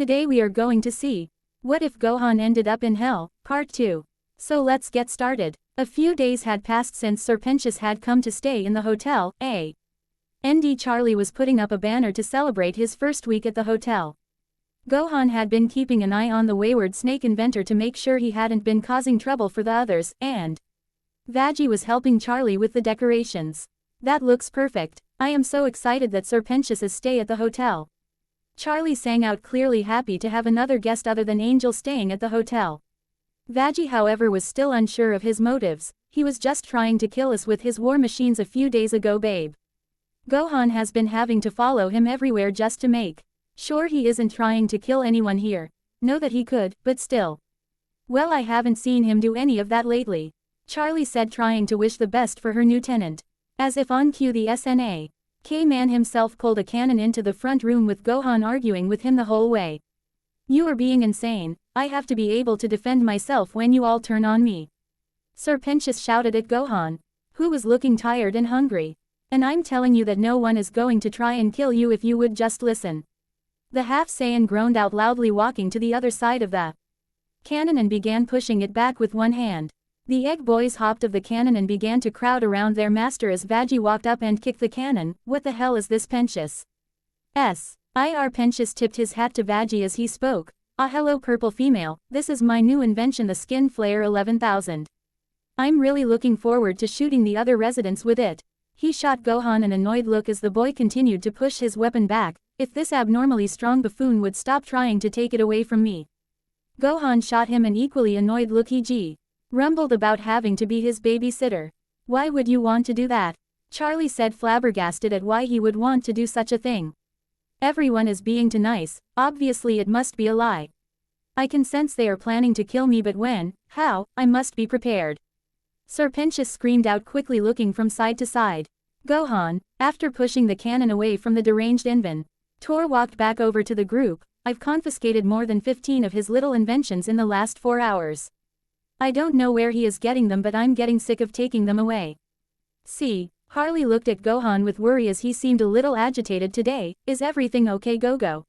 Today we are going to see what if Gohan ended up in hell, part 2. So let's get started. A few days had passed since Serpentius had come to stay in the hotel. Charlie was putting up a banner to celebrate his first week at the hotel. Gohan had been keeping an eye on the wayward snake inventor to make sure he hadn't been causing trouble for the others, and Veggie was helping Charlie with the decorations. That looks perfect. I am so excited that Serpentius' stay at the hotel. Charlie sang out, clearly happy to have another guest other than Angel staying at the hotel. Veggie, however, was still unsure of his motives. He was just trying to kill us with his war machines a few days ago, babe. Gohan has been having to follow him everywhere just to make sure he isn't trying to kill anyone here. Know that he could, but still. Well, I haven't seen him do any of that lately, Charlie said, trying to wish the best for her new tenant. As if on cue, the SNA.K-man himself pulled a cannon into the front room with Gohan arguing with him the whole way. You are being insane. I have to be able to defend myself when you all turn on me. Serpentius shouted at Gohan, who was looking tired and hungry. And I'm telling you that no one is going to try and kill you if you would just listen. The half-Saiyan groaned out loudly, walking to the other side of the cannon and began pushing it back with one hand. The egg boys hopped off the cannon and began to crowd around their master as Veggie walked up and kicked the cannon. What the hell is this, Pentius? Pentius tipped his hat to Veggie as he spoke. Ah, hello purple female, this is my new invention, the Skin Flare 11,000. I'm really looking forward to shooting the other residents with it. He shot Gohan an annoyed look as the boy continued to push his weapon back. If this abnormally strong buffoon would stop trying to take it away from me. Gohan shot him an equally annoyed look. He rumbled about having to be his babysitter. Why would you want to do that? Charlie said, flabbergasted at why he would want to do such a thing. Everyone is being too nice, obviously it must be a lie. I can sense they are planning to kill me, but when, how, I must be prepared. Serpentius screamed out quickly, looking from side to side. Gohan, after pushing the cannon away from the deranged inventor, walked back over to the group. I've confiscated more than 15 of his little inventions in the last 4 hours. I don't know where he is getting them, but I'm getting sick of taking them away. See, Harley looked at Gohan with worry as he seemed a little agitated today. Is everything okay, Gogo?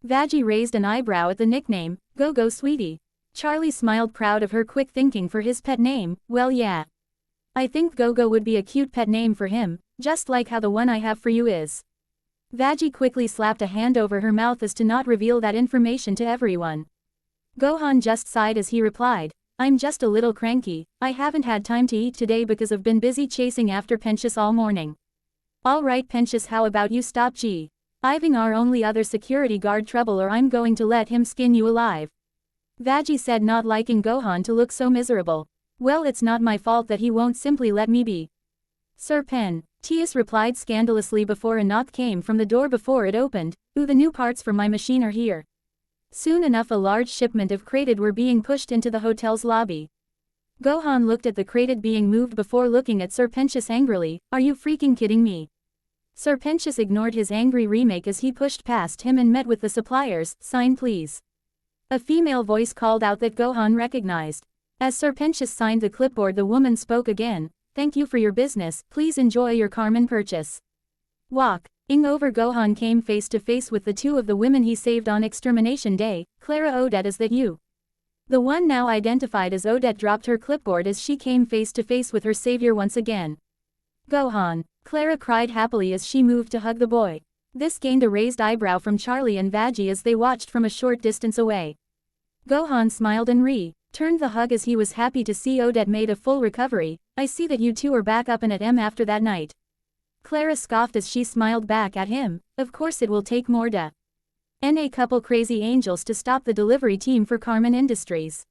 Veggie raised an eyebrow at the nickname, Gogo sweetie. Charlie smiled, proud of her quick thinking for his pet name. Well, yeah. I think Gogo would be a cute pet name for him, just like how the one I have for you is. Veggie quickly slapped a hand over her mouth as to not reveal that information to everyone. Gohan just sighed as he replied, I'm just a little cranky. I haven't had time to eat today because I've been busy chasing after Pentius all morning. Alright Pentius, how about you stop giving our only other security guard trouble, or I'm going to let him skin you alive. Veggie said, not liking Gohan to look so miserable. Well, it's not my fault that he won't simply let me be. Serpentius replied scandalously before a knock came from the door before it opened. Ooh, the new parts for my machine are here. Soon enough, a large shipment of crated were being pushed into the hotel's lobby. Gohan looked at the crated being moved before looking at Serpentius angrily. Are you freaking kidding me? Serpentius ignored his angry remake as he pushed past him and met with the suppliers. Sign please. A female voice called out that Gohan recognized. As Serpentius signed the clipboard, the woman spoke again. Thank you for your business, please enjoy your Carmen purchase. Walking over, Gohan came face to face with the two of the women he saved on Extermination Day. Clara, Odette, is that you? The one now identified as Odette dropped her clipboard as she came face to face with her savior once again. Gohan, Clara cried happily as she moved to hug the boy. This gained a raised eyebrow from Charlie and Veggie as they watched from a short distance away. Gohan smiled and returned the hug as he was happy to see Odette made a full recovery. I see that you two are back up and at 'em after that night. Clara scoffed as she smiled back at him. Of course it will take more than a couple crazy angels to stop the delivery team for Carmen Industries.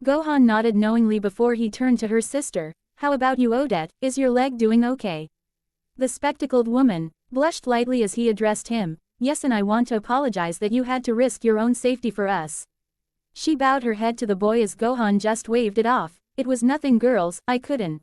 Gohan nodded knowingly before he turned to her sister. How about you, Odette, is your leg doing okay? The spectacled woman blushed lightly as he addressed him. Yes, and I want to apologize that you had to risk your own safety for us. She bowed her head to the boy as Gohan just waved it off. It was nothing, girls, I couldn't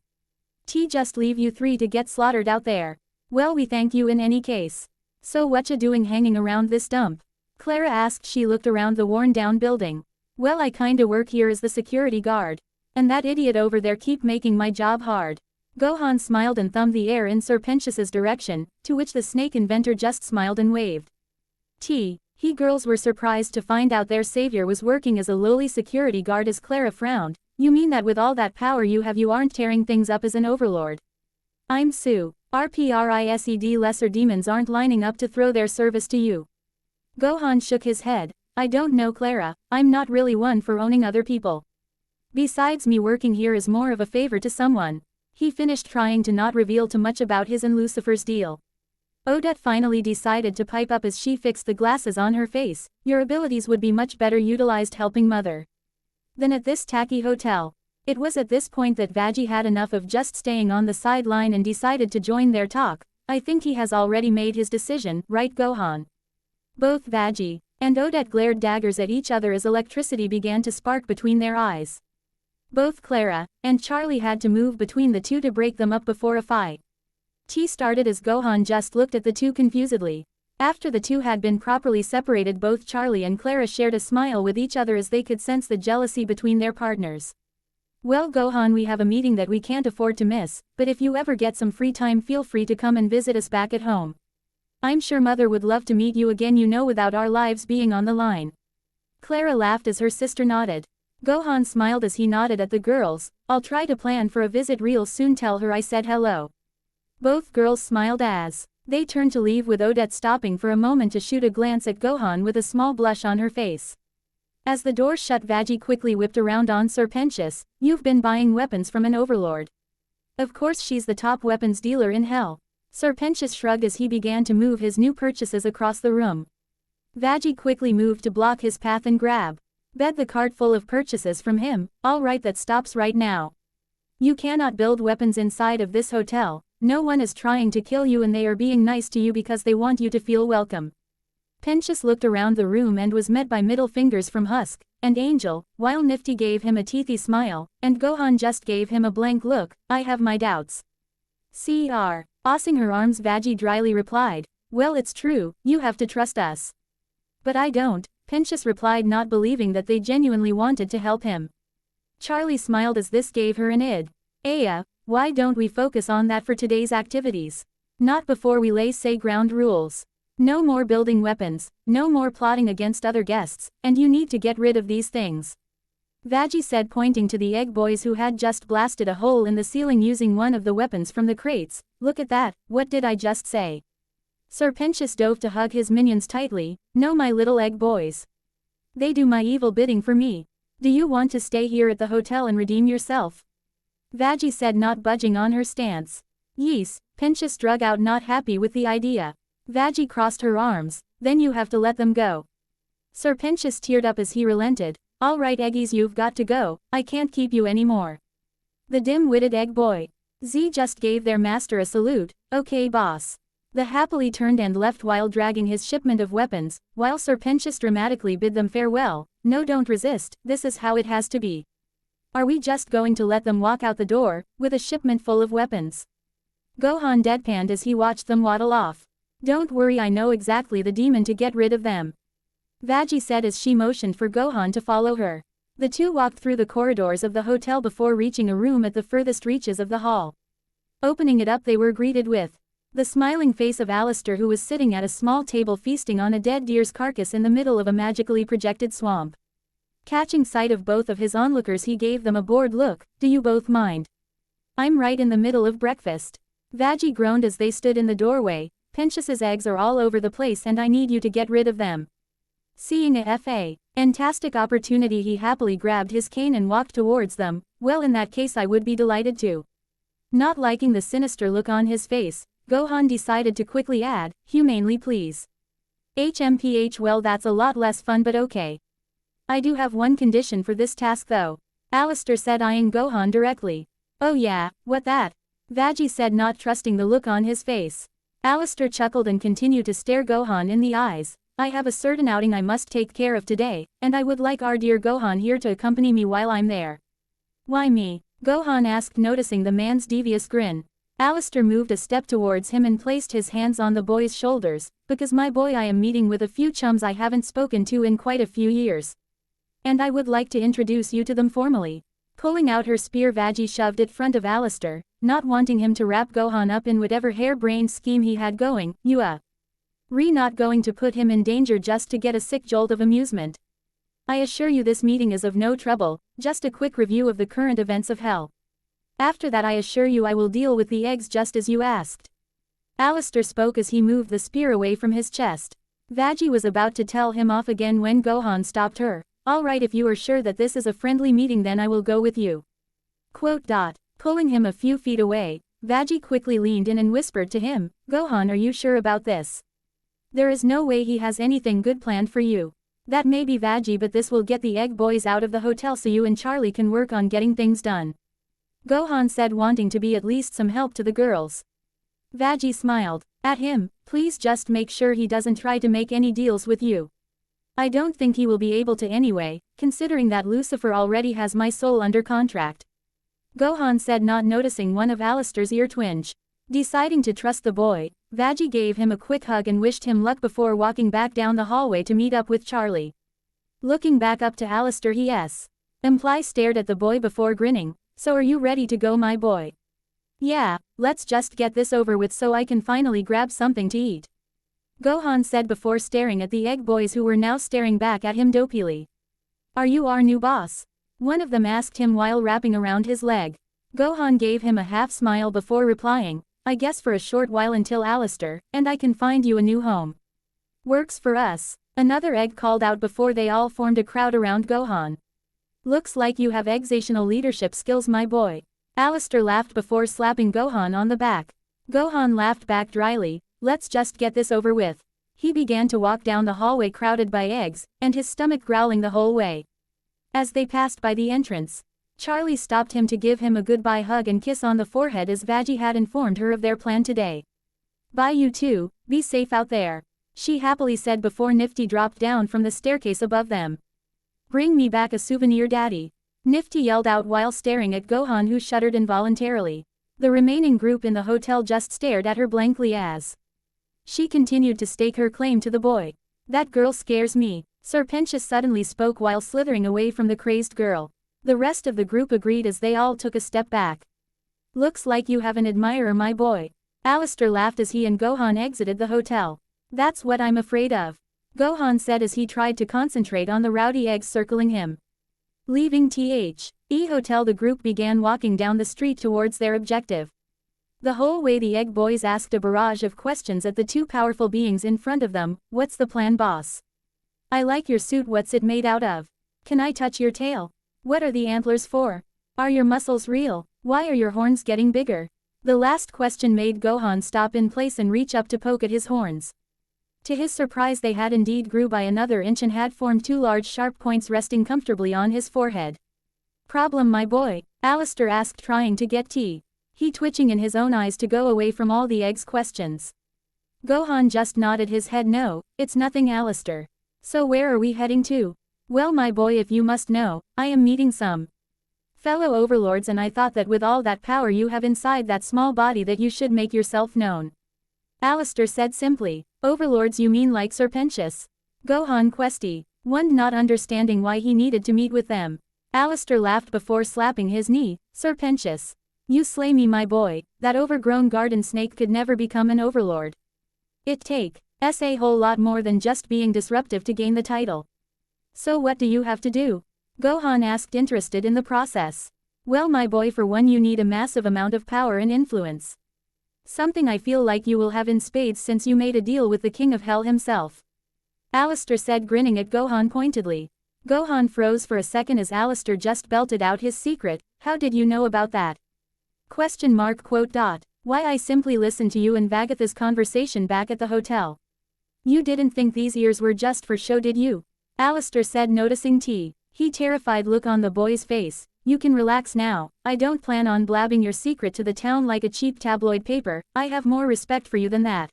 just leave you three to get slaughtered out there. Well, we thank you in any case. So whatcha doing hanging around this dump? Clara asked. She looked around the worn down building. Well, I kinda work here as the security guard. And that idiot over there keep making my job hard. Gohan smiled and thumbed the air in Serpentius's direction, to which the snake inventor just smiled and waved. He girls were surprised to find out their savior was working as a lowly security guard as Clara frowned. You mean that with all that power you have you aren't tearing things up as an overlord? I'm Sue. RPRISED lesser demons aren't lining up to throw their service to you. Gohan shook his head. I don't know Clara, I'm not really one for owning other people. Besides me working here is more of a favor to someone. He finished trying to not reveal too much about his and Lucifer's deal. Odette finally decided to pipe up as she fixed the glasses on her face. Your abilities would be much better utilized helping Mother than at this tacky hotel. It was at this point that Veggie had enough of just staying on the sideline and decided to join their talk. I think he has already made his decision, right Gohan? Both Veggie and Odette glared daggers at each other as electricity began to spark between their eyes. Both Clara and Charlie had to move between the two to break them up before a fight. Tea started as Gohan just looked at the two confusedly. After the two had been properly separated, both Charlie and Clara shared a smile with each other as they could sense the jealousy between their partners. Well Gohan, we have a meeting that we can't afford to miss, but if you ever get some free time feel free to come and visit us back at home. I'm sure Mother would love to meet you again, you know, without our lives being on the line. Clara laughed as her sister nodded. Gohan smiled as he nodded at the girls. I'll try to plan for a visit real soon, tell her I said hello. Both girls smiled as they turned to leave, with Odette stopping for a moment to shoot a glance at Gohan with a small blush on her face. As the door shut, Veggie quickly whipped around on Serpentius. You've been buying weapons from an overlord. Of course she's the top weapons dealer in hell. Serpentius shrugged as he began to move his new purchases across the room. Veggie quickly moved to block his path and grab the cart full of purchases from him. All right, that stops right now. You cannot build weapons inside of this hotel. No one is trying to kill you and they are being nice to you because they want you to feel welcome. Pentius looked around the room and was met by middle fingers from Husk and Angel, while Nifty gave him a teethy smile, and Gohan just gave him a blank look. I have my doubts. Cr. Crossing her arms, Veggie dryly replied. Well, it's true, you have to trust us. But I don't, Pentius replied, not believing that they genuinely wanted to help him. Charlie smiled as this gave her an id. Aya, why don't we focus on that for today's activities? Not before we say ground rules. No more building weapons, no more plotting against other guests, and you need to get rid of these things. Veggie said, pointing to the egg boys who had just blasted a hole in the ceiling using one of the weapons from the crates. Look at that, what did I just say? Serpentius dove to hug his minions tightly. No, my little egg boys. They do my evil bidding for me. Do you want to stay here at the hotel and redeem yourself? Veggie said, not budging on her stance. Yes, Pentius drug out, not happy with the idea. Veggie crossed her arms. Then you have to let them go. Serpentius teared up as he relented. All right eggies, you've got to go, I can't keep you anymore. The dim-witted egg boy. Z just gave their master a salute. Okay boss. The happily turned and left while dragging his shipment of weapons, while Serpentius dramatically bid them farewell. No, don't resist, this is how it has to be. Are we just going to let them walk out the door, with a shipment full of weapons? Gohan deadpanned as he watched them waddle off. Don't worry, I know exactly the demon to get rid of them. Veggie said as she motioned for Gohan to follow her. The two walked through the corridors of the hotel before reaching a room at the furthest reaches of the hall. Opening it up, they were greeted with the smiling face of Alistair, who was sitting at a small table feasting on a dead deer's carcass in the middle of a magically projected swamp. Catching sight of both of his onlookers, he gave them a bored look. Do you both mind? I'm right in the middle of breakfast. Veggie groaned as they stood in the doorway. Pentius's eggs are all over the place and I need you to get rid of them. Seeing a fantastic opportunity, he happily grabbed his cane and walked towards them. Well, in that case I would be delighted to. Not liking the sinister look on his face, Gohan decided to quickly add, humanely please. HMPH, well that's a lot less fun, but okay. I do have one condition for this task though. Alistair said, eyeing Gohan directly. Oh yeah, what that? Veggie said, not trusting the look on his face. Alistair chuckled and continued to stare Gohan in the eyes. I have a certain outing I must take care of today, and I would like our dear Gohan here to accompany me while I'm there. Why me? Gohan asked, noticing the man's devious grin. Alistair moved a step towards him and placed his hands on the boy's shoulders. Because my boy, I am meeting with a few chums I haven't spoken to in quite a few years. And I would like to introduce you to them formally. Pulling out her spear, Veggie shoved it in front of Alistair, not wanting him to wrap Gohan up in whatever harebrained scheme he had going. You Not going to put him in danger just to get a sick jolt of amusement. I assure you this meeting is of no trouble, just a quick review of the current events of Hell. After that I assure you I will deal with the eggs just as you asked. Alistair spoke as he moved the spear away from his chest. Veggie was about to tell him off again when Gohan stopped her. Alright, if you are sure that this is a friendly meeting then I will go with you. Pulling him a few feet away, Veggie quickly leaned in and whispered to him, Gohan, are you sure about this? There is no way he has anything good planned for you. That may be Veggie, but this will get the egg boys out of the hotel so you and Charlie can work on getting things done. Gohan said, wanting to be at least some help to the girls. Veggie smiled at him. Please just make sure he doesn't try to make any deals with you. I don't think he will be able to anyway, considering that Lucifer already has my soul under contract. Gohan said, not noticing one of Alistair's ear twinge. Deciding to trust the boy, Veggie gave him a quick hug and wished him luck before walking back down the hallway to meet up with Charlie. Looking back up to Alistair, he stared at the boy before grinning. So are you ready to go, my boy? Yeah, let's just get this over with so I can finally grab something to eat. Gohan said before staring at the egg boys who were now staring back at him dopily. Are you our new boss? One of them asked him while wrapping around his leg. Gohan gave him a half smile before replying, I guess for a short while until Alistair, and I can find you a new home. Works for us. Another egg called out before they all formed a crowd around Gohan. Looks like you have exceptional leadership skills, my boy. Alistair laughed before slapping Gohan on the back. Gohan laughed back dryly, let's just get this over with. He began to walk down the hallway crowded by eggs, and his stomach growling the whole way. As they passed by the entrance, Charlie stopped him to give him a goodbye hug and kiss on the forehead as Veggie had informed her of their plan today. Bye you two, be safe out there, she happily said before Nifty dropped down from the staircase above them. Bring me back a souvenir, Daddy. Nifty yelled out while staring at Gohan, who shuddered involuntarily. The remaining group in the hotel just stared at her blankly as she continued to stake her claim to the boy. That girl scares me, Serpentius suddenly spoke while slithering away from the crazed girl. The rest of the group agreed as they all took a step back. Looks like you have an admirer, my boy. Alistair laughed as he and Gohan exited the hotel. That's what I'm afraid of, Gohan said as he tried to concentrate on the rowdy eggs circling him. Leaving the hotel, the group began walking down the street towards their objective. The whole way the egg boys asked a barrage of questions at the two powerful beings in front of them. What's the plan, boss? I like your suit, what's it made out of? Can I touch your tail? What are the antlers for? Are your muscles real? Why are your horns getting bigger? The last question made Gohan stop in place and reach up to poke at his horns. To his surprise, they had indeed grew by another inch and had formed two large sharp points resting comfortably on his forehead. Problem, my boy? Alistair asked, trying to get he twitching in his own eyes to go away from all the eggs' questions. Gohan just nodded his head. No, it's nothing, Alistair. So where are we heading to? Well, my boy, if you must know, I am meeting some fellow overlords, and I thought that with all that power you have inside that small body that you should make yourself known. Alistair said simply. Overlords, you mean like Serpentius? Gohan questioned, not understanding why he needed to meet with them. Alistair laughed before slapping his knee. Serpentius, you slay me, my boy. That overgrown garden snake could never become an overlord. It takes a whole lot more than just being disruptive to gain the title. So what do you have to do? Gohan asked, interested in the process. Well, my boy, for one you need a massive amount of power and influence. Something I feel like you will have in spades since you made a deal with the King of Hell himself. Alistair said, grinning at Gohan pointedly. Gohan froze for a second as Alistair just belted out his secret. How did you know about that? ? Why, I simply listened to you and Vagatha's conversation back at the hotel. You didn't think these ears were just for show, did you? Alistair said, noticing he terrified look on the boy's face. You can relax now. I don't plan on blabbing your secret to the town like a cheap tabloid paper. I have more respect for you than that.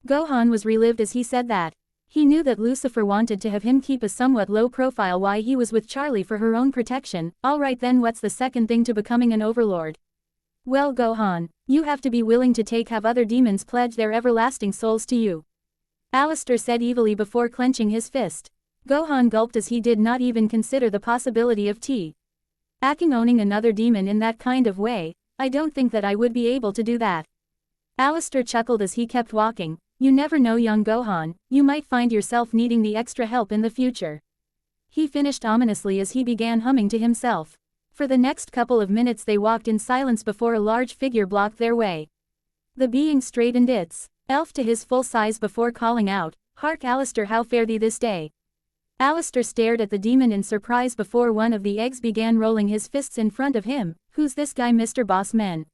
Gohan was relieved as he said that. He knew that Lucifer wanted to have him keep a somewhat low profile while he was with Charlie for her own protection. Alright then, what's the second thing to becoming an overlord? Well, Gohan, you have to be willing to have other demons pledge their everlasting souls to you. Alistair said evilly before clenching his fist. Gohan gulped as he did not even consider the possibility of owning another demon in that kind of way. I don't think that I would be able to do that. Alistair chuckled as he kept walking. You never know, young Gohan, you might find yourself needing the extra help in the future. He finished ominously as he began humming to himself. For the next couple of minutes they walked in silence before a large figure blocked their way. The being straightened its elf to his full size before calling out, "Hark, Alistair, how fare thee this day?" Alistair stared at the demon in surprise before one of the eggs began rolling his fists in front of him. "Who's this guy, Mr. Boss Man?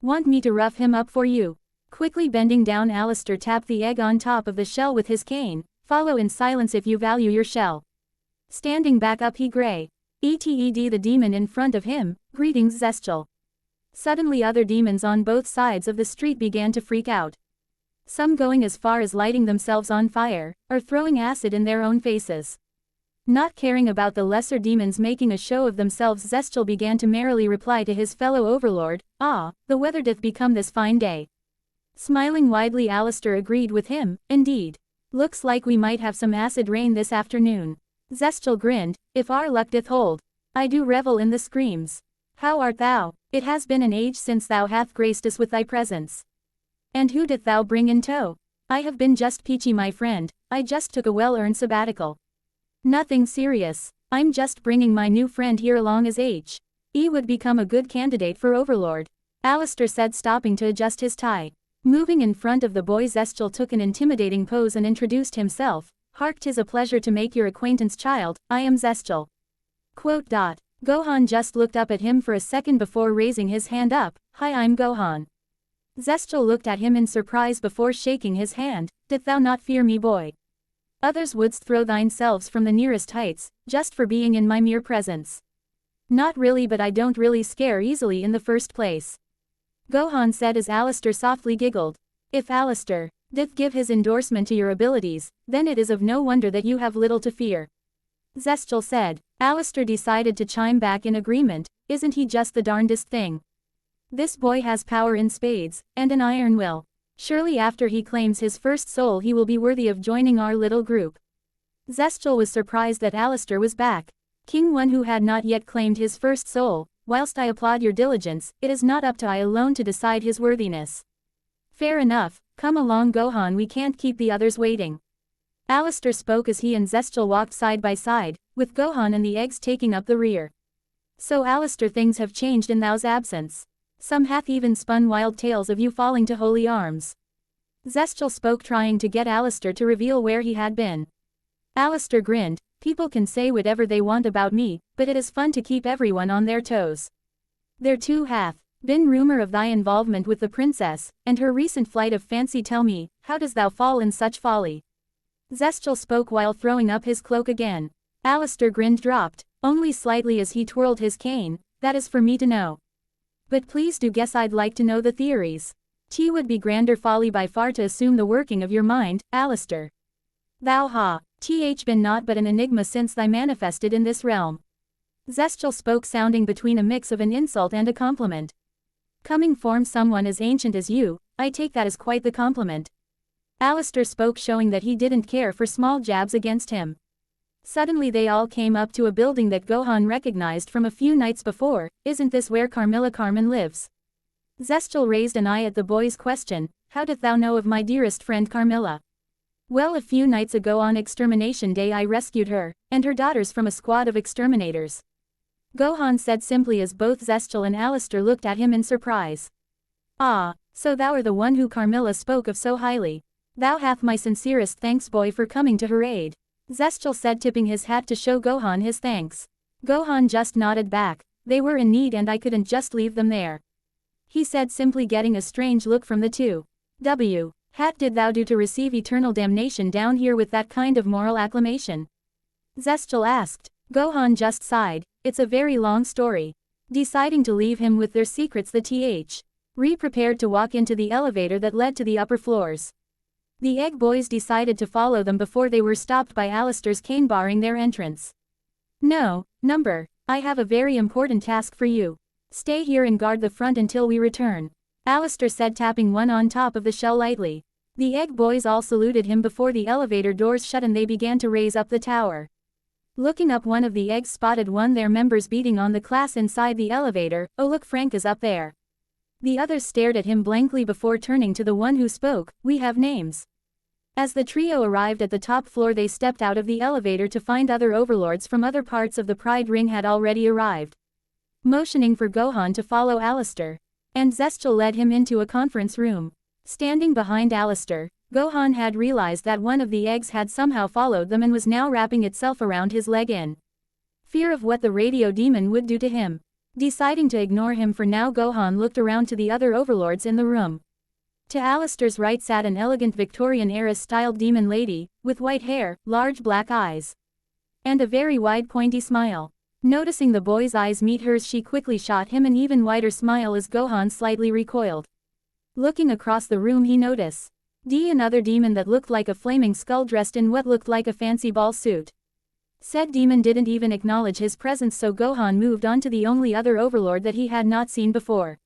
Want me to rough him up for you?" Quickly bending down, Alistair tapped the egg on top of the shell with his cane. "Follow in silence if you value your shell." Standing back up, he gray. The demon in front of him. "Greetings, Zestial." Suddenly other demons on both sides of the street began to freak out. Some going as far as lighting themselves on fire, or throwing acid in their own faces. Not caring about the lesser demons making a show of themselves, Zestial began to merrily reply to his fellow overlord, "Ah, the weather doth become this fine day." Smiling widely, Alistair agreed with him, "Indeed. Looks like we might have some acid rain this afternoon." Zestial grinned, "If our luck doth hold. I do revel in the screams. How art thou? It has been an age since thou hath graced us with thy presence. And who doth thou bring in tow?" "I have been just peachy, my friend. I just took a well-earned sabbatical. Nothing serious. I'm just bringing my new friend here along as He would become a good candidate for overlord," Alistair said, stopping to adjust his tie. Moving in front of the boy, Zestial took an intimidating pose and introduced himself. "Hark, 'tis a pleasure to make your acquaintance, child. I am Zestial." Gohan just looked up at him for a second before raising his hand up. "Hi, I'm Gohan." Zestial looked at him in surprise before shaking his hand. "Didst thou not fear me, boy? Others wouldst throw thyself from the nearest heights, just for being in my mere presence." "Not really, but I don't really scare easily in the first place," Gohan said as Alistair softly giggled. "If Alistair did give his endorsement to your abilities, then it is of no wonder that you have little to fear," Zestial said. Alistair decided to chime back in agreement. "Isn't he just the darndest thing? This boy has power in spades, and an iron will. Surely after he claims his first soul he will be worthy of joining our little group." Zestial was surprised that Alistair was back. "King One who had not yet claimed his first soul. Whilst I applaud your diligence, it is not up to I alone to decide his worthiness." "Fair enough. Come along, Gohan, we can't keep the others waiting." Alistair spoke as he and Zestial walked side by side, with Gohan and the eggs taking up the rear. "So Alistair, things have changed in thou's absence. Some hath even spun wild tales of you falling to holy arms." Zestial spoke, trying to get Alistair to reveal where he had been. Alistair grinned. "People can say whatever they want about me, but it is fun to keep everyone on their toes. There too hath been rumor of thy involvement with the princess, and her recent flight of fancy. Tell me, how dost thou fall in such folly?" Zestial spoke while throwing up his cloak again. Alistair grinned, dropped only slightly as he twirled his cane. "That is for me to know. But please do guess, I'd like to know the theories. 'T would be grander folly by far to assume the working of your mind, Alistair. Thou been naught but an enigma since thy manifested in this realm." Zestial spoke, sounding between a mix of an insult and a compliment. "Coming from someone as ancient as you, I take that as quite the compliment." Alistair spoke, showing that he didn't care for small jabs against him. Suddenly they all came up to a building that Gohan recognized from a few nights before. "Isn't this where Carmilla lives?" Zestial raised an eye at the boy's question. "How doth thou know of my dearest friend Carmilla?" "Well, a few nights ago on Extermination Day I rescued her, and her daughters from a squad of exterminators," Gohan said simply as both Zestial and Alistair looked at him in surprise. "Ah, so thou art the one who Carmilla spoke of so highly. Thou hath my sincerest thanks, boy, for coming to her aid," Zestial said, tipping his hat to show Gohan his thanks. Gohan just nodded back. "They were in need and I couldn't just leave them there," he said, simply getting a strange look from the two. Did thou do to receive eternal damnation down here with that kind of moral acclamation?" Zestial asked. Gohan just sighed. "It's a very long story." Deciding to leave him with their secrets, the prepared to walk into the elevator that led to the upper floors. The egg boys decided to follow them before they were stopped by Alistair's cane barring their entrance. "No, number. I have a very important task for you. Stay here and guard the front until we return," Alistair said, tapping one on top of the shell lightly. The egg boys all saluted him before the elevator doors shut and they began to raise up the tower. Looking up, one of the eggs spotted one of their members beating on the class inside the elevator. "Oh look, Frank is up there." The others stared at him blankly before turning to the one who spoke. "We have names. As the trio arrived at the top floor, they stepped out of the elevator to find other overlords from other parts of the Pride Ring had already arrived. Motioning for Gohan to follow Alistair, and Zestial led him into a conference room. Standing behind Alistair, Gohan had realized that one of the eggs had somehow followed them and was now wrapping itself around his leg in fear of what the radio demon would do to him. Deciding to ignore him for now, Gohan looked around to the other overlords in the room. To Alistair's right sat an elegant Victorian-era-styled demon lady, with white hair, large black eyes, and a very wide pointy smile. Noticing the boy's eyes meet hers, she quickly shot him an even wider smile as Gohan slightly recoiled. Looking across the room, he noticed another demon that looked like a flaming skull dressed in what looked like a fancy ball suit. Said demon didn't even acknowledge his presence, so Gohan moved on to the only other overlord that he had not seen before.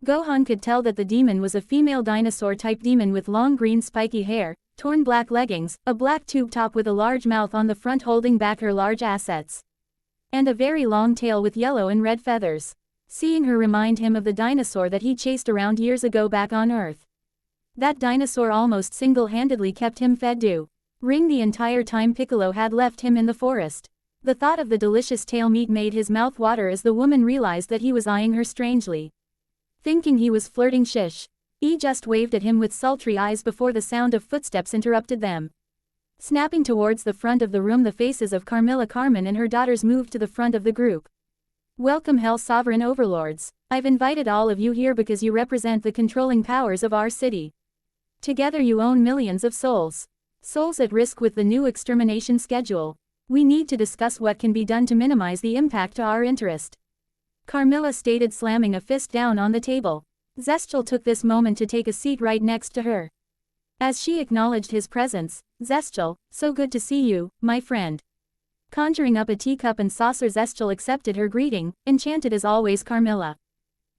Gohan could tell that the demon was a female dinosaur-type demon with long green spiky hair, torn black leggings, a black tube top with a large mouth on the front holding back her large assets, and a very long tail with yellow and red feathers. Seeing her remind him of the dinosaur that he chased around years ago back on Earth. That dinosaur almost single-handedly kept him fed ring the entire time Piccolo had left him in the forest. The thought of the delicious tail meat made his mouth water as the woman realized that he was eyeing her strangely. Thinking he was flirting, he just waved at him with sultry eyes before the sound of footsteps interrupted them. Snapping towards the front of the room, the faces of Carmilla, Carmen and her daughters moved to the front of the group. Welcome, Hell Sovereign Overlords. I've invited all of you here because you represent the controlling powers of our city. Together you own millions of souls. Souls at risk with the new extermination schedule. We need to discuss what can be done to minimize the impact to our interest. Carmilla stated, slamming a fist down on the table. Zestial took this moment to take a seat right next to her. As she acknowledged his presence, Zestial, so good to see you, my friend. Conjuring up a teacup and saucer, Zestial accepted her greeting, enchanted as always, Carmilla.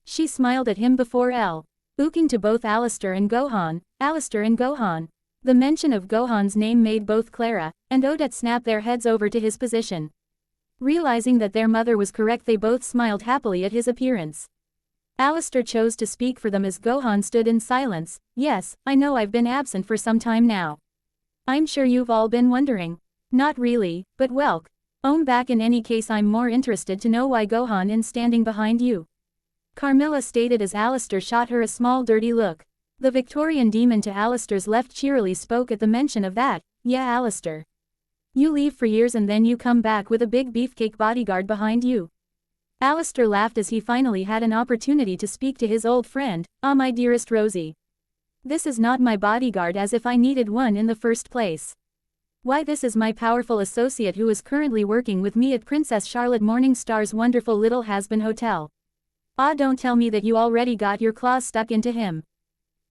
She smiled at him before looking to both Alistair and Gohan. The mention of Gohan's name made both Clara and Odette snap their heads over to his position. Realizing that their mother was correct, they both smiled happily at his appearance. Alistair chose to speak for them as Gohan stood in silence. Yes, I know I've been absent for some time now. I'm sure you've all been wondering. Not really, but back. In any case, I'm more interested to know why Gohan is standing behind you. Carmilla stated as Alistair shot her a small dirty look. The Victorian demon to Alistair's left cheerily spoke at the mention of that. Yeah, Alistair. You leave for years and then you come back with a big beefcake bodyguard behind you. Alistair laughed as he finally had an opportunity to speak to his old friend. Ah, my dearest Rosie. This is not my bodyguard, as if I needed one in the first place. Why, this is my powerful associate who is currently working with me at Princess Charlotte Morningstar's wonderful little has-been hotel. Ah, don't tell me that you already got your claws stuck into him.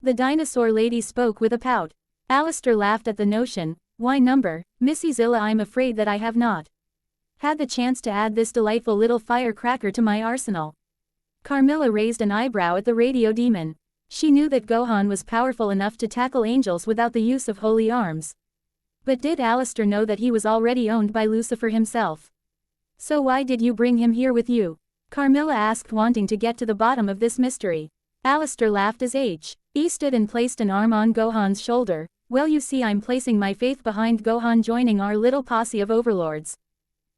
The dinosaur lady spoke with a pout. Alistair laughed at the notion. Why, Missy Zilla, I'm afraid that I have not had the chance to add this delightful little firecracker to my arsenal. Carmilla raised an eyebrow at the radio demon. She knew that Gohan was powerful enough to tackle angels without the use of holy arms. But did Alistair know that he was already owned by Lucifer himself? So why did you bring him here with you? Carmilla asked, wanting to get to the bottom of this mystery. Alistair laughed as he stood and placed an arm on Gohan's shoulder. Well, you see, I'm placing my faith behind Gohan joining our little posse of overlords.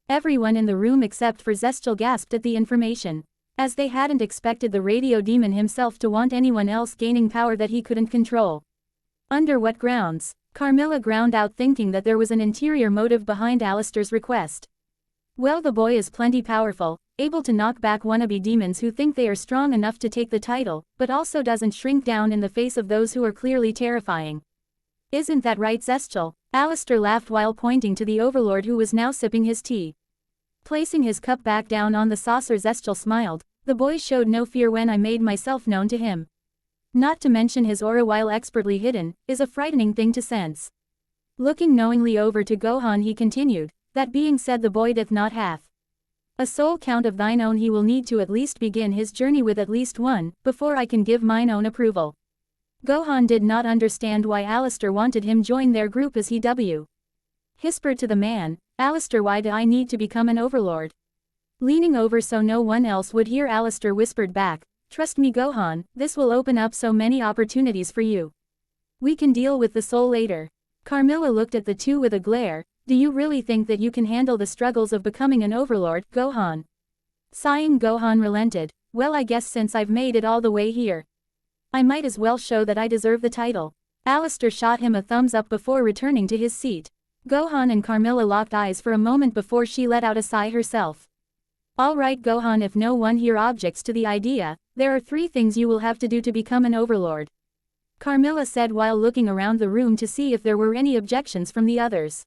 Everyone in the room except for Zestial gasped at the information, as they hadn't expected the radio demon himself to want anyone else gaining power that he couldn't control. Under what grounds? Carmilla ground out, thinking that there was an interior motive behind Alistair's request. Well, the boy is plenty powerful, able to knock back wannabe demons who think they are strong enough to take the title, but also doesn't shrink down in the face of those who are clearly terrifying. Isn't that right, Zestial? Alistair laughed while pointing to the overlord who was now sipping his tea. Placing his cup back down on the saucer, Zestial smiled. The boy showed no fear when I made myself known to him. Not to mention his aura, while expertly hidden, is a frightening thing to sense. Looking knowingly over to Gohan, he continued, that being said, the boy doth not hath a soul count of thine own. He will need to at least begin his journey with at least one, before I can give mine own approval. Gohan did not understand why Alistair wanted him join their group as he whispered to the man, Alistair, why do I need to become an overlord? Leaning over so no one else would hear, Alistair whispered back, trust me, Gohan, this will open up so many opportunities for you. We can deal with the soul later. Carmilla looked at the two with a glare. Do you really think that you can handle the struggles of becoming an overlord, Gohan? Sighing, Gohan relented. Well, I guess since I've made it all the way here, I might as well show that I deserve the title. Alistair shot him a thumbs up before returning to his seat. Gohan and Carmilla locked eyes for a moment before she let out a sigh herself. Alright Gohan, if no one here objects to the idea, there are 3 things you will have to do to become an overlord, Carmilla said while looking around the room to see if there were any objections from the others.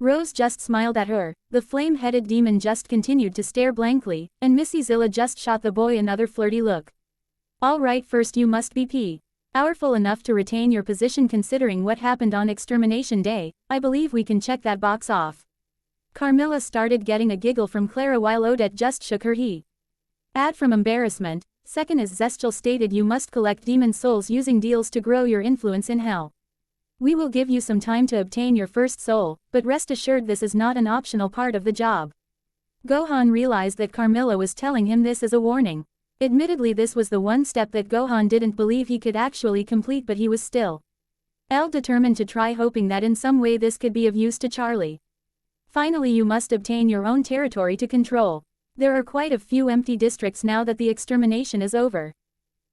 Rose just smiled at her, the flame-headed demon just continued to stare blankly, and Missy Zilla just shot the boy another flirty look. Alright, first you must be powerful enough to retain your position. Considering what happened on Extermination Day, I believe we can check that box off. Carmilla started getting a giggle from Clara while Odette just shook her head from embarrassment. Second, as Zestial stated, you must collect demon souls using deals to grow your influence in hell. We will give you some time to obtain your first soul, but rest assured this is not an optional part of the job. Gohan realized that Carmilla was telling him this as a warning. Admittedly, this was the one step that Gohan didn't believe he could actually complete, but he was still determined to try, hoping that in some way this could be of use to Charlie. Finally, you must obtain your own territory to control. There are quite a few empty districts now that the extermination is over.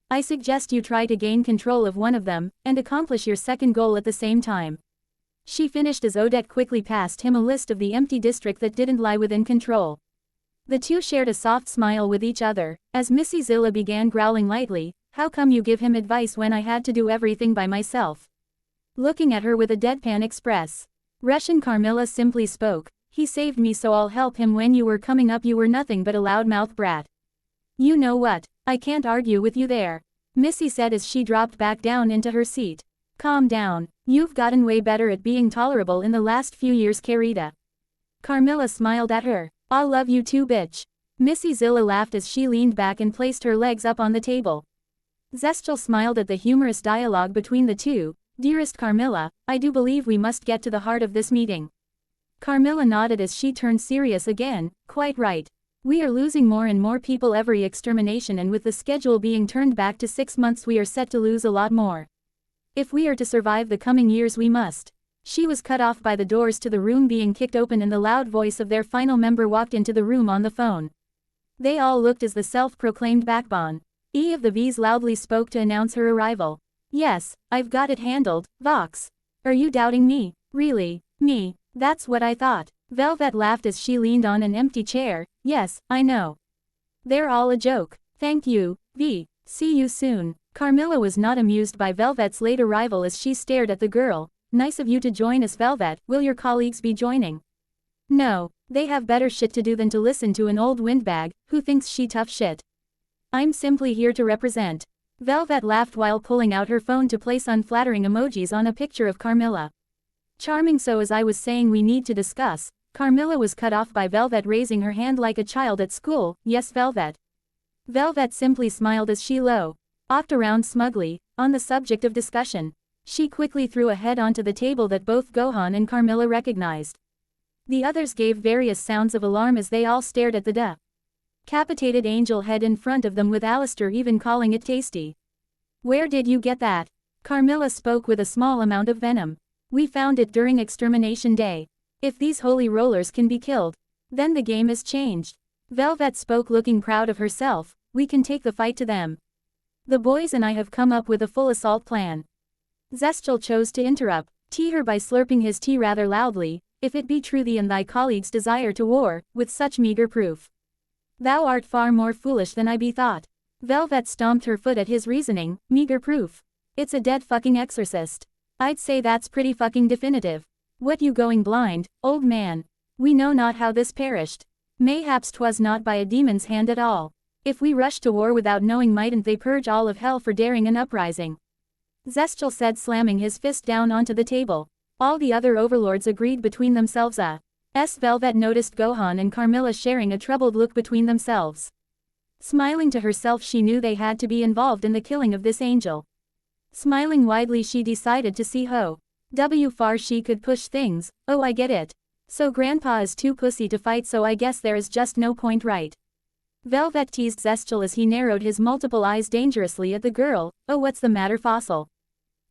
I suggest you try to gain control of one of them, and accomplish your second goal at the same time. She finished as Odette quickly passed him a list of the empty district that didn't lie within control. The two shared a soft smile with each other, as Missy Zilla began growling lightly, how come you give him advice when I had to do everything by myself? Looking at her with a deadpan expression, Carmilla simply spoke, he saved me so I'll help him. When you were coming up you were nothing but a loudmouth brat. You know what, I can't argue with you there, Missy said as she dropped back down into her seat. Calm down, you've gotten way better at being tolerable in the last few years, Carita. Carmilla smiled at her. I'll love you too, bitch. Missy Zilla laughed as she leaned back and placed her legs up on the table. Zestial smiled at the humorous dialogue between the two. Dearest Carmilla, I do believe we must get to the heart of this meeting. Carmilla nodded as she turned serious again. Quite right. We are losing more and more people every extermination, and with the schedule being turned back to 6 months we are set to lose a lot more. If we are to survive the coming years we must. She was cut off by the doors to the room being kicked open and the loud voice of their final member walked into the room on the phone. They all looked as the self-proclaimed backbone of the V's loudly spoke to announce her arrival. Yes, I've got it handled, Vox. Are you doubting me? Really? Me? That's what I thought. Velvet laughed as she leaned on an empty chair. Yes, I know. They're all a joke. Thank you, V. See you soon. Carmilla was not amused by Velvet's late arrival as she stared at the girl. Nice of you to join us, Velvet. Will your colleagues be joining? No, they have better shit to do than to listen to an old windbag who thinks she tough shit. I'm simply here to represent. Velvet laughed while pulling out her phone to place unflattering emojis on a picture of Carmilla. Charming. So as I was saying, we need to discuss. Carmilla was cut off by Velvet raising her hand like a child at school. Yes, Velvet. Velvet simply smiled as she looked around smugly. On the subject of discussion, she quickly threw a head onto the table that both Gohan and Carmilla recognized. The others gave various sounds of alarm as they all stared at the decapitated angel head in front of them, with Alistair even calling it tasty. Where did you get that? Carmilla spoke with a small amount of venom. We found it during Extermination Day. If these holy rollers can be killed, then the game is changed. Velvet spoke looking proud of herself. We can take the fight to them. The boys and I have come up with a full assault plan. Zestial chose to interrupt her by slurping his tea rather loudly. If it be true thee and thy colleagues desire to war, with such meager proof, thou art far more foolish than I bethought. Velvet stomped her foot at his reasoning. Meager proof? It's a dead fucking exorcist. I'd say that's pretty fucking definitive. What, you going blind, old man? We know not how this perished. Mayhaps 'twas not by a demon's hand at all. If we rush to war without knowing, mightn't they purge all of hell for daring an uprising? Zestial said, slamming his fist down onto the table. All the other overlords agreed between themselves. Velvet noticed Gohan and Carmilla sharing a troubled look between themselves. Smiling to herself, she knew they had to be involved in the killing of this angel. Smiling widely, she decided to see how far she could push things. Oh, I get it. So Grandpa is too pussy to fight, so I guess there is just no point, right? Velvet teased Zestial as he narrowed his multiple eyes dangerously at the girl. Oh, what's the matter, Fossil?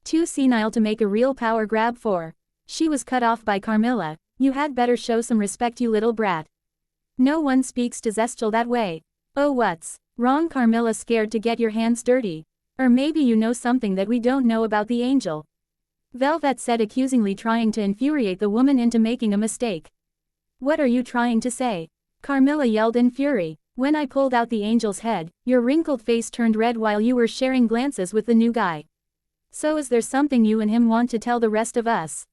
Too senile to make a real power grab for? She was cut off by Carmilla. You had better show some respect, you little brat. No one speaks to Zestial that way. Oh, what's wrong? Carmilla, scared to get your hands dirty? Or maybe you know something that we don't know about the angel? Velvet said accusingly, trying to infuriate the woman into making a mistake. What are you trying to say? Carmilla yelled in fury. When I pulled out the angel's head, your wrinkled face turned red while you were sharing glances with the new guy. So is there something you and him want to tell the rest of us?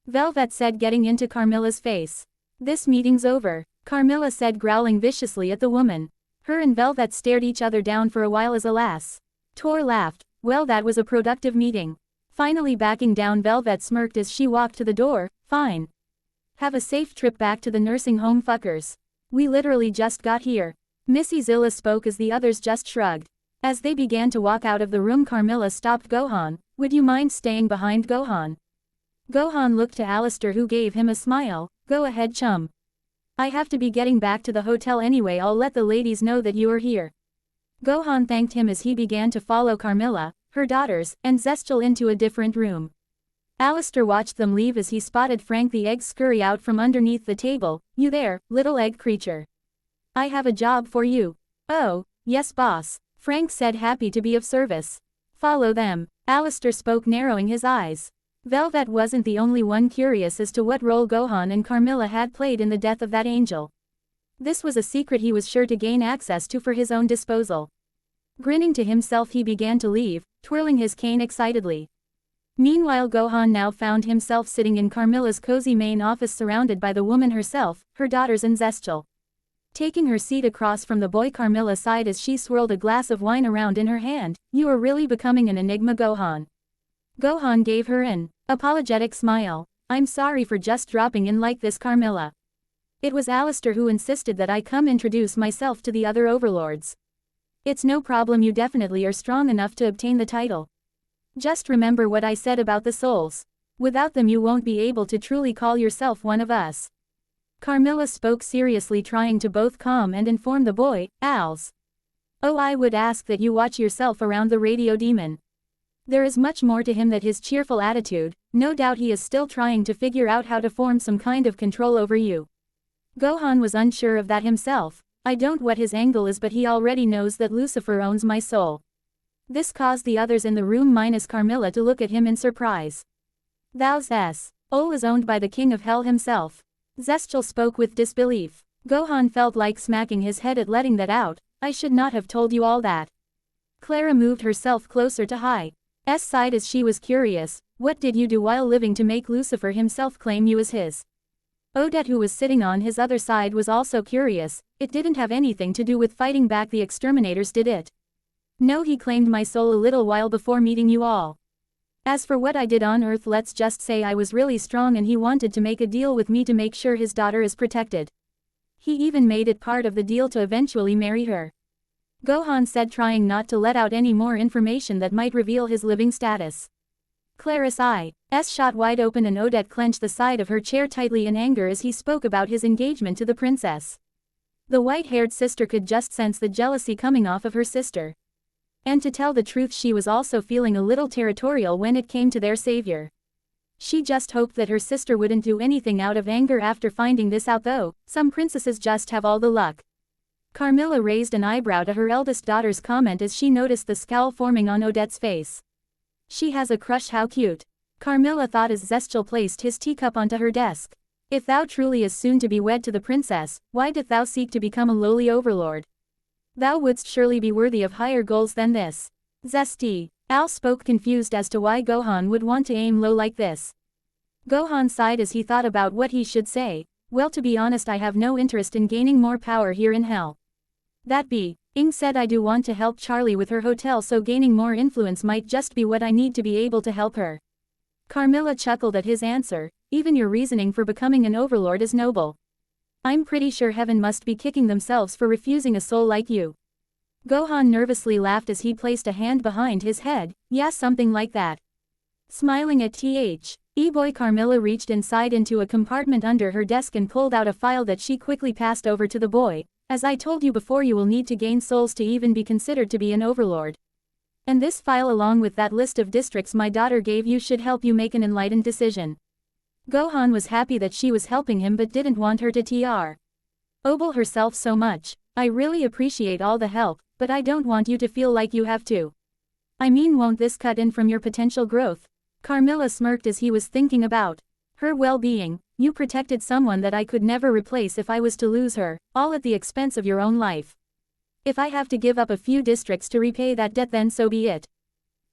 Velvet said, getting into Carmilla's face. This meeting's over, Carmilla said, growling viciously at the woman. Her and Velvet stared each other down for a while as alas. Tor laughed. Well, that was a productive meeting. Finally backing down, Velvet smirked as she walked to the door. Fine. Have a safe trip back to the nursing home, fuckers. We literally just got here. Missy Zilla spoke as the others just shrugged. As they began to walk out of the room, Carmilla stopped Gohan. Would you mind staying behind, Gohan? Gohan looked to Alistair, who gave him a smile. Go ahead, chum. I have to be getting back to the hotel anyway. I'll let the ladies know that you are here. Gohan thanked him as he began to follow Carmilla, her daughters, and Zestial into a different room. Alistair watched them leave as he spotted Frank the egg scurry out from underneath the table. You there, little egg creature? I have a job for you. Oh, yes boss, Frank said, happy to be of service. Follow them, Alistair spoke, narrowing his eyes. Velvet wasn't the only one curious as to what role Gohan and Carmilla had played in the death of that angel. This was a secret he was sure to gain access to for his own disposal. Grinning to himself, he began to leave, twirling his cane excitedly. Meanwhile, Gohan now found himself sitting in Carmilla's cozy main office, surrounded by the woman herself, her daughters, and Zestial. Taking her seat across from the boy, Carmilla sighed as she swirled a glass of wine around in her hand. You are really becoming an enigma, Gohan. Gohan gave her an apologetic smile. I'm sorry for just dropping in like this, Carmilla. It was Alistair who insisted that I come introduce myself to the other overlords. It's no problem, you definitely are strong enough to obtain the title. Just remember what I said about the souls. Without them you won't be able to truly call yourself one of us. Carmilla spoke seriously, trying to both calm and inform the boy. Als. Oh, I would ask that you watch yourself around the radio demon. There is much more to him than his cheerful attitude. No doubt he is still trying to figure out how to form some kind of control over you. Gohan was unsure of that himself. I don't know what his angle is, but he already knows that Lucifer owns my soul. This caused the others in the room minus Carmilla to look at him in surprise. Thou's soul is owned by the king of hell himself. Zestial spoke with disbelief. Gohan felt like smacking his head at letting that out. I should not have told you all that. Clara moved herself closer to Hi's side as she was curious. What did you do while living to make Lucifer himself claim you as his? Odette, who was sitting on his other side, was also curious. It didn't have anything to do with fighting back the exterminators, did it? No, he claimed my soul a little while before meeting you all. As for what I did on Earth, let's just say I was really strong and he wanted to make a deal with me to make sure his daughter is protected. He even made it part of the deal to eventually marry her. Gohan said, trying not to let out any more information that might reveal his living status. Clara's eyes shot wide open and Odette clenched the side of her chair tightly in anger as he spoke about his engagement to the princess. The white-haired sister could just sense the jealousy coming off of her sister. And to tell the truth, she was also feeling a little territorial when it came to their savior. She just hoped that her sister wouldn't do anything out of anger after finding this out, though. Some princesses just have all the luck. Carmilla raised an eyebrow to her eldest daughter's comment as she noticed the scowl forming on Odette's face. She has a crush, how cute. Carmilla thought as Zestial placed his teacup onto her desk. If thou truly is soon to be wed to the princess, why doth thou seek to become a lowly overlord? Thou wouldst surely be worthy of higher goals than this. Zesty. Al spoke, confused as to why Gohan would want to aim low like this. Gohan sighed as he thought about what he should say. Well, to be honest, I have no interest in gaining more power here in hell. That being said, I do want to help Charlie with her hotel, so gaining more influence might just be what I need to be able to help her. Carmilla chuckled at his answer. Even your reasoning for becoming an overlord is noble. I'm pretty sure heaven must be kicking themselves for refusing a soul like you. Gohan nervously laughed as he placed a hand behind his head. Yeah, something like that. Smiling at boy, Carmilla reached inside into a compartment under her desk and pulled out a file that she quickly passed over to the boy. As I told you before, you will need to gain souls to even be considered to be an overlord. And this file, along with that list of districts my daughter gave you, should help you make an enlightened decision. Gohan was happy that she was helping him but didn't want her to obel herself so much. I really appreciate all the help, but I don't want you to feel like you have to. I mean, won't this cut in from your potential growth? Carmilla smirked as he was thinking about her well-being. You protected someone that I could never replace if I was to lose her, all at the expense of your own life. If I have to give up a few districts to repay that debt, then so be it.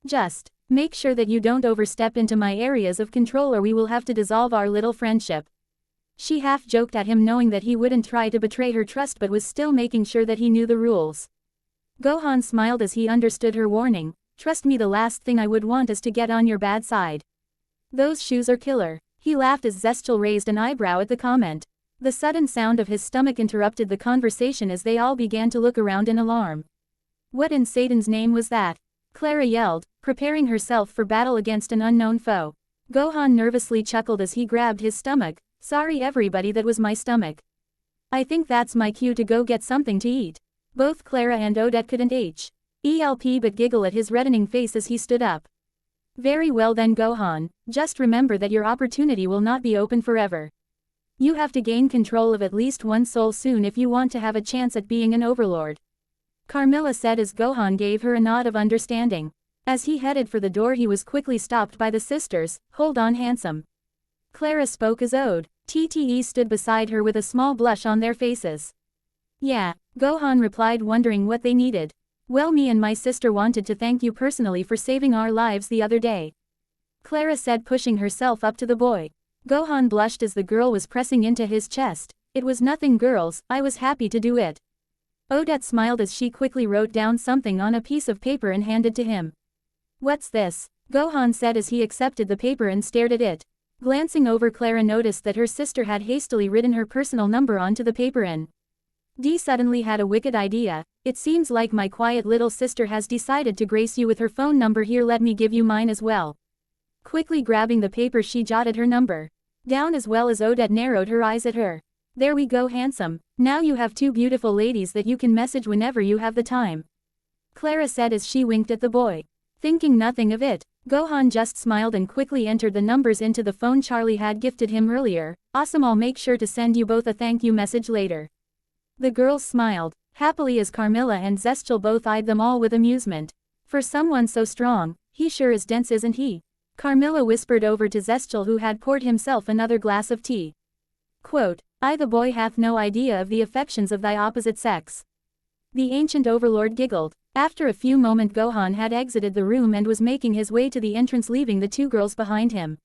Just make sure that you don't overstep into my areas of control or we will have to dissolve our little friendship. She half joked at him, knowing that he wouldn't try to betray her trust but was still making sure that he knew the rules. Gohan smiled as he understood her warning. Trust me, the last thing I would want is to get on your bad side. Those shoes are killer. He laughed as Zestial raised an eyebrow at the comment. The sudden sound of his stomach interrupted the conversation as they all began to look around in alarm. What in Satan's name was that? Clara yelled, preparing herself for battle against an unknown foe. Gohan nervously chuckled as he grabbed his stomach. Sorry everybody, that was my stomach. I think that's my cue to go get something to eat. Both Clara and Odette couldn't help but giggle at his reddening face as he stood up. Very well then, Gohan, just remember that your opportunity will not be open forever. You have to gain control of at least one soul soon if you want to have a chance at being an overlord. Carmilla said as Gohan gave her a nod of understanding. As he headed for the door, he was quickly stopped by the sisters. Hold on, handsome. Clara spoke as TTE stood beside her with a small blush on their faces. Yeah, Gohan replied, wondering what they needed. Well, me and my sister wanted to thank you personally for saving our lives the other day. Clara said, pushing herself up to the boy. Gohan blushed as the girl was pressing into his chest. It was nothing, girls, I was happy to do it. Odette smiled as she quickly wrote down something on a piece of paper and handed to him. What's this? Gohan said as he accepted the paper and stared at it. Glancing over, Clara noticed that her sister had hastily written her personal number onto the paper and suddenly had a wicked idea. It seems like my quiet little sister has decided to grace you with her phone number. Here, let me give you mine as well. Quickly grabbing the paper, she jotted her number down as well as Odette narrowed her eyes at her. There we go, handsome. Now you have two beautiful ladies that you can message whenever you have the time. Clara said as she winked at the boy. Thinking nothing of it, Gohan just smiled and quickly entered the numbers into the phone Charlie had gifted him earlier. Awesome, I'll make sure to send you both a thank you message later. The girls smiled happily as Carmilla and Zestial both eyed them all with amusement. For someone so strong, he sure is dense, isn't he? Carmilla whispered over to Zestial, who had poured himself another glass of tea. Quote, the boy hath no idea of the affections of thy opposite sex. The ancient overlord giggled. After a few moments, Gohan had exited the room and was making his way to the entrance, leaving the two girls behind him.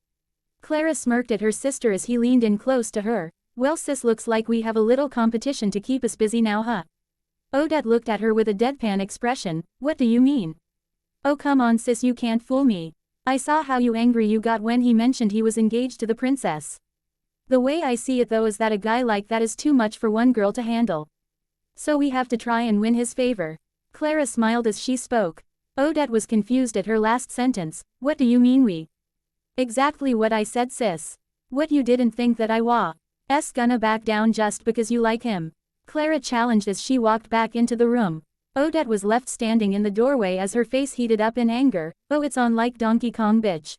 Clara smirked at her sister as he leaned in close to her. Well sis, looks like we have a little competition to keep us busy now, huh? Odette looked at her with a deadpan expression. What do you mean? Oh come on sis, you can't fool me. I saw how angry you got when he mentioned he was engaged to the princess. The way I see it though is that a guy like that is too much for one girl to handle. So we have to try and win his favor. Clara smiled as she spoke. Odette was confused at her last sentence. What do you mean we? Exactly what I said sis. What, you didn't think that I was gonna back down just because you like him? Clara challenged as she walked back into the room. Odette was left standing in the doorway as her face heated up in anger. Oh, it's on like Donkey Kong, bitch.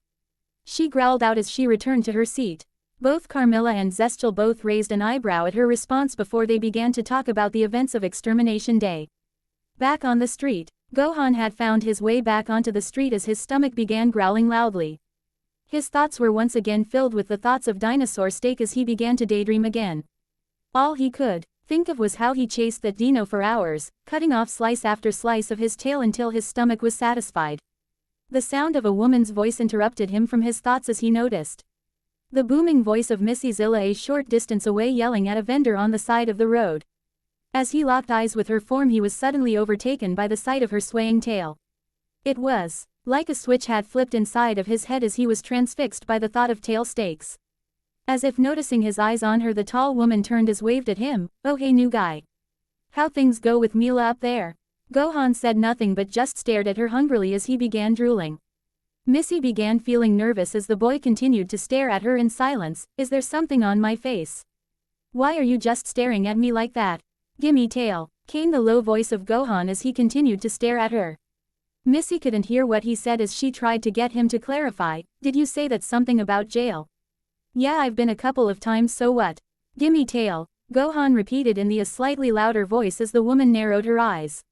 She growled out as she returned to her seat. Both Carmilla and Zestial both raised an eyebrow at her response before they began to talk about the events of Extermination Day. Back on the street, Gohan had found his way back onto the street as his stomach began growling loudly. His thoughts were once again filled with the thoughts of dinosaur steak as he began to daydream again. All he could think of was how he chased that dino for hours, cutting off slice after slice of his tail until his stomach was satisfied. The sound of a woman's voice interrupted him from his thoughts as he noticed the booming voice of Missy Zilla a short distance away, yelling at a vendor on the side of the road. As he locked eyes with her form, he was suddenly overtaken by the sight of her swaying tail. It was like a switch had flipped inside of his head as he was transfixed by the thought of tail steaks. As if noticing his eyes on her, the tall woman turned as waved at him. Oh hey new guy. How things go with Mila up there? Gohan said nothing but just stared at her hungrily as he began drooling. Missy began feeling nervous as the boy continued to stare at her in silence. Is there something on my face? Why are you just staring at me like that? Gimme tail, came the low voice of Gohan as he continued to stare at her. Missy couldn't hear what he said as she tried to get him to clarify. Did you say that something about jail? Yeah, I've been a couple of times, so what? Gimme tail, Gohan repeated in a slightly louder voice as the woman narrowed her eyes.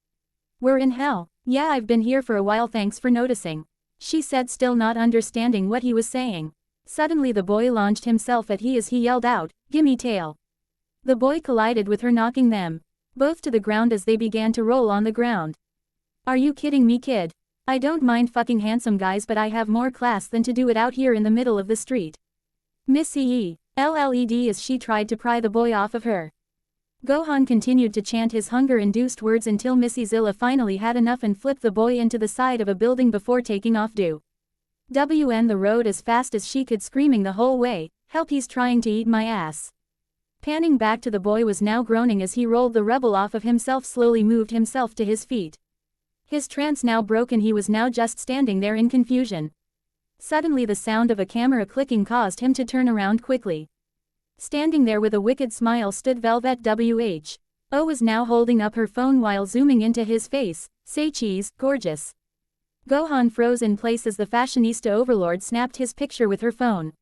We're in hell. Yeah, I've been here for a while, thanks for noticing, she said, still not understanding what he was saying. Suddenly the boy launched himself at he as he yelled out, "Gimme tail." The boy collided with her, knocking them both to the ground as they began to roll on the ground. Are you kidding me, kid? I don't mind fucking handsome guys, but I have more class than to do it out here in the middle of the street. Missy LLED as she tried to pry the boy off of her. Gohan continued to chant his hunger-induced words until Missy Zilla finally had enough and flipped the boy into the side of a building before taking off due WN the road as fast as she could, screaming the whole way, "Help, he's trying to eat my ass." Panning back to the boy was now groaning as he rolled the rebel off of himself, slowly moved himself to his feet. His trance now broken, he was now just standing there in confusion. Suddenly the sound of a camera clicking caused him to turn around quickly. Standing there with a wicked smile stood Velvet WHO was now holding up her phone while zooming into his face. "Say cheese, gorgeous." Gohan froze in place as the fashionista overlord snapped his picture with her phone.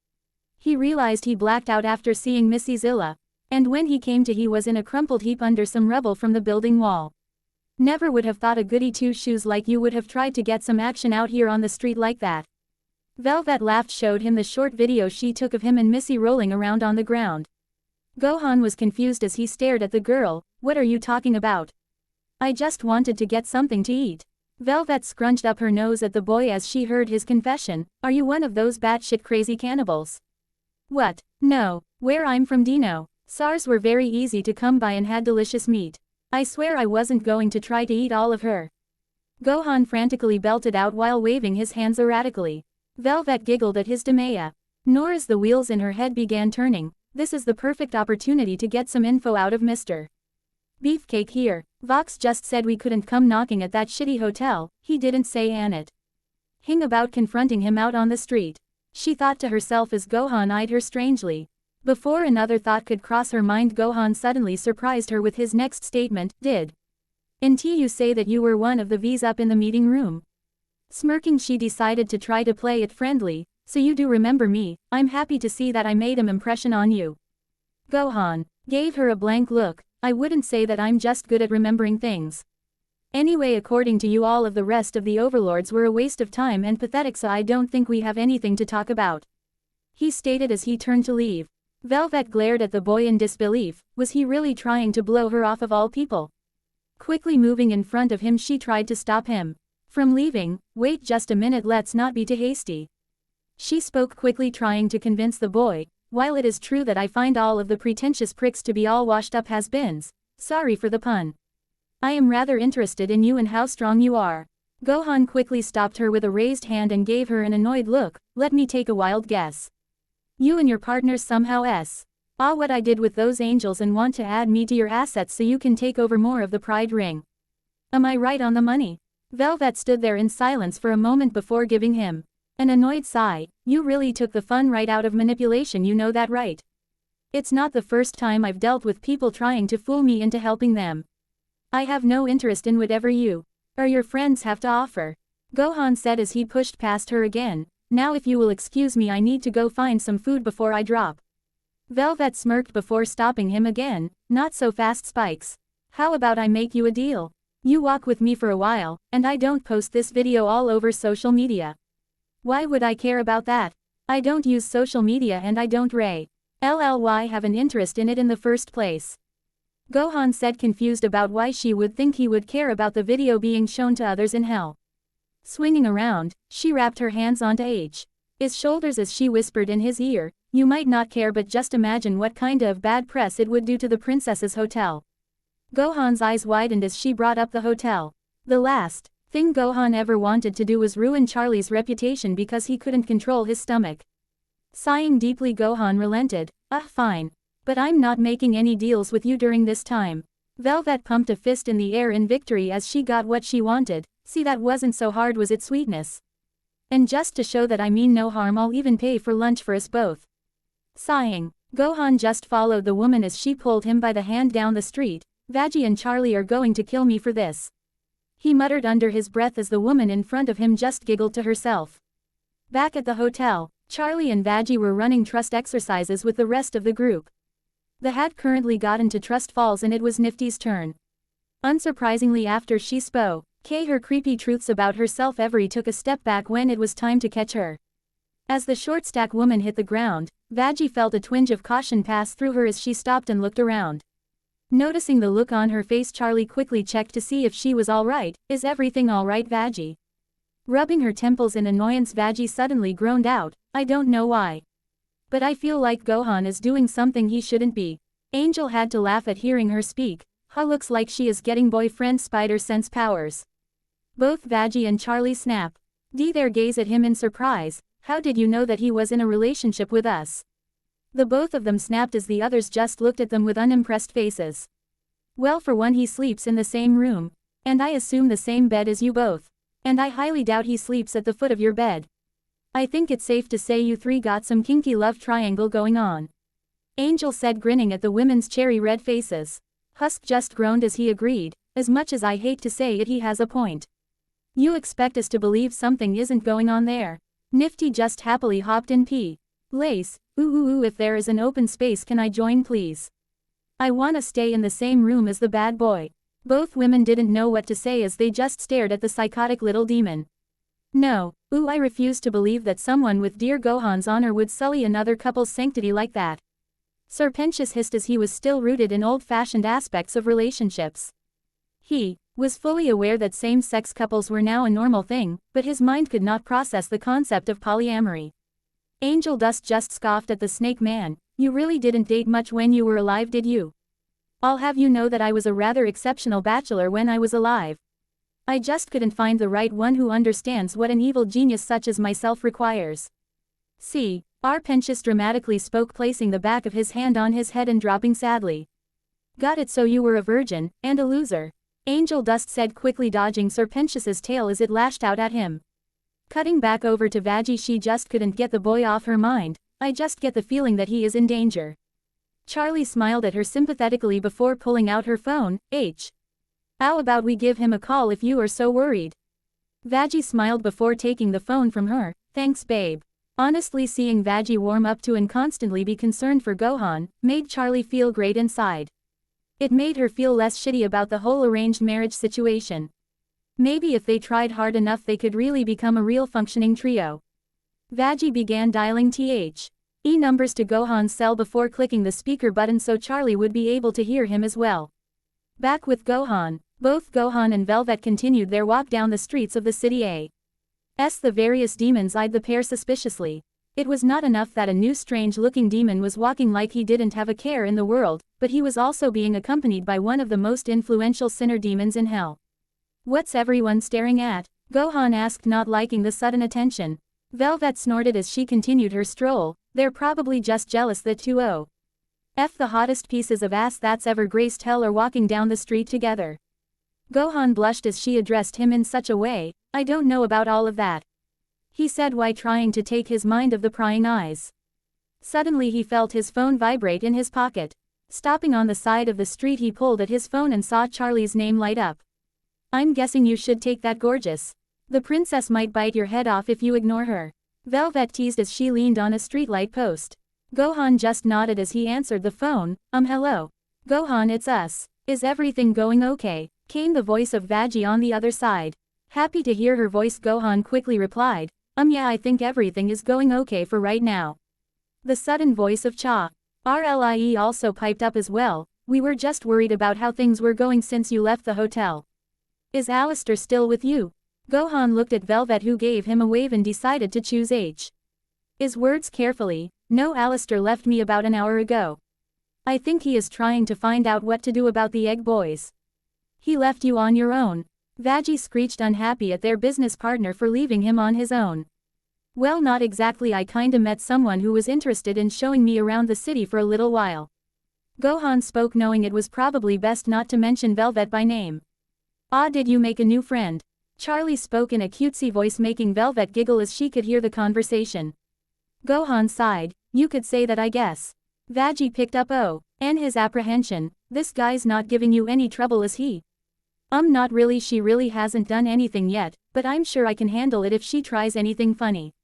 He realized he blacked out after seeing Missy Zilla, and when he came to, he was in a crumpled heap under some rubble from the building wall. Never would have thought a goody two-shoes like you would have tried to get some action out here on the street like that. Velvet laughed, showed him the short video she took of him and Missy rolling around on the ground. Gohan was confused as he stared at the girl. "What are you talking about?" "I just wanted to get something to eat." Velvet scrunched up her nose at the boy as she heard his confession. "Are you one of those batshit crazy cannibals?" "What? No. Where I'm from, Dino, SARS were very easy to come by and had delicious meat. I swear I wasn't going to try to eat all of her." Gohan frantically belted out while waving his hands erratically. Velvet giggled at his demea. Nor as the wheels in her head began turning, "This is the perfect opportunity to get some info out of Mr. Beefcake here. Vox just said we couldn't come knocking at that shitty hotel. He didn't say Annette Hing about confronting him out on the street," she thought to herself as Gohan eyed her strangely. Before another thought could cross her mind, Gohan suddenly surprised her with his next statement. "Didn't you say that you were one of the V's up in the meeting room?" Smirking, she decided to try to play it friendly. "So you do remember me. I'm happy to see that I made an impression on you." Gohan gave her a blank look. "I wouldn't say that, I'm just good at remembering things. Anyway, according to you, all of the rest of the overlords were a waste of time and pathetic, so I don't think we have anything to talk about," he stated as he turned to leave. Velvet glared at the boy in disbelief. Was he really trying to blow her off of all people? Quickly moving in front of him, she tried to stop him from leaving. "Wait just a minute, let's not be too hasty," she spoke quickly, trying to convince the boy. "While it is true that I find all of the pretentious pricks to be all washed up has-beens, sorry for the pun, I am rather interested in you and how strong you are." Gohan quickly stopped her with a raised hand and gave her an annoyed look. "Let me take a wild guess. You and your partners somehow what I did with those angels and want to add me to your assets so you can take over more of the Pride Ring. Am I right on the money?" Velvet stood there in silence for a moment before giving him an annoyed sigh. "You really took the fun right out of manipulation, you know that, right? It's not the first time I've dealt with people trying to fool me into helping them. I have no interest in whatever you or your friends have to offer," Gohan said as he pushed past her again. "Now if you will excuse me, I need to go find some food before I drop." Velvet smirked before stopping him again. "Not so fast, Spikes. How about I make you a deal? You walk with me for a while, and I don't post this video all over social media." "Why would I care about that? I don't use social media and I don't have an interest in it in the first place," Gohan said, confused about why she would think he would care about the video being shown to others in hell. Swinging around, she wrapped her hands onto his shoulders as she whispered in his ear. "You might not care, but just imagine what kind of bad press it would do to the princess's hotel." Gohan's eyes widened as she brought up the hotel. The last thing Gohan ever wanted to do was ruin Charlie's reputation because he couldn't control his stomach. Sighing deeply, Gohan relented. Fine. But I'm not making any deals with you during this time." Velvet pumped a fist in the air in victory as she got what she wanted. "See, that wasn't so hard, was it, sweetness? And just to show that I mean no harm, I'll even pay for lunch for us both." Sighing, Gohan just followed the woman as she pulled him by the hand down the street. "Veggie and Charlie are going to kill me for this," he muttered under his breath as the woman in front of him just giggled to herself. Back at the hotel, Charlie and Veggie were running trust exercises with the rest of the group. The had currently gotten to Trust Falls and it was Nifty's turn. Unsurprisingly, after she spoke her creepy truths about herself, Every took a step back when it was time to catch her. As the short stack woman hit the ground, Veggie felt a twinge of caution pass through her as she stopped and looked around. Noticing the look on her face, Charlie quickly checked to see if she was alright. Is everything alright, Veggie? Rubbing her temples in annoyance, Veggie suddenly groaned out, I don't know why, but I feel like Gohan is doing something he shouldn't be. Angel had to laugh at hearing her speak. Looks like she is getting boyfriend spider sense powers. Both Veggie and Charlie snap. Their gaze at him in surprise. How did you know that he was in a relationship with us? The both of them snapped as the others just looked at them with unimpressed faces. Well, for one, he sleeps in the same room. And I assume the same bed as you both. And I highly doubt he sleeps at the foot of your bed. I think it's safe to say you three got some kinky love triangle going on. Angel said, grinning at the women's cherry red faces. Husk just groaned as he agreed. As much as I hate to say it, he has a point. You expect us to believe something isn't going on there. Nifty just happily hopped in place. Ooh, if there is an open space, can I join please? I wanna stay in the same room as the bad boy. Both women didn't know what to say as they just stared at the psychotic little demon. No, I refuse to believe that someone with dear Gohan's honor would sully another couple's sanctity like that. Serpentius hissed as he was still rooted in old-fashioned aspects of relationships. He was fully aware that same-sex couples were now a normal thing, but his mind could not process the concept of polyamory. Angel Dust just scoffed at the snake man. You really didn't date much when you were alive, did you? I'll have you know that I was a rather exceptional bachelor when I was alive. I just couldn't find the right one who understands what an evil genius such as myself requires. See, Serpentius dramatically spoke, placing the back of his hand on his head and dropping sadly. Got it, so you were a virgin, and a loser. Angel Dust said, quickly dodging Serpentius's tail as it lashed out at him. Cutting back over to Veggie, she just couldn't get the boy off her mind. I just get the feeling that he is in danger. Charlie smiled at her sympathetically before pulling out her phone. How about we give him a call if you are so worried? Veggie smiled before taking the phone from her. Thanks, babe. Honestly, seeing Veggie warm up to and constantly be concerned for Gohan made Charlie feel great inside. It made her feel less shitty about the whole arranged marriage situation. Maybe if they tried hard enough they could really become a real functioning trio. Veggie began dialing numbers to Gohan's cell before clicking the speaker button so Charlie would be able to hear him as well. Back with Gohan, both Gohan and Velvet continued their walk down the streets of the city. The various demons eyed the pair suspiciously. It was not enough that a new strange-looking demon was walking like he didn't have a care in the world, but he was also being accompanied by one of the most influential sinner demons in hell. What's everyone staring at? Gohan asked, not liking the sudden attention. Velvet snorted as she continued her stroll. They're probably just jealous that the hottest pieces of ass that's ever graced hell are walking down the street together. Gohan blushed as she addressed him in such a way. I don't know about all of that, he said, while trying to take his mind off the prying eyes. Suddenly he felt his phone vibrate in his pocket. Stopping on the side of the street, he pulled at his phone and saw Charlie's name light up. I'm guessing you should take that, gorgeous. The princess might bite your head off if you ignore her. Velvet teased as she leaned on a streetlight post. Gohan just nodded as he answered the phone. Hello. Gohan, it's us. Is everything going okay? Came the voice of Veggie on the other side. Happy to hear her voice, Gohan quickly replied. Yeah, I think everything is going okay for right now. The sudden voice of Rlie also piped up as well. We were just worried about how things were going since you left the hotel. Is Alistair still with you? Gohan looked at Velvet, who gave him a wave and decided to choose his words carefully. No, Alistair left me about an hour ago. I think he is trying to find out what to do about the egg boys. He left you on your own. Veggie screeched, unhappy at their business partner for leaving him on his own. Well, not exactly. I kinda met someone who was interested in showing me around the city for a little while. Gohan spoke, knowing it was probably best not to mention Velvet by name. Did you make a new friend? Charlie spoke in a cutesy voice, making Velvet giggle as she could hear the conversation. Gohan sighed. You could say that, I guess. Veggie picked up and his apprehension. This guy's not giving you any trouble, is he? Not really. She really hasn't done anything yet, but I'm sure I can handle it if she tries anything funny.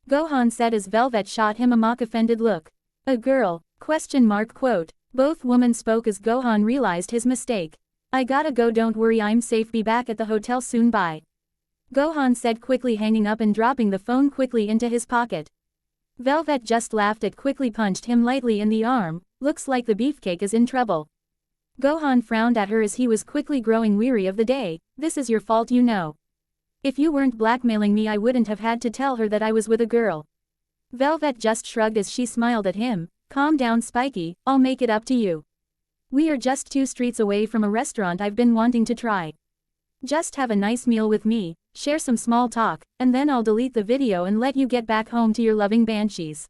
Gohan said as Velvet shot him a mock-offended look. A girl? ? Quote. Both women spoke as Gohan realized his mistake. I gotta go, don't worry, I'm safe, be back at the hotel soon, bye. Gohan said, quickly hanging up and dropping the phone quickly into his pocket. Velvet just laughed and quickly punched him lightly in the arm. Looks like the beefcake is in trouble. Gohan frowned at her as he was quickly growing weary of the day. This is your fault, you know. If you weren't blackmailing me, I wouldn't have had to tell her that I was with a girl. Velvet just shrugged as she smiled at him. Calm down, Spiky, I'll make it up to you. We are just 2 streets away from a restaurant I've been wanting to try. Just have a nice meal with me, share some small talk, and then I'll delete the video and let you get back home to your loving banshees.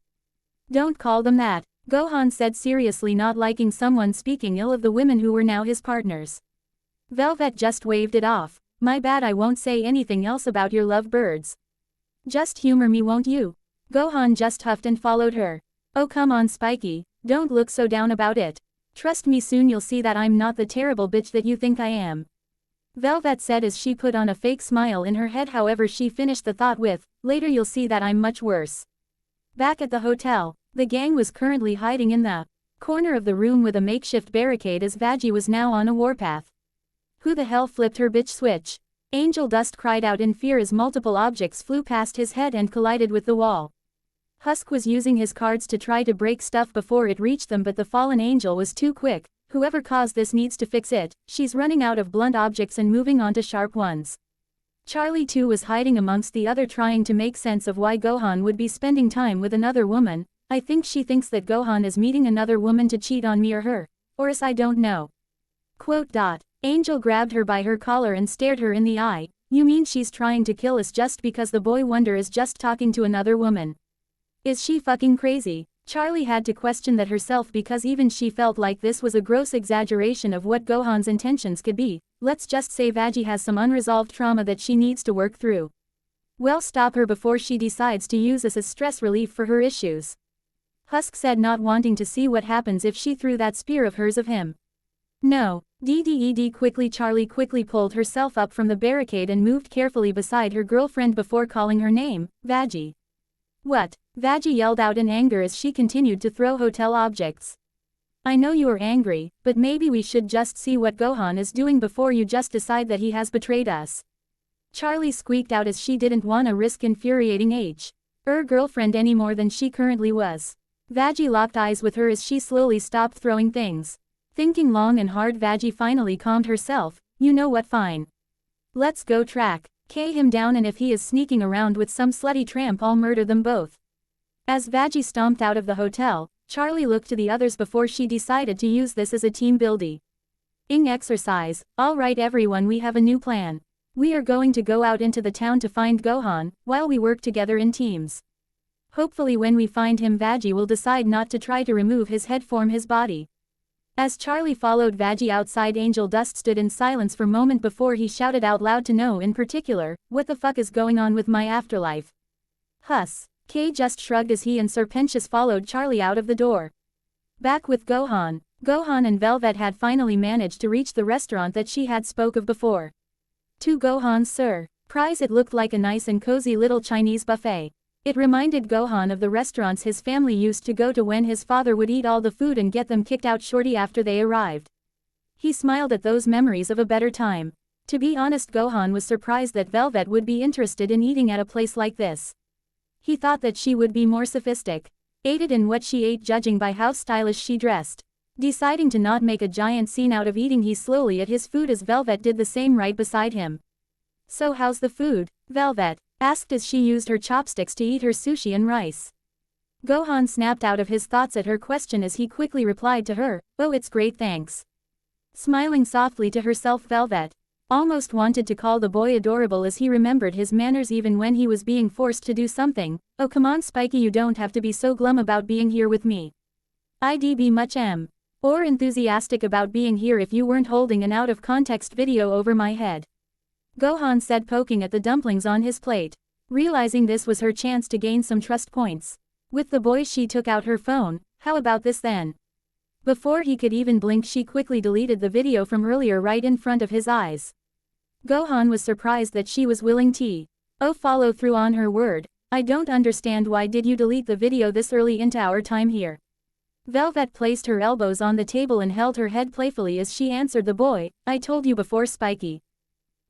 Don't call them that, Gohan said seriously, not liking someone speaking ill of the women who were now his partners. Velvet just waved it off. My bad, I won't say anything else about your lovebirds. Just humor me, won't you? Gohan just huffed and followed her. Oh come on, Spiky, don't look so down about it. Trust me, soon you'll see that I'm not the terrible bitch that you think I am. Velvet said as she put on a fake smile in her head, however she finished the thought with, later you'll see that I'm much worse. Back at the hotel, the gang was currently hiding in the corner of the room with a makeshift barricade as Veggie was now on a warpath. Who the hell flipped her bitch switch? Angel Dust cried out in fear as multiple objects flew past his head and collided with the wall. Husk was using his cards to try to break stuff before it reached them, but the fallen angel was too quick. Whoever caused this needs to fix it. She's running out of blunt objects and moving on to sharp ones. Charlie too was hiding amongst the other, trying to make sense of why Gohan would be spending time with another woman. I think she thinks that Gohan is meeting another woman to cheat on me or her. Or else I don't know. Quote. Angel grabbed her by her collar and stared her in the eye. You mean she's trying to kill us just because the boy wonder is just talking to another woman? Is she fucking crazy? Charlie had to question that herself because even she felt like this was a gross exaggeration of what Gohan's intentions could be. Let's just say Veggie has some unresolved trauma that she needs to work through. Well, stop her before she decides to use this as stress relief for her issues. Husk said, not wanting to see what happens if she threw that spear of hers of him. No. Quickly. Charlie quickly pulled herself up from the barricade and moved carefully beside her girlfriend before calling her name, Veggie. What? Veggie yelled out in anger as she continued to throw hotel objects. I know you are angry, but maybe we should just see what Gohan is doing before you just decide that he has betrayed us. Charlie squeaked out as she didn't want to risk infuriating her girlfriend any more than she currently was. Veggie locked eyes with her as she slowly stopped throwing things. Thinking long and hard, Veggie finally calmed herself. You know what, fine. Let's go track him down, and if he is sneaking around with some slutty tramp, I'll murder them both. As Veggie stomped out of the hotel, Charlie looked to the others before she decided to use this as a team building exercise. Alright everyone, we have a new plan. We are going to go out into the town to find Gohan, while we work together in teams. Hopefully when we find him, Veggie will decide not to try to remove his head from his body. As Charlie followed Veggie outside, Angel Dust stood in silence for a moment before he shouted out loud to know in particular, what the fuck is going on with my afterlife? Husk just shrugged as he and Serpentious followed Charlie out of the door. Back with Gohan. Gohan and Velvet had finally managed to reach the restaurant that she had spoke of before. To Gohan's surprise, it looked like a nice and cozy little Chinese buffet. It reminded Gohan of the restaurants his family used to go to when his father would eat all the food and get them kicked out shortly after they arrived. He smiled at those memories of a better time. To be honest, Gohan was surprised that Velvet would be interested in eating at a place like this. He thought that she would be more sophisticated in what she ate, judging by how stylish she dressed. Deciding to not make a giant scene out of eating, he slowly ate his food as Velvet did the same right beside him. So how's the food? Velvet asked as she used her chopsticks to eat her sushi and rice. Gohan snapped out of his thoughts at her question as he quickly replied to her, oh, it's great, thanks. Smiling softly to herself, Velvet almost wanted to call the boy adorable as he remembered his manners even when he was being forced to do something. Oh come on Spiky, you don't have to be so glum about being here with me. I'd be much more enthusiastic about being here if you weren't holding an out-of-context video over my head. Gohan said, poking at the dumplings on his plate. Realizing this was her chance to gain some trust points with the boy, she took out her phone. How about this then? Before he could even blink, she quickly deleted the video from earlier right in front of his eyes. Gohan was surprised that she was willing to follow through on her word. I don't understand why did you delete the video this early into our time here. Velvet placed her elbows on the table and held her head playfully as she answered the boy, I told you before Spiky.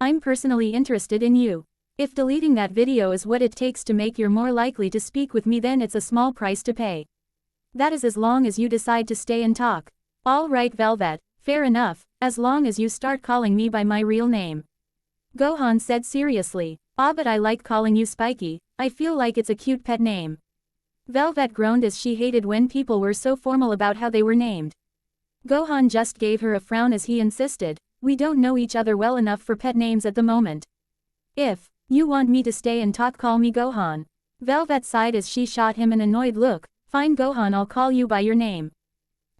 I'm personally interested in you. If deleting that video is what it takes to make you more likely to speak with me, then it's a small price to pay. That is as long as you decide to stay and talk. All right Velvet, fair enough, as long as you start calling me by my real name. Gohan said seriously. Ah, but I like calling you Spiky, I feel like it's a cute pet name. Velvet groaned as she hated when people were so formal about how they were named. Gohan just gave her a frown as he insisted, we don't know each other well enough for pet names at the moment. If you want me to stay and talk, call me Gohan. Velvet sighed as she shot him an annoyed look, fine Gohan, I'll call you by your name.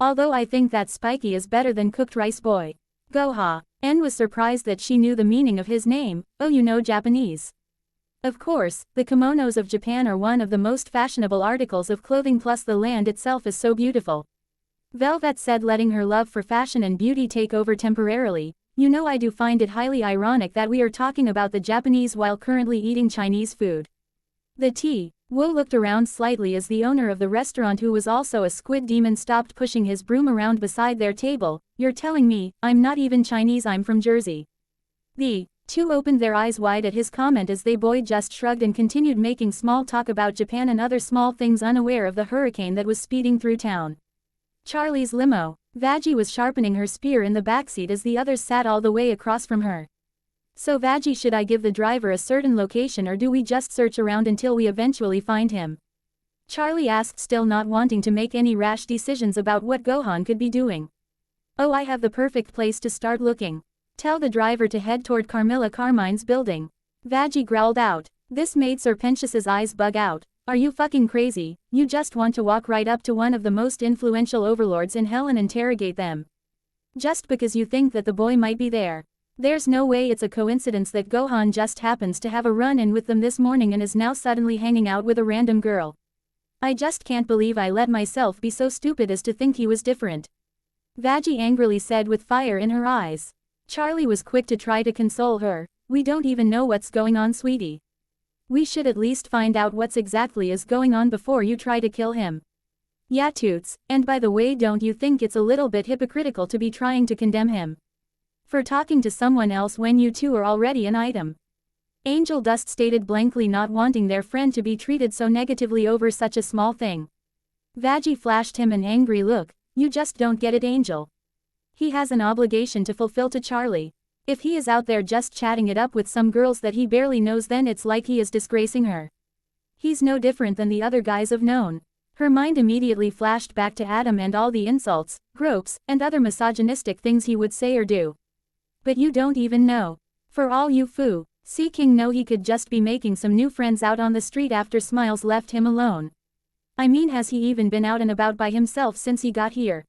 Although I think that Spiky is better than Cooked Rice Boy. Goha. N was surprised that she knew the meaning of his name, oh you know Japanese. Of course, the kimonos of Japan are one of the most fashionable articles of clothing, plus the land itself is so beautiful. Velvet said, letting her love for fashion and beauty take over temporarily. You know, I do find it highly ironic that we are talking about the Japanese while currently eating Chinese food. The tea. Wu looked around slightly as the owner of the restaurant, who was also a squid demon, stopped pushing his broom around beside their table. You're telling me, I'm not even Chinese, I'm from Jersey. The two opened their eyes wide at his comment as they boy just shrugged and continued making small talk about Japan and other small things, unaware of the hurricane that was speeding through town. Charlie's limo. Vaggie was sharpening her spear in the backseat as the others sat all the way across from her. So Vaggie, should I give the driver a certain location or do we just search around until we eventually find him? Charlie asked, still not wanting to make any rash decisions about what Gohan could be doing. Oh, I have the perfect place to start looking. Tell the driver to head toward Carmilla Carmine's building. Vaggie growled out. This made Serpentius's eyes bug out. Are you fucking crazy? You just want to walk right up to one of the most influential overlords in hell and interrogate them. Just because you think that the boy might be there. There's no way it's a coincidence that Gohan just happens to have a run-in with them this morning and is now suddenly hanging out with a random girl. I just can't believe I let myself be so stupid as to think he was different. Vaggie angrily said with fire in her eyes. Charlie was quick to try to console her. We don't even know what's going on, sweetie. We should at least find out what's exactly is going on before you try to kill him. Yeah toots, and by the way, don't you think it's a little bit hypocritical to be trying to condemn him for talking to someone else when you two are already an item? Angel Dust stated blankly, not wanting their friend to be treated so negatively over such a small thing. Vaggie flashed him an angry look. You just don't get it, Angel. He has an obligation to fulfill to Charlie. If he is out there just chatting it up with some girls that he barely knows, then it's like he is disgracing her. He's no different than the other guys I've known. Her mind immediately flashed back to Adam and all the insults, gropes, and other misogynistic things he would say or do. But you don't even know. For all you Fu See King know, he could just be making some new friends out on the street after Smiles left him alone. I mean, has he even been out and about by himself since he got here?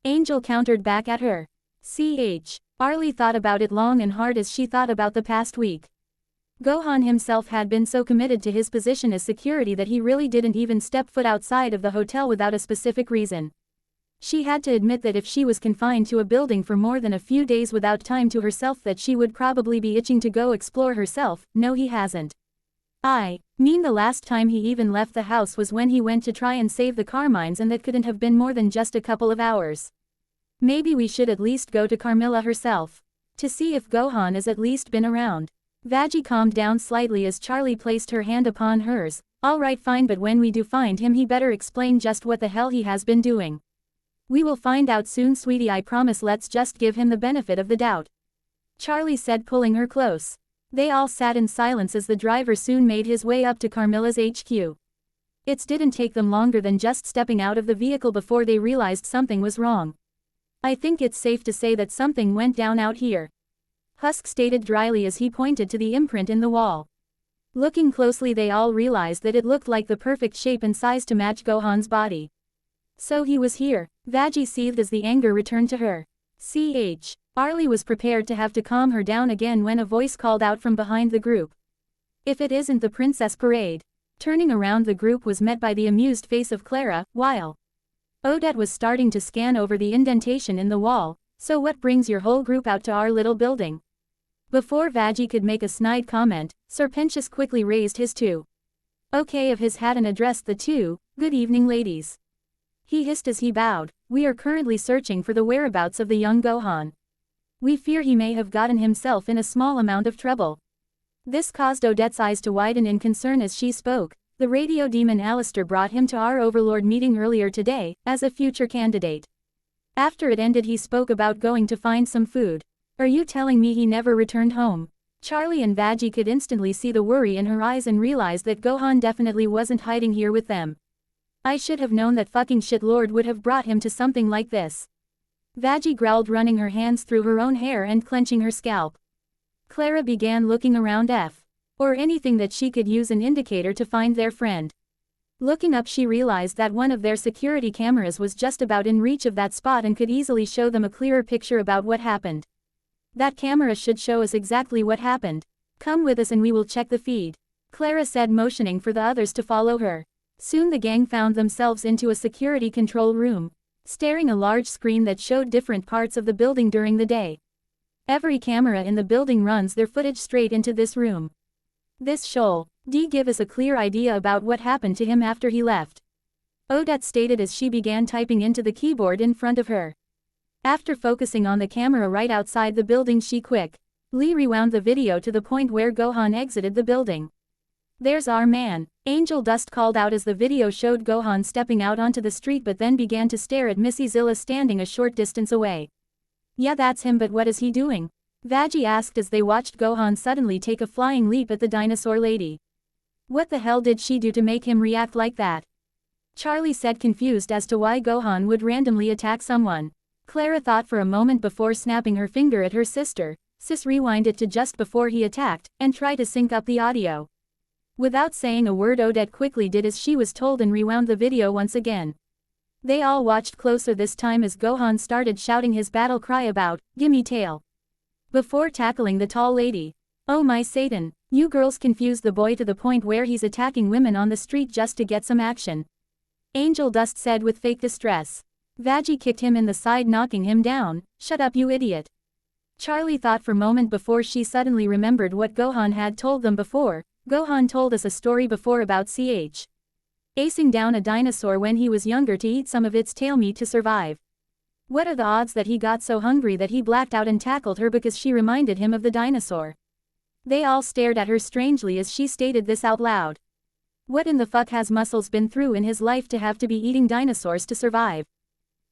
Angel countered back at her. Arlie thought about it long and hard as she thought about the past week. Gohan himself had been so committed to his position as security that he really didn't even step foot outside of the hotel without a specific reason. She had to admit that if she was confined to a building for more than a few days without time to herself, that she would probably be itching to go explore herself. No, he hasn't. I mean, the last time he even left the house was when he went to try and save the Carmines, and that couldn't have been more than just a couple of hours. Maybe we should at least go to Carmilla herself to see if Gohan has at least been around. Vaggie calmed down slightly as Charlie placed her hand upon hers. Alright, fine, but when we do find him, he better explain just what the hell he has been doing. We will find out soon, sweetie, I promise. Let's just give him the benefit of the doubt. Charlie said, pulling her close. They all sat in silence as the driver soon made his way up to Carmilla's HQ. It didn't take them longer than just stepping out of the vehicle before they realized something was wrong. I think it's safe to say that something went down out here, Husk stated dryly as he pointed to the imprint in the wall. Looking closely, they all realized that it looked like the perfect shape and size to match Gohan's body. So he was here. Vaggie seethed as the anger returned to her. Arlie was prepared to have to calm her down again when a voice called out from behind the group. If it isn't the Princess Parade. Turning around, the group was met by the amused face of Clara, while Odette was starting to scan over the indentation in the wall. So what brings your whole group out to our little building? Before Vaggie could make a snide comment, Serpentius quickly raised his two okay of his hat and addressed the two. Good evening, ladies. He hissed as he bowed. We are currently searching for the whereabouts of the young Gohan. We fear he may have gotten himself in a small amount of trouble. This caused Odette's eyes to widen in concern as she spoke. The radio demon Alistair brought him to our overlord meeting earlier today, as a future candidate. After it ended he spoke about going to find some food. Are you telling me he never returned home? Charlie and Veggie could instantly see the worry in her eyes and realized that Gohan definitely wasn't hiding here with them. I should have known that fucking shitlord would have brought him to something like this. Veggie growled, running her hands through her own hair and clenching her scalp. Clara began looking around or anything that she could use an indicator to find their friend. Looking up she realized that one of their security cameras was just about in reach of that spot and could easily show them a clearer picture about what happened. That camera should show us exactly what happened. Come with us and we will check the feed, Clara said, motioning for the others to follow her. Soon the gang found themselves into a security control room, staring at a large screen that showed different parts of the building during the day. Every camera in the building runs their footage straight into this room. This should give us a clear idea about what happened to him after he left, Odette stated as she began typing into the keyboard in front of her. After focusing on the camera right outside the building she quickly rewound the video to the point where Gohan exited the building. There's our man, Angel Dust called out as the video showed Gohan stepping out onto the street but then began to stare at Missy Zilla standing a short distance away. Yeah, that's him, but what is he doing? Veggie asked as they watched Gohan suddenly take a flying leap at the dinosaur lady. What the hell did she do to make him react like that? Charlie said, confused as to why Gohan would randomly attack someone. Clara thought for a moment before snapping her finger at her sister. Sis, rewind it to just before he attacked, and try to sync up the audio. Without saying a word, Odette quickly did as she was told and rewound the video once again. They all watched closer this time as Gohan started shouting his battle cry about, "Gimme tail," before tackling the tall lady. Oh my Satan, you girls confused the boy to the point where he's attacking women on the street just to get some action, Angel Dust said with fake distress. Veggie kicked him in the side, knocking him down. Shut up, you idiot. Charlie thought for a moment before she suddenly remembered what Gohan had told them before. Gohan told us a story before about acing down a dinosaur when he was younger to eat some of its tail meat to survive. What are the odds that he got so hungry that he blacked out and tackled her because she reminded him of the dinosaur? They all stared at her strangely as she stated this out loud. What in the fuck has Muscles been through in his life to have to be eating dinosaurs to survive?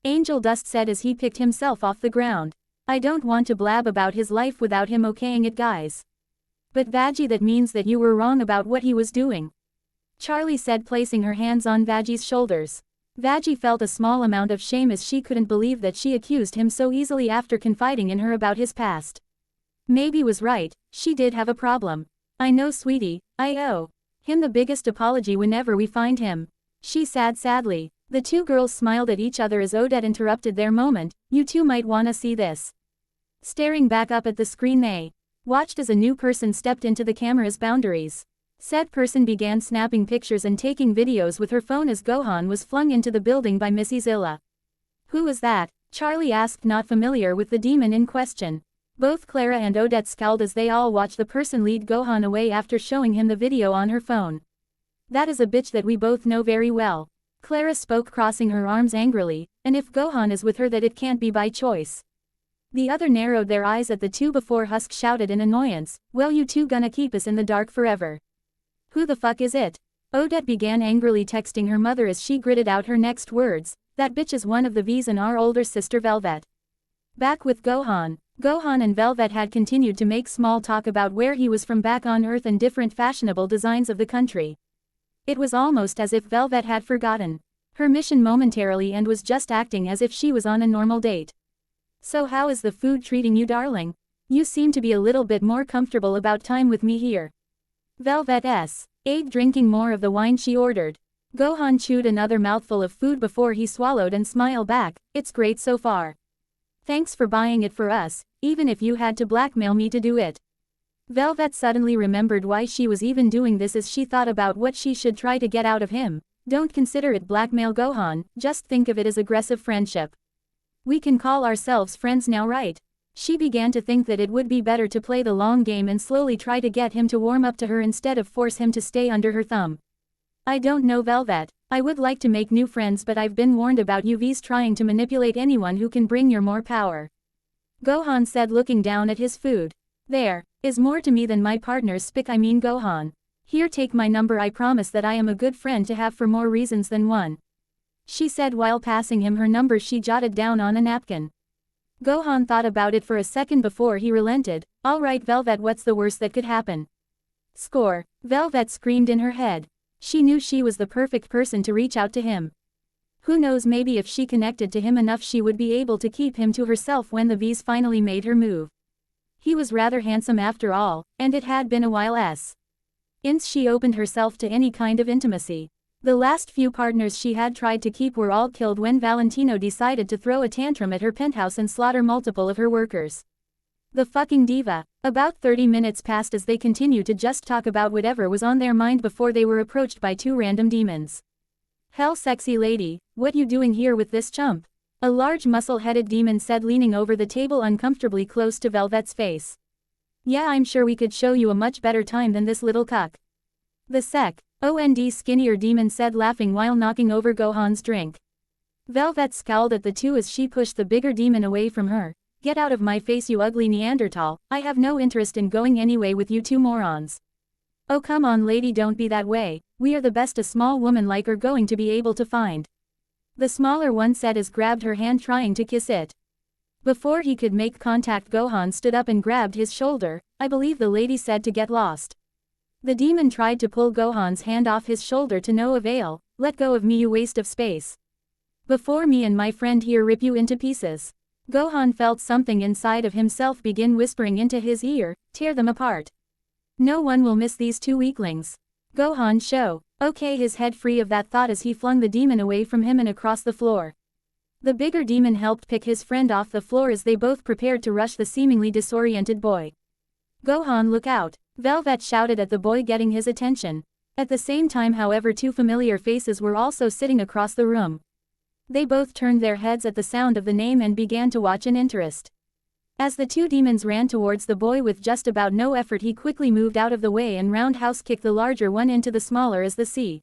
Angel Dust said as he picked himself off the ground. I don't want to blab about his life without him okaying it, guys. But Veggie, that means that you were wrong about what he was doing, Charlie said, placing her hands on Veggie's shoulders. Veggie felt a small amount of shame as she couldn't believe that she accused him so easily after confiding in her about his past. Maybe was right, she did have a problem. I know, sweetie, I owe him the biggest apology whenever we find him, she said sadly. The two girls smiled at each other as Odette interrupted their moment. You two might wanna see this. Staring back up at the screen, they watched as a new person stepped into the camera's boundaries. Said person began snapping pictures and taking videos with her phone as Gohan was flung into the building by Missy Zilla. Who was that? Charlie asked, not familiar with the demon in question. Both Clara and Odette scowled as they all watched the person lead Gohan away after showing him the video on her phone. That is a bitch that we both know very well, Clara spoke, crossing her arms angrily, and if Gohan is with her, that it can't be by choice. The other narrowed their eyes at the two before Husk shouted in annoyance, well, you two gonna keep us in the dark forever? Who the fuck is it? Odette began angrily texting her mother as she gritted out her next words. That bitch is one of the V's and our older sister Velvet. Back with Gohan. Gohan and Velvet had continued to make small talk about where he was from back on Earth and different fashionable designs of the country. It was almost as if Velvet had forgotten her mission momentarily and was just acting as if she was on a normal date. So how is the food treating you, darling? You seem to be a little bit more comfortable about time with me here. Velvet's ate, drinking more of the wine she ordered. Gohan chewed another mouthful of food before he swallowed and smiled back. It's great so far. Thanks for buying it for us, even if you had to blackmail me to do it. Velvet suddenly remembered why she was even doing this as she thought about what she should try to get out of him. Don't consider it blackmail, Gohan, just think of it as aggressive friendship. We can call ourselves friends now, right? She began to think that it would be better to play the long game and slowly try to get him to warm up to her instead of force him to stay under her thumb. I don't know Velvet. I would like to make new friends, but I've been warned about UVs trying to manipulate anyone who can bring your more power. Gohan said, looking down at his food. There is more to me than my partner's spic. I mean Gohan. Here, take my number. I promise that I am a good friend to have for more reasons than one. She said while passing him her number she jotted down on a napkin. Gohan thought about it for a second before he relented. Alright Velvet, what's the worst that could happen? Score. Velvet screamed in her head. She knew she was the perfect person to reach out to him. Who knows, maybe if she connected to him enough she would be able to keep him to herself when the V's finally made her move. He was rather handsome after all, and it had been a while since she opened herself to any kind of intimacy. The last few partners she had tried to keep were all killed when Valentino decided to throw a tantrum at her penthouse and slaughter multiple of her workers. The fucking diva. About 30 minutes passed as they continued to just talk about whatever was on their mind before they were approached by two random demons. Hell, sexy lady, what you doing here with this chump? A large muscle-headed demon said, leaning over the table uncomfortably close to Velvet's face. Yeah, I'm sure we could show you a much better time than this little cuck. The second skinnier demon said, laughing while knocking over Gohan's drink. Velvet scowled at the two as she pushed the bigger demon away from her. Get out of my face, you ugly Neanderthal. I have no interest in going anyway with you two morons. Oh come on lady, don't be that way. We are the best a small woman like are going to be able to find. The smaller one said as grabbed her hand trying to kiss it. Before he could make contact, Gohan stood up and grabbed his shoulder. I believe the lady said to get lost. The demon tried to pull Gohan's hand off his shoulder to no avail. Let go of me, you waste of space. Before me and my friend here rip you into pieces. Gohan felt something inside of himself begin whispering into his ear, tear them apart. No one will miss these two weaklings. Gohan show. Okay, his head free of that thought as he flung the demon away from him and across the floor. The bigger demon helped pick his friend off the floor as they both prepared to rush the seemingly disoriented boy. Gohan, look out! Velvet shouted at the boy, getting his attention. At the same time, however, two familiar faces were also sitting across the room. They both turned their heads at the sound of the name and began to watch in interest. As the two demons ran towards the boy with just about no effort, he quickly moved out of the way and roundhouse kicked the larger one into the smaller as the sea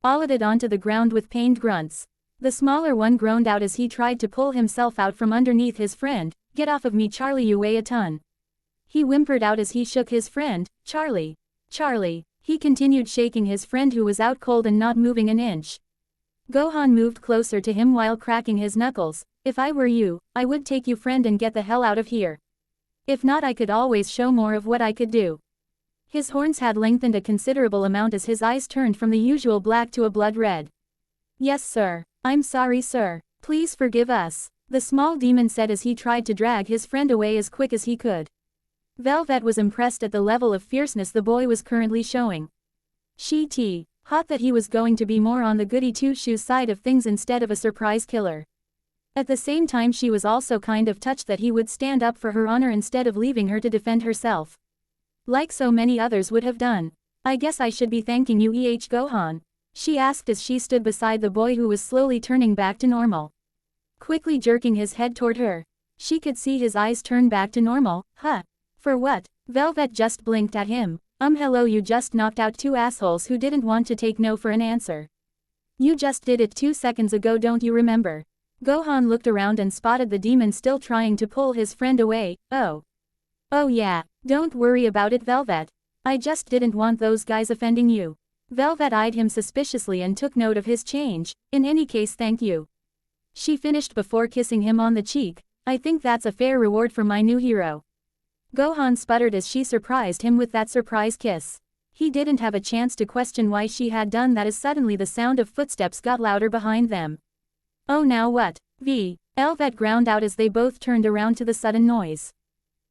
followed it onto the ground with pained grunts. The smaller one groaned out as he tried to pull himself out from underneath his friend. Get off of me, Charlie, you weigh a ton. He whimpered out as he shook his friend. Charlie. Charlie. He continued shaking his friend, who was out cold and not moving an inch. Gohan moved closer to him while cracking his knuckles. If I were you, I would take you, friend, and get the hell out of here. If not, I could always show more of what I could do. His horns had lengthened a considerable amount as his eyes turned from the usual black to a blood red. Yes sir. I'm sorry sir. Please forgive us. The small demon said as he tried to drag his friend away as quick as he could. Velvet was impressed at the level of fierceness the boy was currently showing. She thought that he was going to be more on the goody two-shoes side of things instead of a surprise killer. At the same time, she was also kind of touched that he would stand up for her honor instead of leaving her to defend herself, like so many others would have done. I guess I should be thanking you, Gohan, she asked as she stood beside the boy, who was slowly turning back to normal. Quickly jerking his head toward her. She could see his eyes turn back to normal. Huh? For what? Velvet just blinked at him. Hello, you just knocked out two assholes who didn't want to take no for an answer. You just did it 2 seconds ago, don't you remember? Gohan looked around and spotted the demon still trying to pull his friend away. Oh yeah, don't worry about it, Velvet. I just didn't want those guys offending you. Velvet eyed him suspiciously and took note of his change. In any case, thank you. She finished before kissing him on the cheek. I think that's a fair reward for my new hero. Gohan sputtered as she surprised him with that surprise kiss. He didn't have a chance to question why she had done that as suddenly the sound of footsteps got louder behind them. Oh, now what? Velvet ground out as they both turned around to the sudden noise.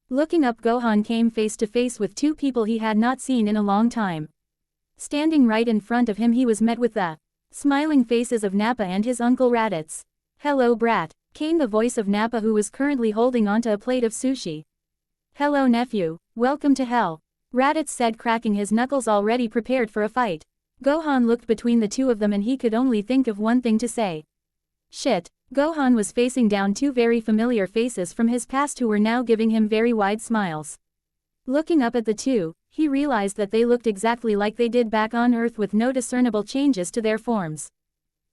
Looking up, Gohan came face to face with two people he had not seen in a long time. Standing right in front of him, he was met with the smiling faces of Nappa and his Uncle Raditz. Hello, brat, came the voice of Nappa, who was currently holding onto a plate of sushi. Hello, nephew, welcome to hell, Raditz said, cracking his knuckles, already prepared for a fight. Gohan looked between the two of them and he could only think of one thing to say. Shit. Gohan was facing down two very familiar faces from his past who were now giving him very wide smiles. Looking up at the two, He realized that they looked exactly like they did back on Earth with no discernible changes to their forms.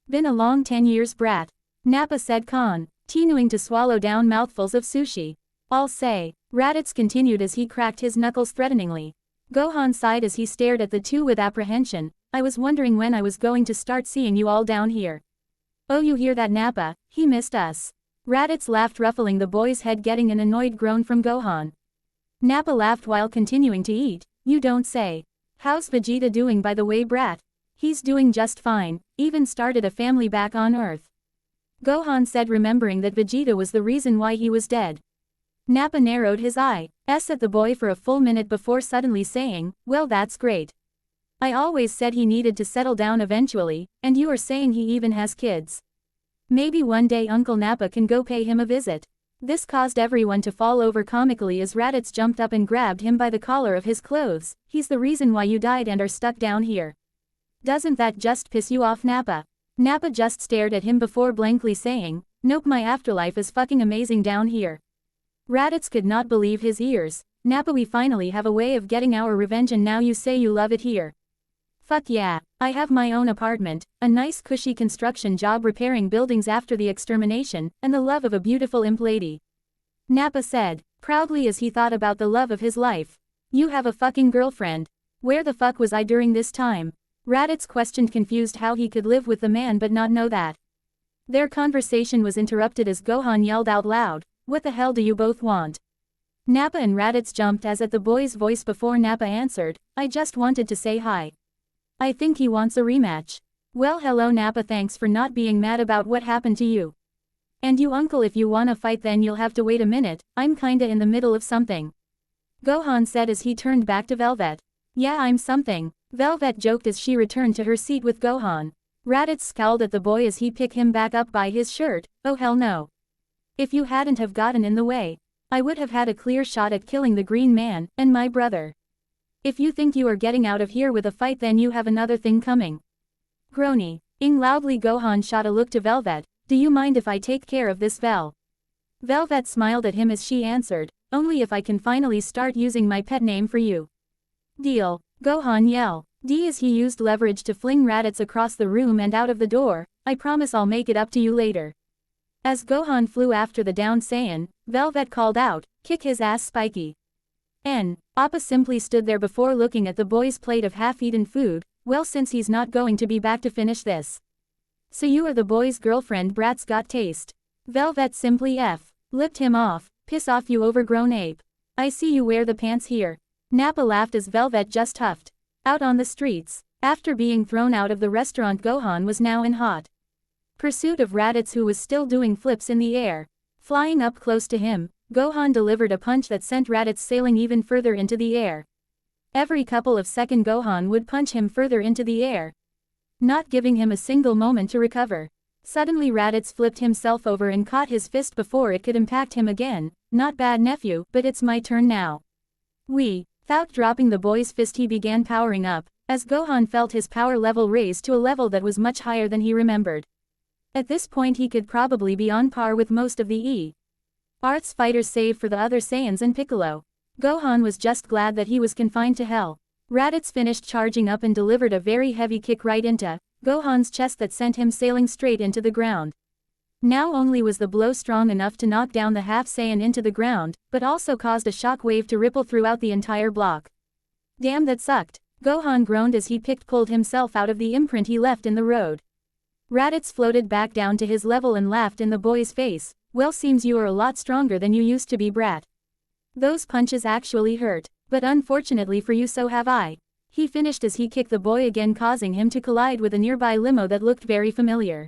Been a long 10 years, brat. Nappa said, continuing to swallow down mouthfuls of sushi. I'll say. Raditz continued as he cracked his knuckles threateningly. Gohan sighed as he stared at the two with apprehension. I was wondering when I was going to start seeing you all down here. Oh, you hear that, Nappa? He missed us. Raditz laughed, ruffling the boy's head, getting an annoyed groan from Gohan. Nappa laughed while continuing to eat. You don't say. How's Vegeta doing, by the way, brat? He's doing just fine, even started a family back on Earth. Gohan said, remembering that Vegeta was the reason why he was dead. Nappa narrowed his eyes at the boy for a full minute before suddenly saying, well, that's great. I always said he needed to settle down eventually, and you are saying he even has kids. Maybe one day Uncle Nappa can go pay him a visit. This caused everyone to fall over comically as Raditz jumped up and grabbed him by the collar of his clothes. He's the reason why you died and are stuck down here. Doesn't that just piss you off, Nappa? Nappa just stared at him before blankly saying, nope, my afterlife is fucking amazing down here. Raditz could not believe his ears. Nappa, we finally have a way of getting our revenge, and now you say you love it here. Fuck yeah, I have my own apartment, a nice cushy construction job repairing buildings after the extermination, and the love of a beautiful imp lady. Nappa said, proudly as he thought about the love of his life. You have a fucking girlfriend. Where the fuck was I during this time? Raditz questioned, confused how he could live with the man but not know that. Their conversation was interrupted as Gohan yelled out loud, what the hell do you both want? Nappa and Raditz jumped as at the boy's voice before Nappa answered, I just wanted to say hi. I think he wants a rematch. Well, hello Nappa, thanks for not being mad about what happened to you. And you, uncle, if you wanna fight then you'll have to wait a minute, I'm kinda in the middle of something. Gohan said as he turned back to Velvet. Yeah, I'm something. Velvet joked as she returned to her seat with Gohan. Raditz scowled at the boy as he picked him back up by his shirt. Oh hell no. If you hadn't have gotten in the way, I would have had a clear shot at killing the Green Man, and my brother. If you think you are getting out of here with a fight then you have another thing coming. Groaning loudly, Gohan shot a look to Velvet. Do you mind if I take care of this, Vel? Velvet smiled at him as she answered, only if I can finally start using my pet name for you. Deal. Gohan yelled. As he used leverage to fling Raditz across the room and out of the door. I promise I'll make it up to you later. As Gohan flew after the down Saiyan, Velvet called out, kick his ass, Spiky. Appa simply stood there before looking at the boy's plate of half-eaten food. Well, since he's not going to be back to finish this. So you are the boy's girlfriend, brat's got taste. Velvet simply lipped him off. Piss off, you overgrown ape. I see you wear the pants here. Nappa laughed as Velvet just huffed. Out on the streets. After being thrown out of the restaurant, Gohan was now in hot pursuit of Raditz, who was still doing flips in the air. Flying up close to him, Gohan delivered a punch that sent Raditz sailing even further into the air. Every couple of seconds Gohan would punch him further into the air, not giving him a single moment to recover. Suddenly Raditz flipped himself over and caught his fist before it could impact him again. Not bad, nephew, but it's my turn now. Without dropping the boy's fist, he began powering up, as Gohan felt his power level raised to a level that was much higher than he remembered. At this point he could probably be on par with most of the Earth's fighters save for the other Saiyans and Piccolo. Gohan was just glad that he was confined to hell. Raditz finished charging up and delivered a very heavy kick right into Gohan's chest that sent him sailing straight into the ground. Now only was the blow strong enough to knock down the half Saiyan into the ground, but also caused a shock wave to ripple throughout the entire block. Damn, that sucked. Gohan groaned as he pulled himself out of the imprint he left in the road. Raditz floated back down to his level and laughed in the boy's face. Well, seems you are a lot stronger than you used to be, brat. Those punches actually hurt, but unfortunately for you so have I. He finished as he kicked the boy again, causing him to collide with a nearby limo that looked very familiar.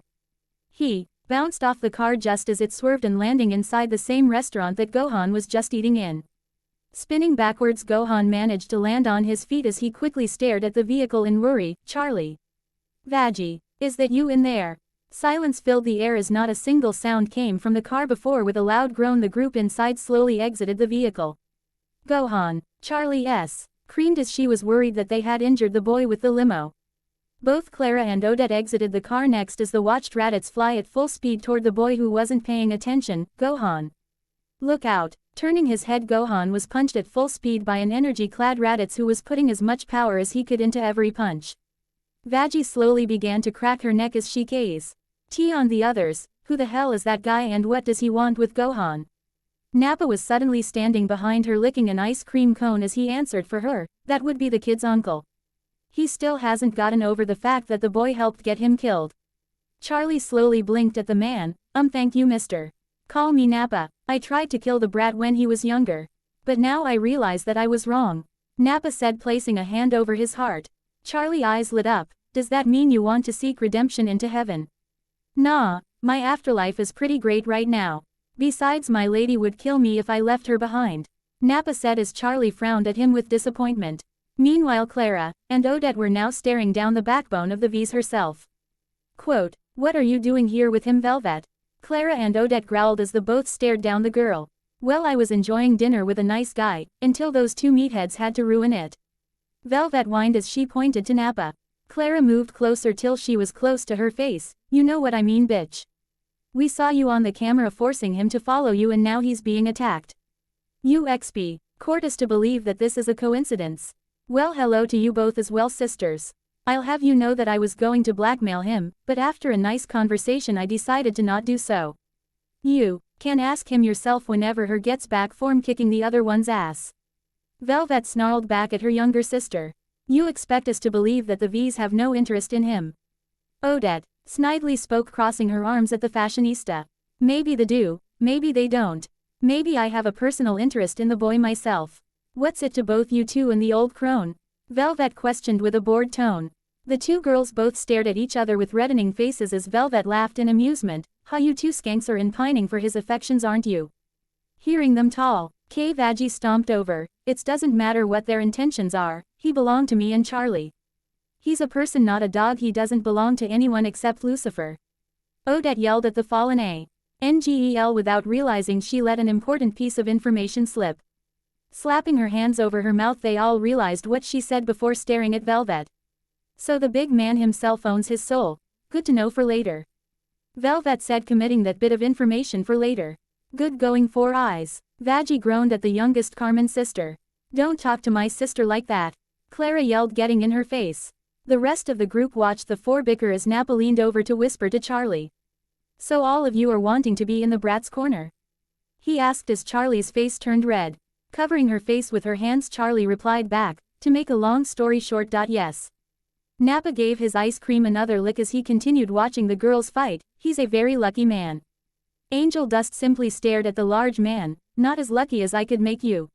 He bounced off the car just as it swerved and landing inside the same restaurant that Gohan was just eating in. Spinning backwards, Gohan managed to land on his feet as he quickly stared at the vehicle in worry. Charlie. Veggie. Is that you in there? Silence filled the air as not a single sound came from the car before with a loud groan the group inside slowly exited the vehicle. Gohan. Charlie screamed as she was worried that they had injured the boy with the limo. Both Clara and Odette exited the car next as the watched Raditz fly at full speed toward the boy who wasn't paying attention. Gohan. Look out. Turning his head, Gohan was punched at full speed by an energy-clad Raditz who was putting as much power as he could into every punch. Veggie slowly began to crack her neck as she gazed on the others. Who the hell is that guy and what does he want with Gohan? Nappa was suddenly standing behind her licking an ice cream cone as he answered for her, that would be the kid's uncle. He still hasn't gotten over the fact that the boy helped get him killed. Charlie slowly blinked at the man. Thank you, mister. Call me Nappa. I tried to kill the brat when he was younger. But now I realize that I was wrong. Nappa said, placing a hand over his heart. Charlie's eyes lit up. Does that mean you want to seek redemption into heaven? Nah, my afterlife is pretty great right now. Besides, my lady would kill me if I left her behind. Nappa said as Charlie frowned at him with disappointment. Meanwhile, Clara and Odette were now staring down the backbone of the V's herself. Quote, what are you doing here with him, Velvet? Clara and Odette growled as the both stared down the girl. Well, I was enjoying dinner with a nice guy, until those two meatheads had to ruin it. Velvet whined as she pointed to Nappa. Clara moved closer till she was close to her face. You know what I mean, bitch. We saw you on the camera forcing him to follow you and now he's being attacked. You XP. Court is to believe that this is a coincidence. Well, hello to you both as well, sisters. I'll have you know that I was going to blackmail him, but after a nice conversation I decided to not do so. You can ask him yourself whenever her gets back from kicking the other one's ass. Velvet snarled back at her younger sister. You expect us to believe that the V's have no interest in him? Odette snidely spoke, crossing her arms at the fashionista. Maybe they do, maybe they don't. Maybe I have a personal interest in the boy myself. What's it to both you two and the old crone? Velvet questioned with a bored tone. The two girls both stared at each other with reddening faces as Velvet laughed in amusement. Ha, you two skanks are pining for his affections, aren't you? Hearing them tall, K. Veggie stomped over. It doesn't matter what their intentions are, he belonged to me and Charlie. He's a person, not a dog. He doesn't belong to anyone except Lucifer. Odette yelled at the fallen Angel without realizing she let an important piece of information slip. Slapping her hands over her mouth, they all realized what she said before staring at Velvet. So the big man himself owns his soul. Good to know for later. Velvet said, committing that bit of information for later. Good going, 4 eyes. Veggie groaned at the youngest Carmen's sister. Don't talk to my sister like that. Clara yelled, getting in her face. The rest of the group watched the four bicker as Nappa leaned over to whisper to Charlie. So all of you are wanting to be in the brat's corner? He asked as Charlie's face turned red. Covering her face with her hands, Charlie replied back, to make a long story short, yes. Nappa gave his ice cream another lick as he continued watching the girls fight. He's a very lucky man. Angel Dust simply stared at the large man. Not as lucky as I could make you.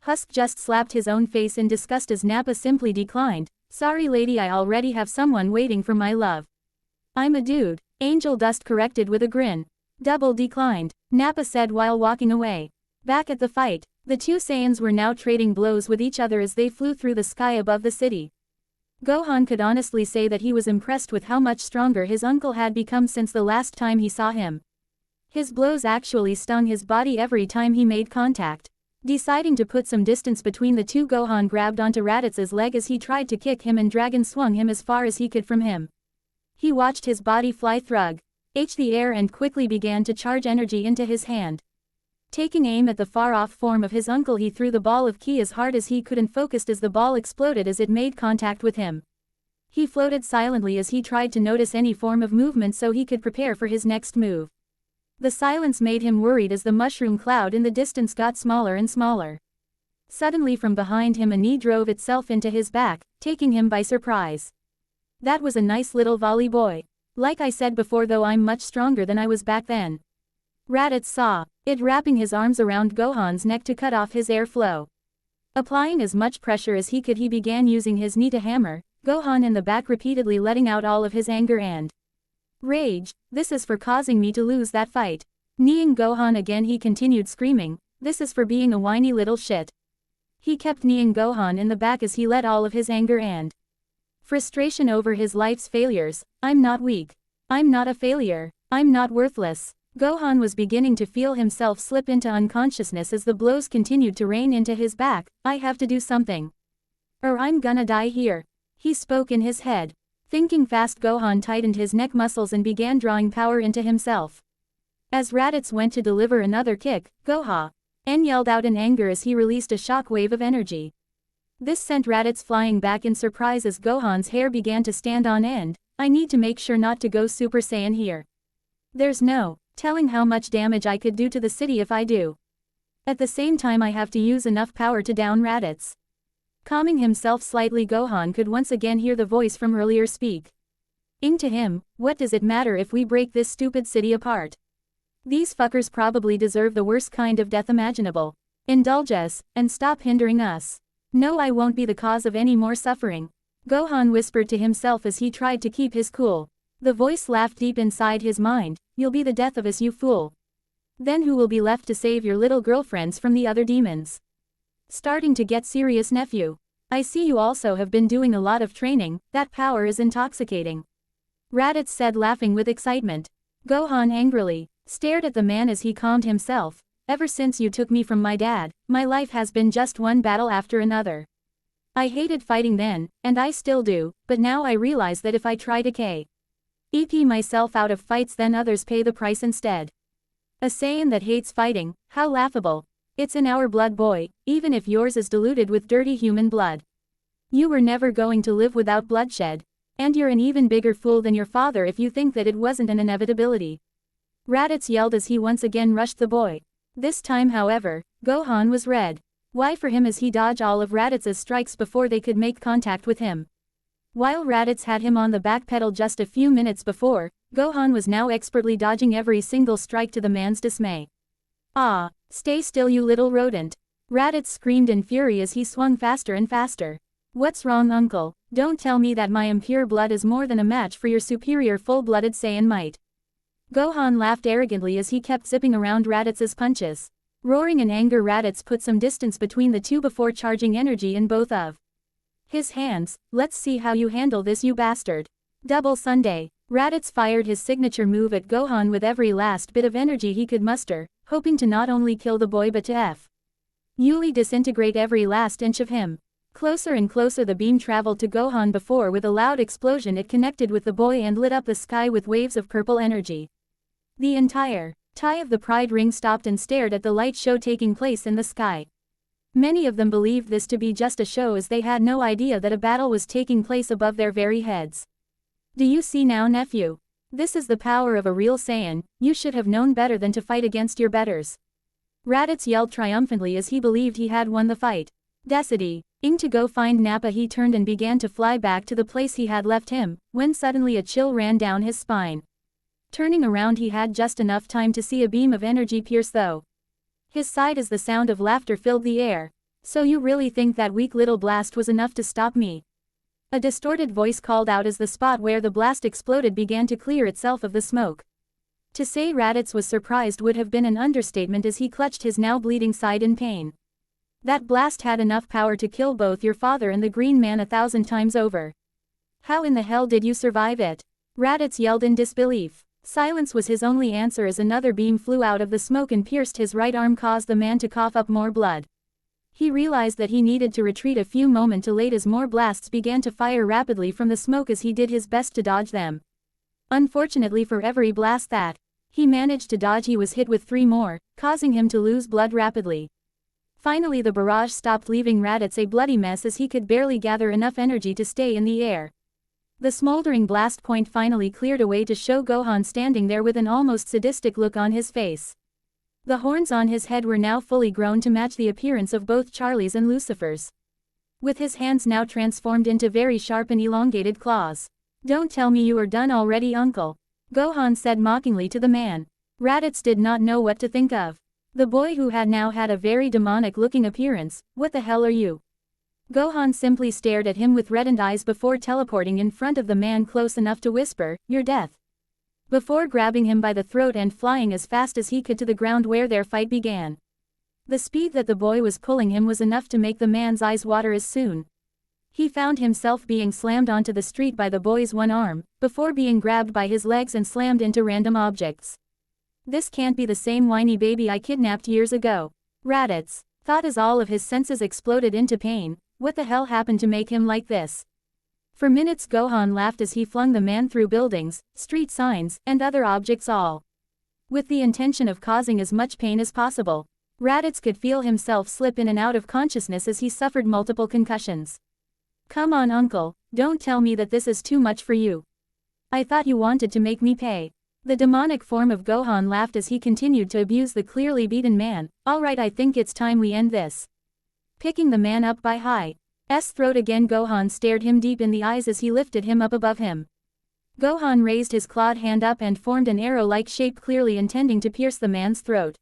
Husk just slapped his own face in disgust as Nappa simply declined. Sorry lady, I already have someone waiting for my love. I'm a dude, Angel Dust corrected with a grin. Double declined, Nappa said while walking away. Back at the fight, the two Saiyans were now trading blows with each other as they flew through the sky above the city. Gohan could honestly say that he was impressed with how much stronger his uncle had become since the last time he saw him. His blows actually stung his body every time he made contact. Deciding to put some distance between the two, Gohan grabbed onto Raditz's leg as he tried to kick him and Dragon swung him as far as he could from him. He watched his body fly through the air and quickly began to charge energy into his hand. Taking aim at the far-off form of his uncle, he threw the ball of ki as hard as he could and focused as the ball exploded as it made contact with him. He floated silently as he tried to notice any form of movement so he could prepare for his next move. The silence made him worried as the mushroom cloud in the distance got smaller and smaller. Suddenly from behind him a knee drove itself into his back, taking him by surprise. That was a nice little volley, boy. Like I said before though, I'm much stronger than I was back then. Raditz saw it, wrapping his arms around Gohan's neck to cut off his airflow. Applying as much pressure as he could, he began using his knee to hammer Gohan in the back, repeatedly letting out all of his anger and rage. This is for causing me to lose that fight. Kneeing Gohan again, he continued screaming, this is for being a whiny little shit. He kept kneeing Gohan in the back as he let all of his anger and frustration over his life's failures. I'm not weak. I'm not a failure. I'm not worthless. Gohan was beginning to feel himself slip into unconsciousness as the blows continued to rain into his back. I have to do something, or I'm gonna die here. He spoke in his head. Thinking fast, Gohan tightened his neck muscles and began drawing power into himself. As Raditz went to deliver another kick, Goha N yelled out in anger as he released a shock wave of energy. This sent Raditz flying back in surprise as Gohan's hair began to stand on end. I need to make sure not to go Super Saiyan here. There's no telling how much damage I could do to the city if I do. At the same time I have to use enough power to down Raditz. Calming himself slightly, Gohan could once again hear the voice from earlier speak. To him, what does it matter if we break this stupid city apart? These fuckers probably deserve the worst kind of death imaginable. Indulge us, and stop hindering us. No, I won't be the cause of any more suffering. Gohan whispered to himself as he tried to keep his cool. The voice laughed deep inside his mind. You'll be the death of us, you fool. Then who will be left to save your little girlfriends from the other demons? Starting to get serious, nephew. I see you also have been doing a lot of training. That power is intoxicating. Raditz said, laughing with excitement. Gohan angrily stared at the man as he calmed himself. Ever since you took me from my dad, my life has been just one battle after another. I hated fighting then, and I still do, but now I realize that if I try to keep myself out of fights, then others pay the price instead. A Saiyan that hates fighting, how laughable. It's in our blood, boy, even if yours is diluted with dirty human blood. You were never going to live without bloodshed. And you're an even bigger fool than your father if you think that it wasn't an inevitability. Raditz yelled as he once again rushed the boy. This time, however, Gohan was red. Why for him as he dodged all of Raditz's strikes before they could make contact with him. While Raditz had him on the back pedal just a few minutes before, Gohan was now expertly dodging every single strike to the man's dismay. Ah, stay still, you little rodent. Raditz screamed in fury as he swung faster and faster. What's wrong, uncle? Don't tell me that my impure blood is more than a match for your superior full-blooded Saiyan might. Gohan laughed arrogantly as he kept zipping around Raditz's punches. Roaring in anger, Raditz put some distance between the two before charging energy in both of his hands. Let's see how you handle this, you bastard. Double Sunday. Raditz fired his signature move at Gohan with every last bit of energy he could muster, hoping to not only kill the boy but to disintegrate every last inch of him. Closer and closer the beam traveled to Gohan before with a loud explosion it connected with the boy and lit up the sky with waves of purple energy. The entire tie of the Pride Ring stopped and stared at the light show taking place in the sky. Many of them believed this to be just a show as they had no idea that a battle was taking place above their very heads. Do you see now, nephew? This is the power of a real Saiyan. You should have known better than to fight against your betters. Raditz yelled triumphantly as he believed he had won the fight. Decidi. To go find Nappa, he turned and began to fly back to the place he had left him, when suddenly a chill ran down his spine. Turning around, he had just enough time to see a beam of energy pierce through his side as the sound of laughter filled the air. So you really think that weak little blast was enough to stop me? A distorted voice called out as the spot where the blast exploded began to clear itself of the smoke. To say Raditz was surprised would have been an understatement as he clutched his now bleeding side in pain. That blast had enough power to kill both your father and the Green Man 1,000 times over. How in the hell did you survive it? Raditz yelled in disbelief. Silence was his only answer as another beam flew out of the smoke and pierced his right arm, caused the man to cough up more blood. He realized that he needed to retreat a few moments later as more blasts began to fire rapidly from the smoke as he did his best to dodge them. Unfortunately, for every blast that he managed to dodge, he was hit with 3 more, causing him to lose blood rapidly. Finally the barrage stopped, leaving Raditz a bloody mess as he could barely gather enough energy to stay in the air. The smoldering blast point finally cleared away to show Gohan standing there with an almost sadistic look on his face. The horns on his head were now fully grown to match the appearance of both Charlie's and Lucifer's, with his hands now transformed into very sharp and elongated claws. Don't tell me you are done already, uncle, Gohan said mockingly to the man. Raditz did not know what to think of the boy, who had now had a very demonic-looking appearance. What the hell are you? Gohan simply stared at him with reddened eyes before teleporting in front of the man close enough to whisper, "Your death," before grabbing him by the throat and flying as fast as he could to the ground where their fight began. The speed that the boy was pulling him was enough to make the man's eyes water as soon he found himself being slammed onto the street by the boy's one arm, before being grabbed by his legs and slammed into random objects. This can't be the same whiny baby I kidnapped years ago, Raditz thought as all of his senses exploded into pain. What the hell happened to make him like this? For minutes Gohan laughed as he flung the man through buildings, street signs, and other objects, all with the intention of causing as much pain as possible. Raditz could feel himself slip in and out of consciousness as he suffered multiple concussions. Come on uncle, don't tell me that this is too much for you. I thought you wanted to make me pay. The demonic form of Gohan laughed as he continued to abuse the clearly beaten man. Alright, I think it's time we end this. Picking the man up by high throat again, Gohan stared him deep in the eyes as he lifted him up above him. Gohan raised his clawed hand up and formed an arrow-like shape, clearly intending to pierce the man's throat.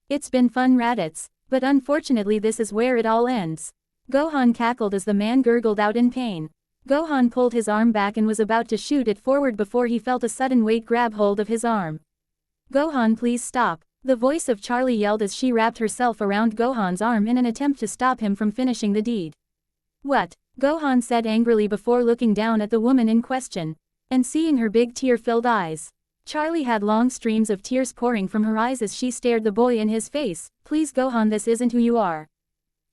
It's been fun, Raditz, but unfortunately this is where it all ends. Gohan cackled as the man gurgled out in pain. Gohan pulled his arm back and was about to shoot it forward before he felt a sudden weight grab hold of his arm. Gohan, please stop, the voice of Charlie yelled as she wrapped herself around Gohan's arm in an attempt to stop him from finishing the deed. What? Gohan said angrily before looking down at the woman in question, and seeing her big tear-filled eyes. Charlie had long streams of tears pouring from her eyes as she stared the boy in his face. Please Gohan, this isn't who you are.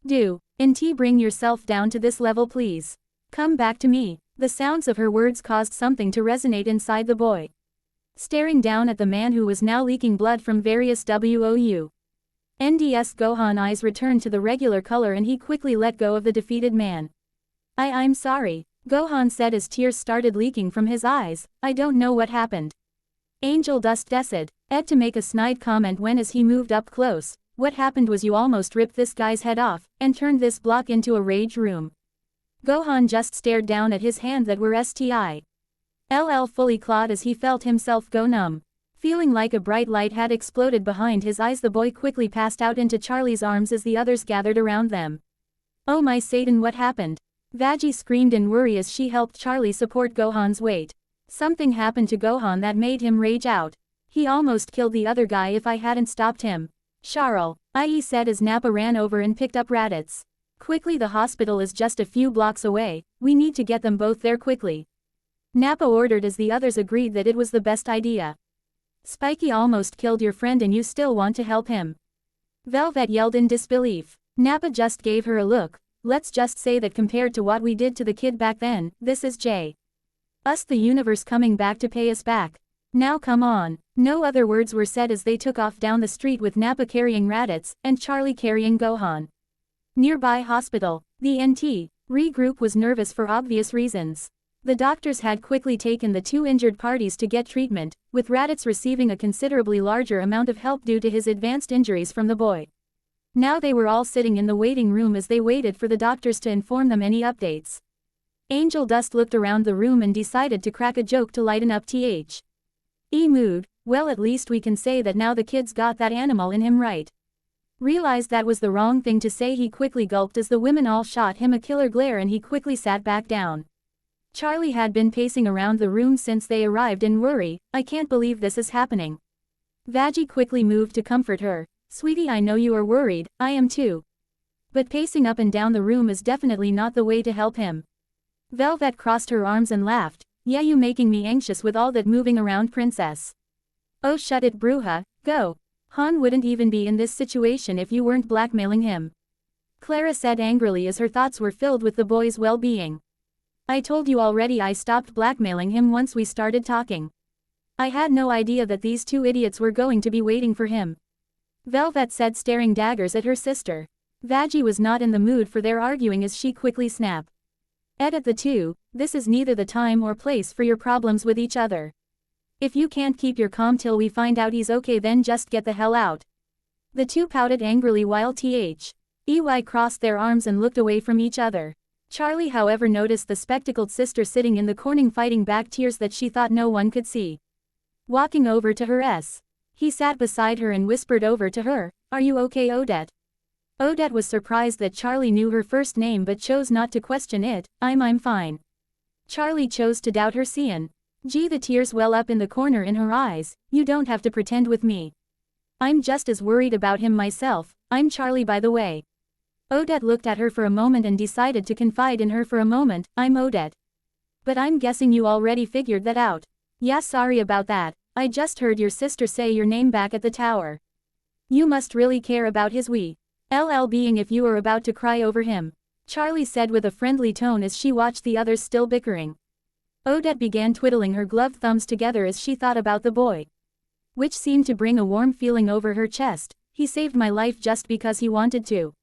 Bring yourself down to this level, please. Come back to me. The sounds of her words caused something to resonate inside the boy. Staring down at the man who was now leaking blood from various WOU. NDS Gohan eyes returned to the regular color and he quickly let go of the defeated man. I'm sorry, Gohan said as tears started leaking from his eyes. I don't know what happened. Angel Dust decided to make a snide comment when as he moved up close. What happened was you almost ripped this guy's head off, and turned this block into a rage room. Gohan just stared down at his hand that were STILL fully clawed as he felt himself go numb. Feeling like a bright light had exploded behind his eyes, the boy quickly passed out into Charlie's arms as the others gathered around them. Oh my Satan, what happened? Veggie screamed in worry as she helped Charlie support Gohan's weight. Something happened to Gohan that made him rage out. He almost killed the other guy if I hadn't stopped him. Charl, IE said as Nappa ran over and picked up Raditz. Quickly, the hospital is just a few blocks away, we need to get them both there quickly. Nappa ordered as the others agreed that it was the best idea. Spiky almost killed your friend and you still want to help him. Velvet yelled in disbelief. Nappa just gave her a look. Let's just say that compared to what we did to the kid back then, this is us the universe coming back to pay us back. Now come on. No other words were said as they took off down the street with Nappa carrying Raditz, and Charlie carrying Gohan. Nearby hospital, the NT group was nervous for obvious reasons. The doctors had quickly taken the two injured parties to get treatment, with Raditz receiving a considerably larger amount of help due to his advanced injuries from the boy. Now they were all sitting in the waiting room as they waited for the doctors to inform them any updates. Angel Dust looked around the room and decided to crack a joke to lighten up mood. Well, at least we can say that now the kid's got that animal in him, right? Realized that was the wrong thing to say, he quickly gulped as the women all shot him a killer glare and he quickly sat back down. Charlie had been pacing around the room since they arrived in worry. I can't believe this is happening. Veggie quickly moved to comfort her. Sweetie, I know you are worried, I am too. But pacing up and down the room is definitely not the way to help him. Velvet crossed her arms and laughed. Yeah, you making me anxious with all that moving around, princess. Oh shut it, Bruja, go. Han wouldn't even be in this situation if you weren't blackmailing him. Clara said angrily as her thoughts were filled with the boy's well-being. I told you already, I stopped blackmailing him once we started talking. I had no idea that these two idiots were going to be waiting for him. Velvet said, staring daggers at her sister. Veggie was not in the mood for their arguing as she quickly snapped. At the two, this is neither the time or place for your problems with each other. If you can't keep your calm till we find out he's okay, then just get the hell out. The two pouted angrily while EY crossed their arms and looked away from each other. Charlie, however, noticed the spectacled sister sitting in the corner fighting back tears that she thought no one could see. Walking over to her, he sat beside her and whispered over to her, "Are you okay, Odette?" Odette was surprised that Charlie knew her first name but chose not to question it. I'm fine. Charlie chose to doubt her seeing. Gee, the tears well up in the corner in her eyes. You don't have to pretend with me. I'm just as worried about him myself. I'm Charlie, by the way. Odette looked at her for a moment and decided to confide in her for a moment. I'm Odette. But I'm guessing you already figured that out. Yeah, sorry about that. I just heard your sister say your name back at the tower. You must really care about his well-being if you are about to cry over him, Charlie said with a friendly tone as she watched the others still bickering. Odette began twiddling her gloved thumbs together as she thought about the boy, which seemed to bring a warm feeling over her chest. He saved my life just because he wanted to.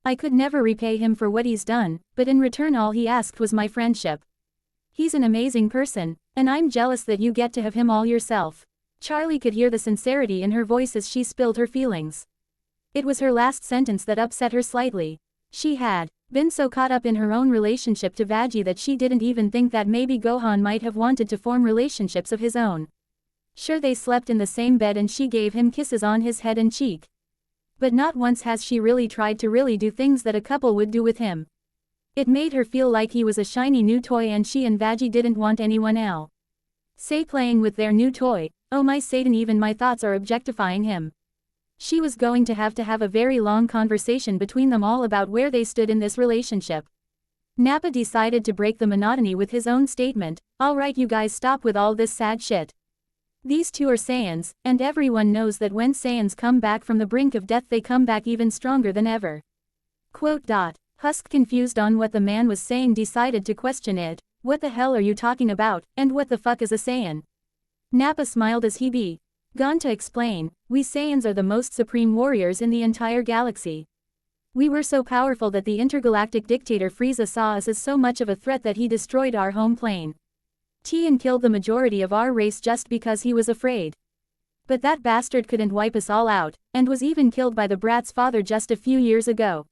I could never repay him for what he's done, but in return all he asked was my friendship. He's an amazing person, and I'm jealous that you get to have him all yourself. Charlie could hear the sincerity in her voice as she spilled her feelings. It was her last sentence that upset her slightly. She had been so caught up in her own relationship to Veggie that she didn't even think that maybe Gohan might have wanted to form relationships of his own. Sure, they slept in the same bed and she gave him kisses on his head and cheek. But not once has she really tried to really do things that a couple would do with him. It made her feel like he was a shiny new toy and she and Veggie didn't want anyone else. Say playing with their new toy. Oh my Satan, even my thoughts are objectifying him. She was going to have a very long conversation between them all about where they stood in this relationship. Nappa decided to break the monotony with his own statement, "Alright you guys, stop with all this sad shit. These two are Saiyans, and everyone knows that when Saiyans come back from the brink of death they come back even stronger than ever." Husk, confused on what the man was saying, decided to question it. "What the hell are you talking about, and what the fuck is a Saiyan?" Nappa smiled as he began to explain, "We Saiyans are the most supreme warriors in the entire galaxy. We were so powerful that the intergalactic dictator Frieza saw us as so much of a threat that he destroyed our home plane. And killed the majority of our race just because he was afraid. But that bastard couldn't wipe us all out, and was even killed by the brat's father just a few years ago."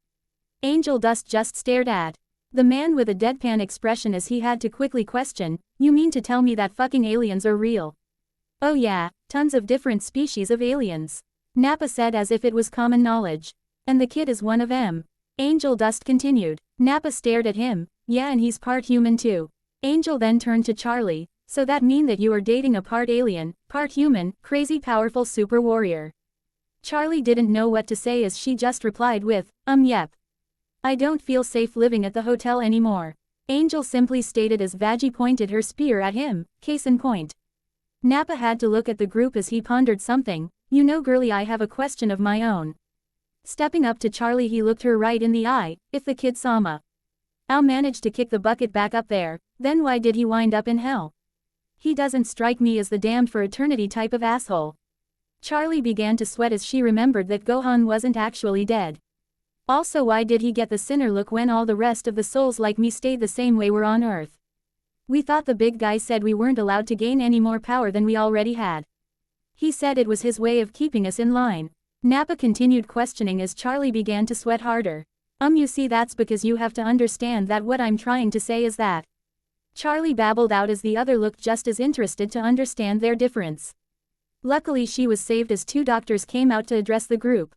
Angel Dust just stared at the man with a deadpan expression as he had to quickly question, "You mean to tell me that fucking aliens are real?" "Oh yeah, tons of different species of aliens," Nappa said as if it was common knowledge. "And the kid is one of them." Angel Dust continued. Nappa stared at him. "Yeah, and he's part human too." Angel then turned to Charlie. "So that mean that you are dating a part alien, part human, crazy powerful super warrior?" Charlie didn't know what to say as she just replied with, Yep. "I don't feel safe living at the hotel anymore," Angel simply stated as Veggie pointed her spear at him, case in point. Nappa had to look at the group as he pondered something. "You know girlie, I have a question of my own." Stepping up to Charlie he looked her right in the eye. "If the kid Sama I'll manage to kick the bucket back up there, then why did he wind up in hell? He doesn't strike me as the damned for eternity type of asshole." Charlie began to sweat as she remembered that Gohan wasn't actually dead. Also, why did he get the sinner look when all the rest of the souls like me stayed the same way we're on Earth? We thought the big guy said we weren't allowed to gain any more power than we already had. He said it was his way of keeping us in line. Nappa continued questioning as Charlie began to sweat harder. You see, that's because you have to understand that what I'm trying to say is that." Charlie babbled out as the other looked just as interested to understand their difference. Luckily she was saved as two doctors came out to address the group.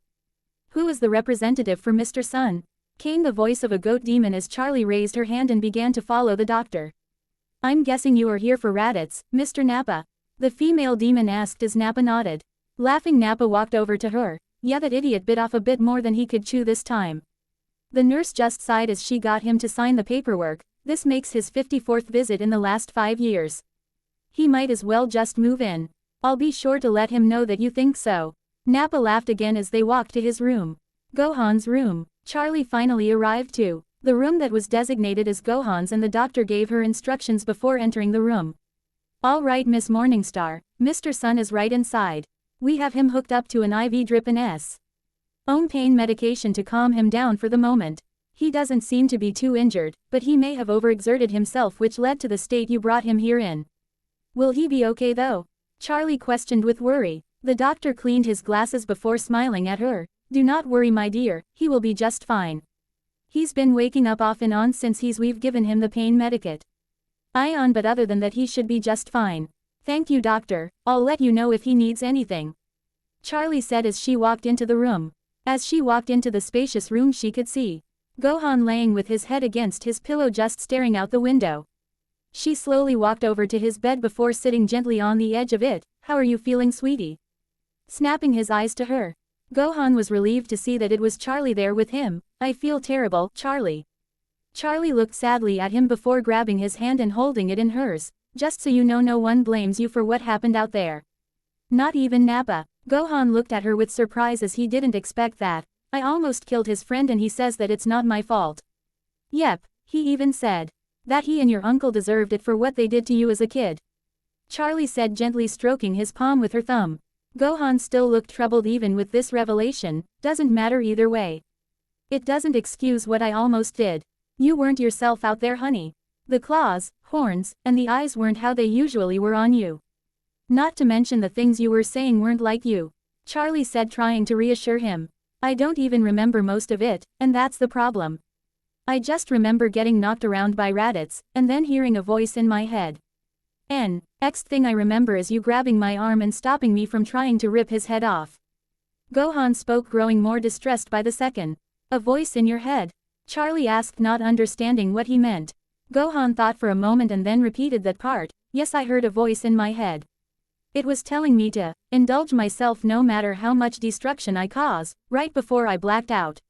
"Who is the representative for Mr. Sun?" came the voice of a goat demon as Charlie raised her hand and began to follow the doctor. "I'm guessing you are here for Raditz, Mr. Nappa?" the female demon asked as Nappa nodded. Laughing, Nappa walked over to her. "Yeah, that idiot bit off a bit more than he could chew this time." The nurse just sighed as she got him to sign the paperwork. "This makes his 54th visit in the last 5 years. He might as well just move in. I'll be sure to let him know that you think so." Nappa laughed again as they walked to his room. Gohan's room. Charlie finally arrived too. The room that was designated as Gohan's, and the doctor gave her instructions before entering the room. "All right, Miss Morningstar, Mr. Sun is right inside. We have him hooked up to an IV drip and pain medication to calm him down for the moment. He doesn't seem to be too injured, but he may have overexerted himself, which led to the state you brought him here in." "Will he be okay though?" Charlie questioned with worry. The doctor cleaned his glasses before smiling at her. "Do not worry, my dear, he will be just fine. He's been waking up off and on since we've given him the pain medicate. But other than that he should be just fine. Thank you, doctor, I'll let you know if he needs anything," Charlie said as she walked into the room. As she walked into the spacious room she could see Gohan laying with his head against his pillow just staring out the window. She slowly walked over to his bed before sitting gently on the edge of it. "How are you feeling, sweetie?" Snapping his eyes to her. Gohan was relieved to see that it was Charlie there with him. "I feel terrible, Charlie." Charlie looked sadly at him before grabbing his hand and holding it in hers. "Just so you know, no one blames you for what happened out there. Not even Nappa." Gohan looked at her with surprise as he didn't expect that. "I almost killed his friend and he says that it's not my fault." "Yep, he even said that he and your uncle deserved it for what they did to you as a kid," Charlie said, gently stroking his palm with her thumb. Gohan still looked troubled even with this revelation. Doesn't matter either way. It doesn't excuse what I almost did. You weren't yourself out there, honey. The claws, horns, and the eyes weren't how they usually were on you. Not to mention the things you were saying weren't like you. Charlie said, trying to reassure him. I don't even remember most of it, and that's the problem. I just remember getting knocked around by Raditz, and then hearing a voice in my head. Next thing I remember is you grabbing my arm and stopping me from trying to rip his head off. Gohan spoke, growing more distressed by the second. A voice in your head? Charlie asked, not understanding what he meant. Gohan thought for a moment and then repeated that part. Yes, I heard a voice in my head. It was telling me to indulge myself no matter how much destruction I cause, right before I blacked out.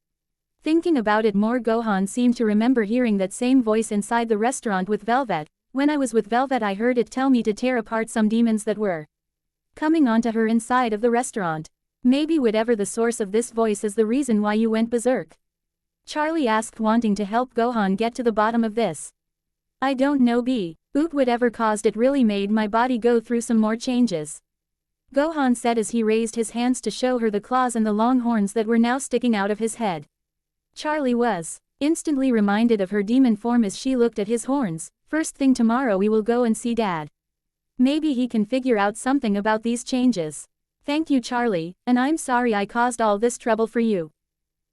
Thinking about it more, Gohan seemed to remember hearing that same voice inside the restaurant with Velvet. When I was with Velvet, I heard it tell me to tear apart some demons that were coming onto her inside of the restaurant. Maybe whatever the source of this voice is the reason why you went berserk. Charlie asked, wanting to help Gohan get to the bottom of this. I don't know, whatever caused it really made my body go through some more changes. Gohan said as he raised his hands to show her the claws and the long horns that were now sticking out of his head. Charlie was instantly reminded of her demon form as she looked at his horns. First thing tomorrow we will go and see Dad. Maybe he can figure out something about these changes. Thank you, Charlie, and I'm sorry I caused all this trouble for you.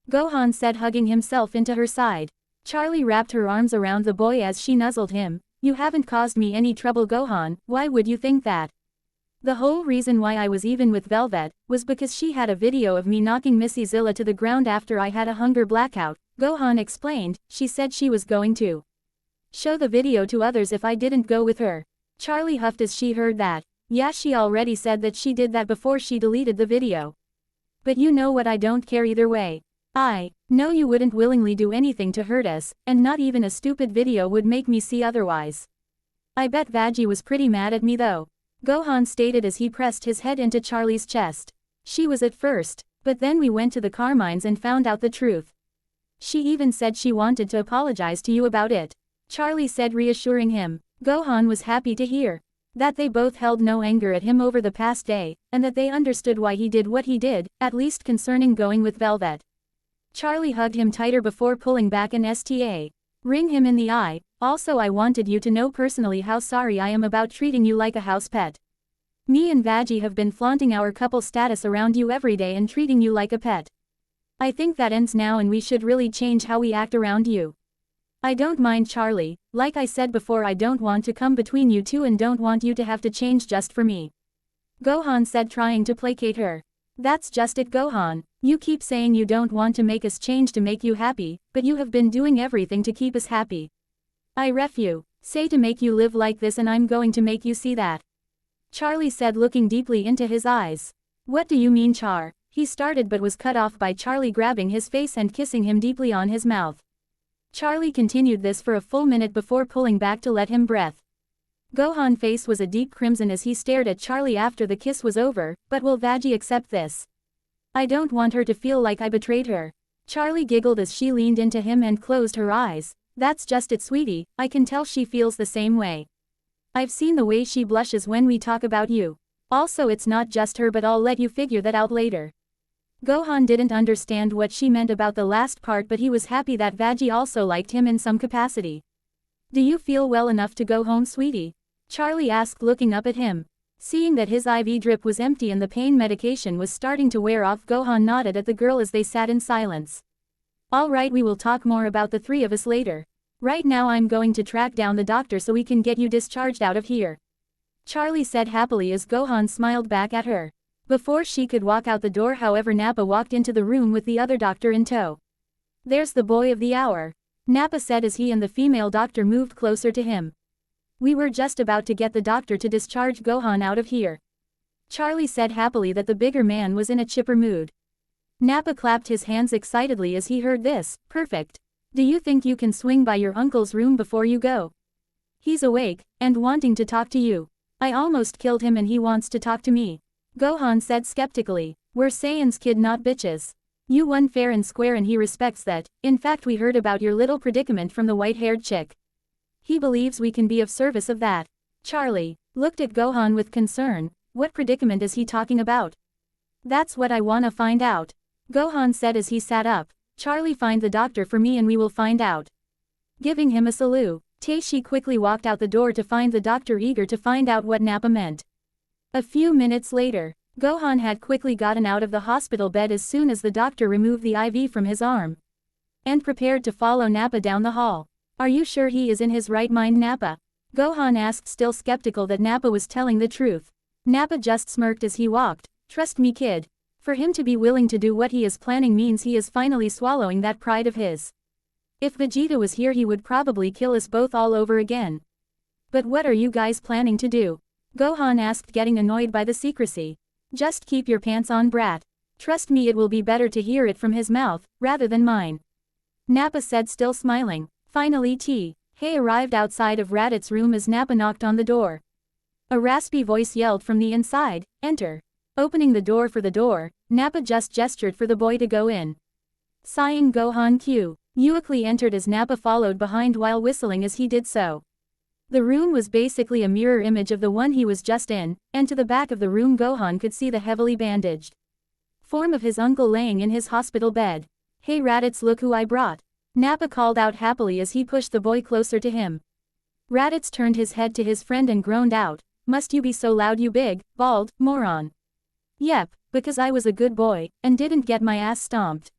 Gohan said, hugging himself into her side. Charlie wrapped her arms around the boy as she nuzzled him. You haven't caused me any trouble, Gohan. Why would you think that? The whole reason why I was even with Velvet was because she had a video of me knocking Missy Zilla to the ground after I had a hunger blackout, Gohan explained. She said she was going to show the video to others if I didn't go with her. Charlie huffed as she heard that. Yeah, she already said that she did that before she deleted the video. But you know what, I don't care either way. I know you wouldn't willingly do anything to hurt us, and not even a stupid video would make me see otherwise. I bet Veggie was pretty mad at me though. Gohan stated as he pressed his head into Charlie's chest. She was at first, but then we went to the Carmines and found out the truth. She even said she wanted to apologize to you about it. Charlie said, reassuring him. Gohan was happy to hear that they both held no anger at him over the past day, and that they understood why he did what he did, at least concerning going with Velvet. Charlie hugged him tighter before pulling back an STA. Ring him in the eye. Also, I wanted you to know personally how sorry I am about treating you like a house pet. Me and Veggie have been flaunting our couple status around you every day and treating you like a pet. I think that ends now and we should really change how we act around you. I don't mind, Charlie. Like I said before, I don't want to come between you two and don't want you to have to change just for me. Gohan said, trying to placate her. That's just it, Gohan. You keep saying you don't want to make us change to make you happy, but you have been doing everything to keep us happy. I ref you. Say to make you live like this and I'm going to make you see that. Charlie said, looking deeply into his eyes. What do you mean, Char? He started but was cut off by Charlie grabbing his face and kissing him deeply on his mouth. Charlie continued this for a full minute before pulling back to let him breathe. Gohan's face was a deep crimson as he stared at Charlie after the kiss was over, but will Veggie accept this? I don't want her to feel like I betrayed her. Charlie giggled as she leaned into him and closed her eyes. That's just it, sweetie, I can tell she feels the same way. I've seen the way she blushes when we talk about you. Also, it's not just her, but I'll let you figure that out later. Gohan didn't understand what she meant about the last part, but he was happy that Veggie also liked him in some capacity. Do you feel well enough to go home, sweetie? Charlie asked, looking up at him. Seeing that his IV drip was empty and the pain medication was starting to wear off, Gohan nodded at the girl as they sat in silence. All right, we will talk more about the three of us later. Right now I'm going to track down the doctor so we can get you discharged out of here. Charlie said happily as Gohan smiled back at her. Before she could walk out the door, however, Nappa walked into the room with the other doctor in tow. There's the boy of the hour, Nappa said as he and the female doctor moved closer to him. We were just about to get the doctor to discharge Gohan out of here. Charlie said happily that the bigger man was in a chipper mood. Nappa clapped his hands excitedly as he heard this. Perfect. Do you think you can swing by your uncle's room before you go? He's awake, and wanting to talk to you. I almost killed him and he wants to talk to me. Gohan said skeptically. We're Saiyan's kid, not bitches. You won fair and square and he respects that. In fact, we heard about your little predicament from the white-haired chick. He believes we can be of service of that. Charlie looked at Gohan with concern. What predicament is he talking about? That's what I wanna find out. Gohan said as he sat up. Charlie, find the doctor for me and we will find out. Giving him a salute, Taishi quickly walked out the door to find the doctor, eager to find out what Nappa meant. A few minutes later, Gohan had quickly gotten out of the hospital bed as soon as the doctor removed the IV from his arm and prepared to follow Nappa down the hall. Are you sure he is in his right mind, Nappa? Gohan asked, still skeptical that Nappa was telling the truth. Nappa just smirked as he walked. Trust me, kid. For him to be willing to do what he is planning means he is finally swallowing that pride of his. If Vegeta was here, he would probably kill us both all over again. But what are you guys planning to do? Gohan asked, getting annoyed by the secrecy. Just keep your pants on, brat. Trust me, it will be better to hear it from his mouth, rather than mine. Nappa said, still smiling. Finally Hey arrived outside of Raditz' room as Nappa knocked on the door. A raspy voice yelled from the inside, enter. Opening the door for the door, Nappa just gestured for the boy to go in. Sighing, Gohan quickly entered as Nappa followed behind while whistling as he did so. The room was basically a mirror image of the one he was just in, and to the back of the room Gohan could see the heavily bandaged form of his uncle laying in his hospital bed. Hey Raditz, look who I brought. Nappa called out happily as he pushed the boy closer to him. Raditz turned his head to his friend and groaned out, must you be so loud, you big, bald, moron? Yep, because I was a good boy, and didn't get my ass stomped.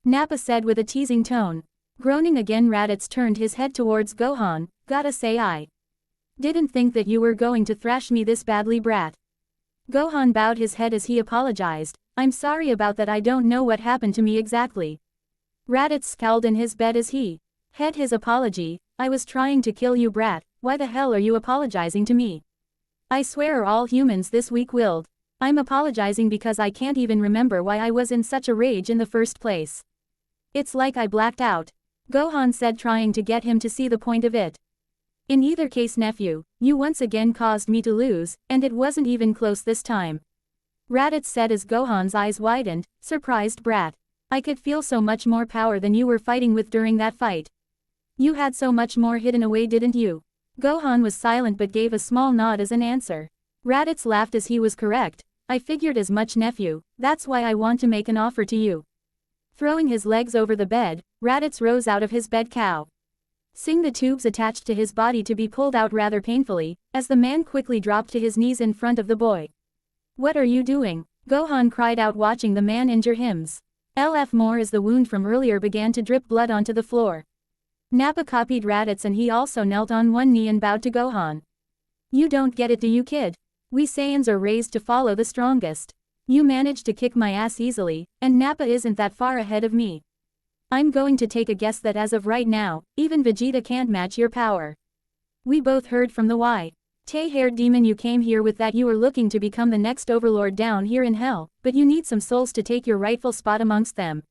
Nappa said with a teasing tone. Groaning again, Raditz turned his head towards Gohan, gotta say I didn't think that you were going to thrash me this badly, brat. Gohan bowed his head as he apologized, I'm sorry about that, I don't know what happened to me exactly. Raditz scowled in his bed as he had his apology, I was trying to kill you, brat, why the hell are you apologizing to me? I swear are all humans this weak-willed. I'm apologizing because I can't even remember why I was in such a rage in the first place. It's like I blacked out. Gohan said, trying to get him to see the point of it. In either case, nephew, you once again caused me to lose, and it wasn't even close this time. Raditz said as Gohan's eyes widened, surprised, brat. I could feel so much more power than you were fighting with during that fight. You had so much more hidden away, didn't you? Gohan was silent but gave a small nod as an answer. Raditz laughed as he was correct. I figured as much, nephew, that's why I want to make an offer to you. Throwing his legs over the bed, Raditz rose out of his bed, seeing the tubes attached to his body to be pulled out rather painfully, as the man quickly dropped to his knees in front of the boy. What are you doing? Gohan cried out, watching the man injure him. More as the wound from earlier began to drip blood onto the floor. Nappa copied Raditz and he also knelt on one knee and bowed to Gohan. You don't get it, do you, kid? We Saiyans are raised to follow the strongest. You managed to kick my ass easily, and Nappa isn't that far ahead of me. I'm going to take a guess that as of right now, even Vegeta can't match your power. We both heard from the white-haired demon you came here with that you were looking to become the next overlord down here in hell, but you need some souls to take your rightful spot amongst them.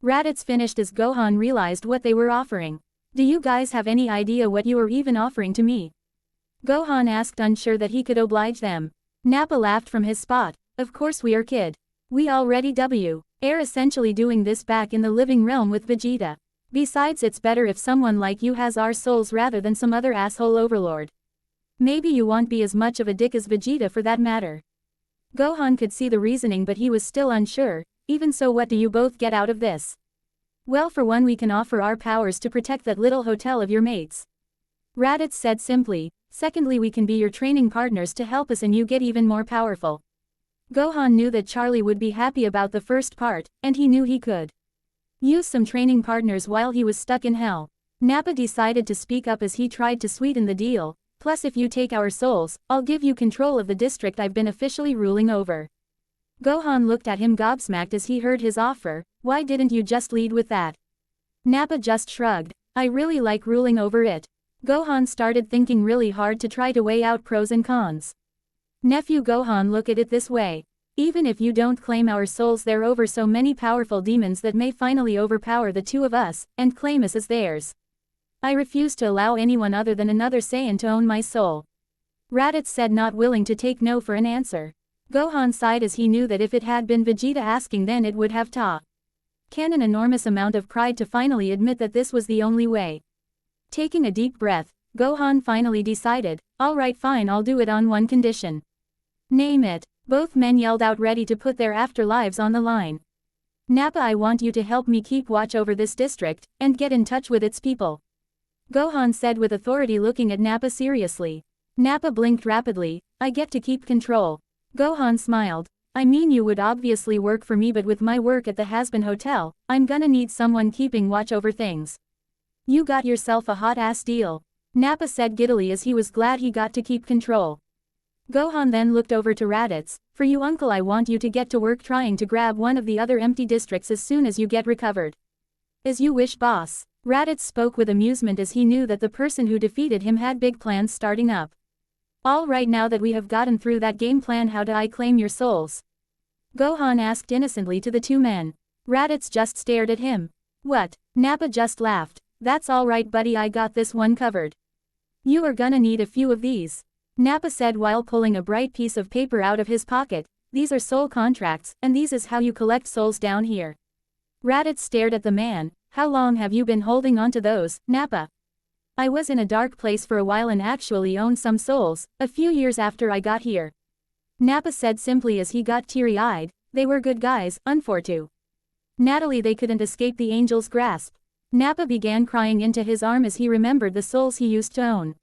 Raditz finished as Gohan realized what they were offering. Do you guys have any idea what you are even offering to me? Gohan asked, unsure that he could oblige them. Nappa laughed from his spot. Of course we are, kid. We already are essentially doing this back in the living realm with Vegeta. Besides, it's better if someone like you has our souls rather than some other asshole overlord. Maybe you won't be as much of a dick as Vegeta for that matter. Gohan could see the reasoning, but he was still unsure. Even so, what do you both get out of this? Well, for one, we can offer our powers to protect that little hotel of your mates. Raditz said simply. Secondly, we can be your training partners to help us and you get even more powerful. Gohan knew that Charlie would be happy about the first part, and he knew he could use some training partners while he was stuck in hell. Nappa decided to speak up as he tried to sweeten the deal. Plus, if you take our souls, I'll give you control of the district I've been officially ruling over. Gohan looked at him gobsmacked as he heard his offer. Why didn't you just lead with that? Nappa just shrugged. I really like ruling over it. Gohan started thinking really hard to try to weigh out pros and cons. Nephew Gohan, look at it this way. Even if you don't claim our souls, there are over so many powerful demons that may finally overpower the two of us, and claim us as theirs. I refuse to allow anyone other than another Saiyan to own my soul. Raditz said, not willing to take no for an answer. Gohan sighed as he knew that if it had been Vegeta asking, then it would have taken an enormous amount of pride to finally admit that this was the only way. Taking a deep breath, Gohan finally decided, alright, fine, I'll do it on one condition. Name it. Both men yelled out, ready to put their afterlives on the line. Nappa, I want you to help me keep watch over this district, and get in touch with its people. Gohan said with authority, looking at Nappa seriously. Nappa blinked rapidly. I get to keep control. Gohan smiled. I mean, you would obviously work for me, but with my work at the Hazbin Hotel, I'm gonna need someone keeping watch over things. You got yourself a hot-ass deal. Nappa said giddily as he was glad he got to keep control. Gohan then looked over to Raditz. For you, uncle, I want you to get to work trying to grab one of the other empty districts as soon as you get recovered. As you wish, boss. Raditz spoke with amusement as he knew that the person who defeated him had big plans starting up. All right, now that we have gotten through that game plan, how do I claim your souls? Gohan asked innocently to the two men. Raditz just stared at him. What? Nappa just laughed. That's all right, buddy, I got this one covered. You are gonna need a few of these. Nappa said while pulling a bright piece of paper out of his pocket. These are soul contracts, and these is how you collect souls down here. Raditz stared at the man. How long have you been holding on to those, Nappa? I was in a dark place for a while and actually owned some souls, a few years after I got here. Nappa said simply as he got teary-eyed. They were good guys, unfortunately. Natalie, they couldn't escape the angel's grasp. Nappa began crying into his arm as he remembered the souls he used to own.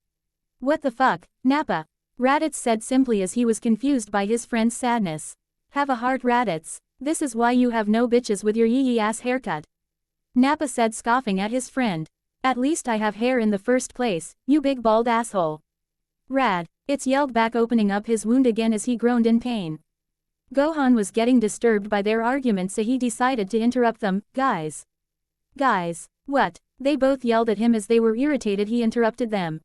What the fuck, Nappa? Raditz said simply as he was confused by his friend's sadness. Have a heart, Raditz. This is why you have no bitches with your yee ass haircut. Nappa said, scoffing at his friend. At least I have hair in the first place, you big bald asshole. Rad. It's yelled back, opening up his wound again as he groaned in pain. Gohan was getting disturbed by their arguments, so he decided to interrupt them. Guys. Guys. What? They both yelled at him as they were irritated. He interrupted them.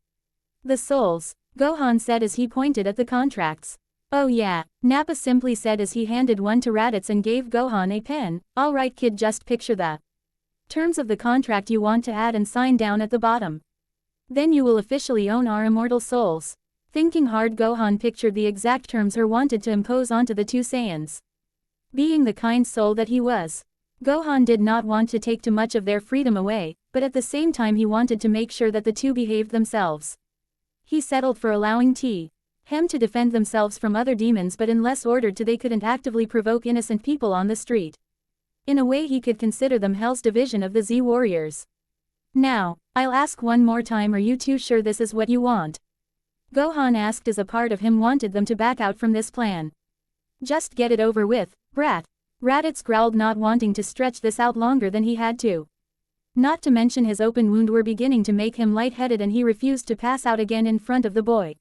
The souls. Gohan said as he pointed at the contracts. Oh yeah, Nappa simply said as he handed one to Raditz and gave Gohan a pen. Alright kid, just picture the terms of the contract you want to add and sign down at the bottom. Then you will officially own our immortal souls. Thinking hard, Gohan pictured the exact terms he wanted to impose onto the two Saiyans. Being the kind soul that he was, Gohan did not want to take too much of their freedom away, but at the same time he wanted to make sure that the two behaved themselves. He settled for allowing Hem to defend themselves from other demons, but unless ordered to, they couldn't actively provoke innocent people on the street. In a way, he could consider them Hell's division of the Z Warriors. Now, I'll ask one more time, are you two sure this is what you want? Gohan asked as a part of him wanted them to back out from this plan. Just get it over with, brat. Raditz growled, not wanting to stretch this out longer than he had to. Not to mention his open wound were beginning to make him lightheaded, and he refused to pass out again in front of the boy.